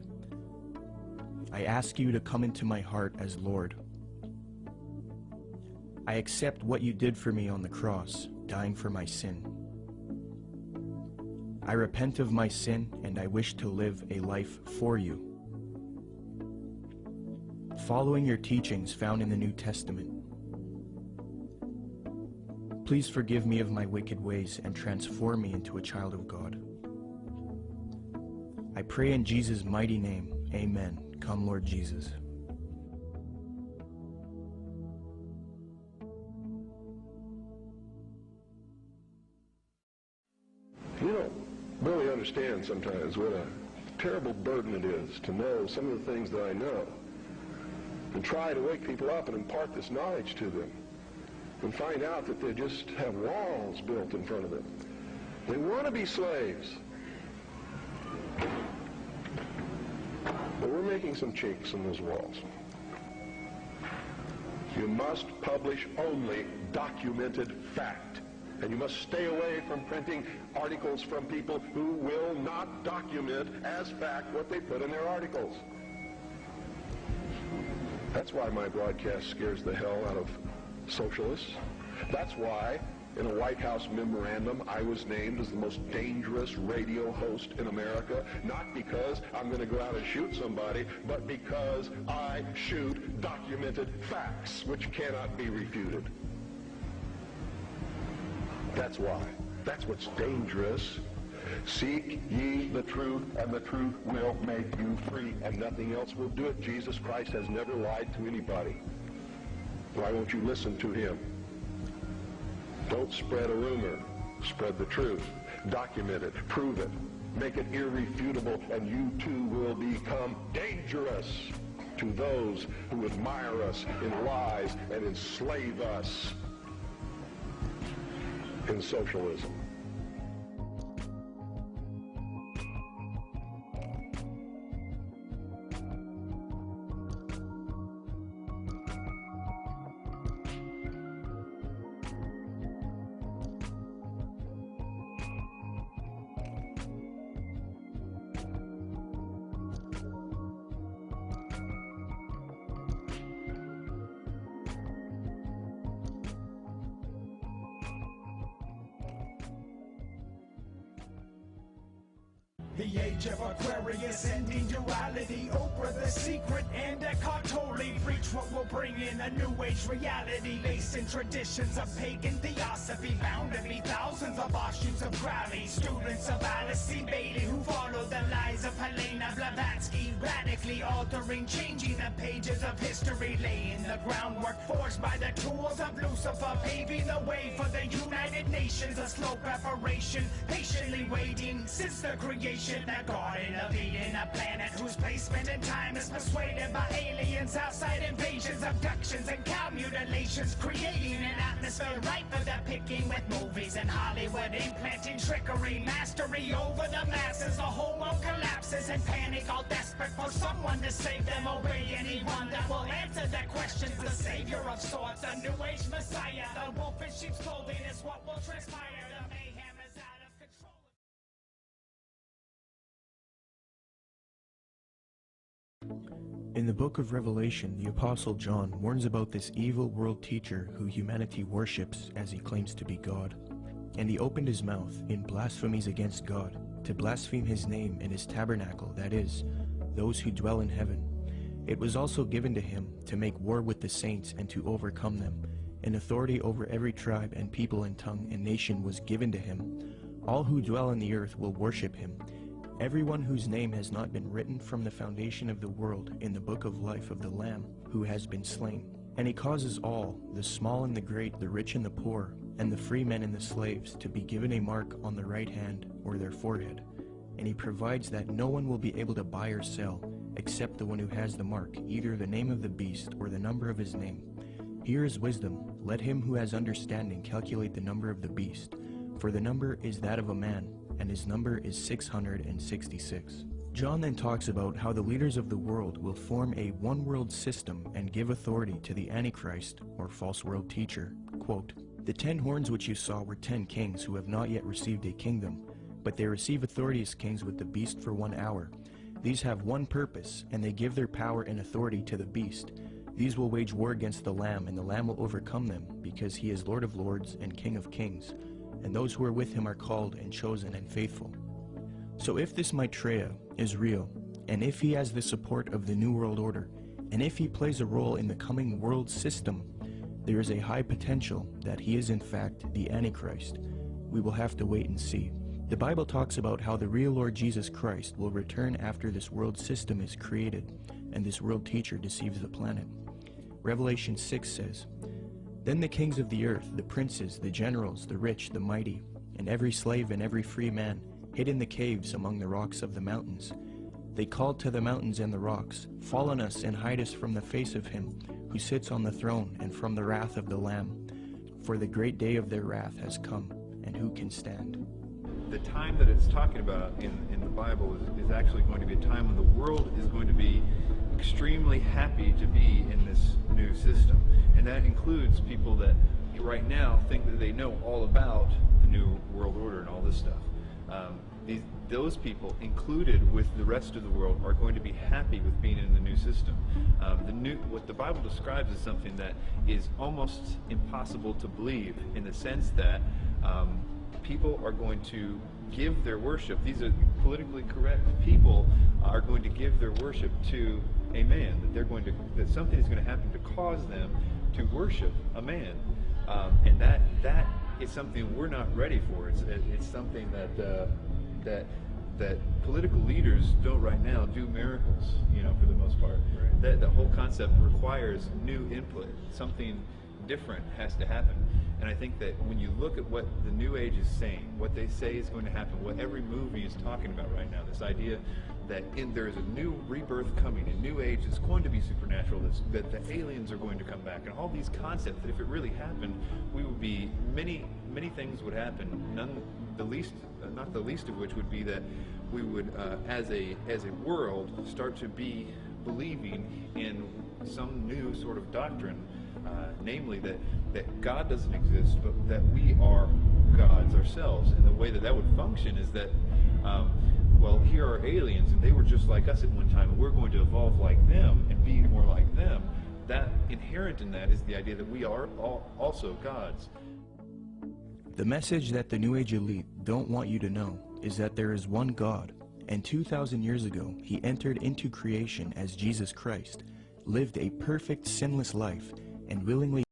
I ask you to come into my heart as Lord. I accept what you did for me on the cross, dying for my sin. I repent of my sin and I wish to live a life for you, following your teachings found in the New Testament. Please forgive me of my wicked ways and transform me into a child of God. I pray in Jesus' mighty name, amen. Come, Lord Jesus. You don't really understand sometimes what a terrible burden it is to know some of the things that I know, and try to wake people up and impart this knowledge to them, and find out that they just have walls built in front of them. They want to be slaves. But we're making some chinks in those walls. You must publish only documented fact. And you must stay away from printing articles from people who will not document as fact what they put in their articles. That's why my broadcast scares the hell out of socialists. That's why in a White House memorandum I was named as the most dangerous radio host in America, not because I'm going to go out and shoot somebody, but because I shoot documented facts which cannot be refuted. That's why. That's what's dangerous. Seek ye the truth, and the truth will make you free, and nothing else will do it. Jesus Christ has never lied to anybody. Why won't you listen to him? Don't spread a rumor. Spread the truth. Document it. Prove it. Make it irrefutable, and you too will become dangerous to those who admire us in lies and enslave us in socialism. The age of Aquarius, ending duality, Oprah the secret, and Eckhart Tolle preach what will bring in a new age reality, laced in traditions of pagan theosophy, bound to be thousands of offshoots of Crowley, students of Alice C. Bailey who follow the lies of Helena Blavatsky, radically altering, changing the pages of history, laying the groundwork forged by the tools of Lucifer, paving the way for the United Nations, a slow preparation, patiently waiting since the creation. A garden of Eden, a planet whose placement in time is persuaded by aliens, outside invasions, abductions, and cow mutilations, creating an atmosphere ripe for the picking, with movies and Hollywood implanting trickery, mastery over the masses. The whole world collapses in panic, all desperate for someone to save them. Obey anyone that will answer their questions. The savior of sorts, a new age messiah. The wolf in sheep's clothing is what will transpire. The mayhem is out of control. In the book of Revelation, the Apostle John warns about this evil world teacher who humanity worships as he claims to be God. And he opened his mouth in blasphemies against God, to blaspheme his name and his tabernacle, that is, those who dwell in heaven. It was also given to him to make war with the saints and to overcome them. And authority over every tribe and people and tongue and nation was given to him. All who dwell on the earth will worship him. Everyone whose name has not been written from the foundation of the world in the book of life of the Lamb who has been slain. And he causes all, the small and the great, the rich and the poor, and the free men and the slaves, to be given a mark on the right hand or their forehead. And he provides that no one will be able to buy or sell, except the one who has the mark, either the name of the beast or the number of his name. Here is wisdom. Let him who has understanding calculate the number of the beast, for the number is that of a man, and his number is 666. John then talks about how the leaders of the world will form a one-world system and give authority to the Antichrist, or false world teacher. Quote, "The 10 horns which you saw were 10 kings who have not yet received a kingdom, but they receive authority as kings with the beast for 1 hour. These have one purpose, and they give their power and authority to the beast. These will wage war against the Lamb, and the Lamb will overcome them, because he is Lord of lords and King of kings, and those who are with him are called and chosen and faithful." So if this Maitreya is real, and if he has the support of the New World Order, and if he plays a role in the coming world system, there is a high potential that he is in fact the Antichrist. We will have to wait and see. The Bible talks about how the real Lord Jesus Christ will return after this world system is created, and this world teacher deceives the planet. Revelation 6 says, "Then the kings of the earth, the princes, the generals, the rich, the mighty, and every slave and every free man, hid in the caves among the rocks of the mountains. They called to the mountains and the rocks, 'Fall on us and hide us from the face of him who sits on the throne and from the wrath of the Lamb. For the great day of their wrath has come, and who can stand?'" The time that it's talking about in the Bible is actually going to be a time when the world is going to be extremely happy to be in this new system. And that includes people that right now think that they know all about the New World Order and all this stuff. Those people, included with the rest of the world, are going to be happy with being in the new system. What the Bible describes is something that is almost impossible to believe, in the sense that people are going to give their worship. These are politically correct people are going to give their worship to a man. That something is going to happen to cause them to worship a man, and that is something we're not ready for. It's something that political leaders don't right now do miracles, for the most part. Right. That whole concept requires new input. Something different has to happen. And I think that when you look at what the New Age is saying, what they say is going to happen, what every movie is talking about right now, this idea that there is a new rebirth coming, a new age that's going to be supernatural, that the aliens are going to come back, and all these concepts that if it really happened, we would be, many things would happen, not the least of which would be that we would, as a world, start to be believing in some new sort of doctrine, namely that God doesn't exist, but that we are gods ourselves. And the way that would function is that, well, here are aliens, and they were just like us at one time, and we're going to evolve like them and be more like them. That inherent in that is the idea that we are also gods. The message that the New Age elite don't want you to know is that there is one God, and 2,000 years ago, he entered into creation as Jesus Christ, lived a perfect, sinless life, and willingly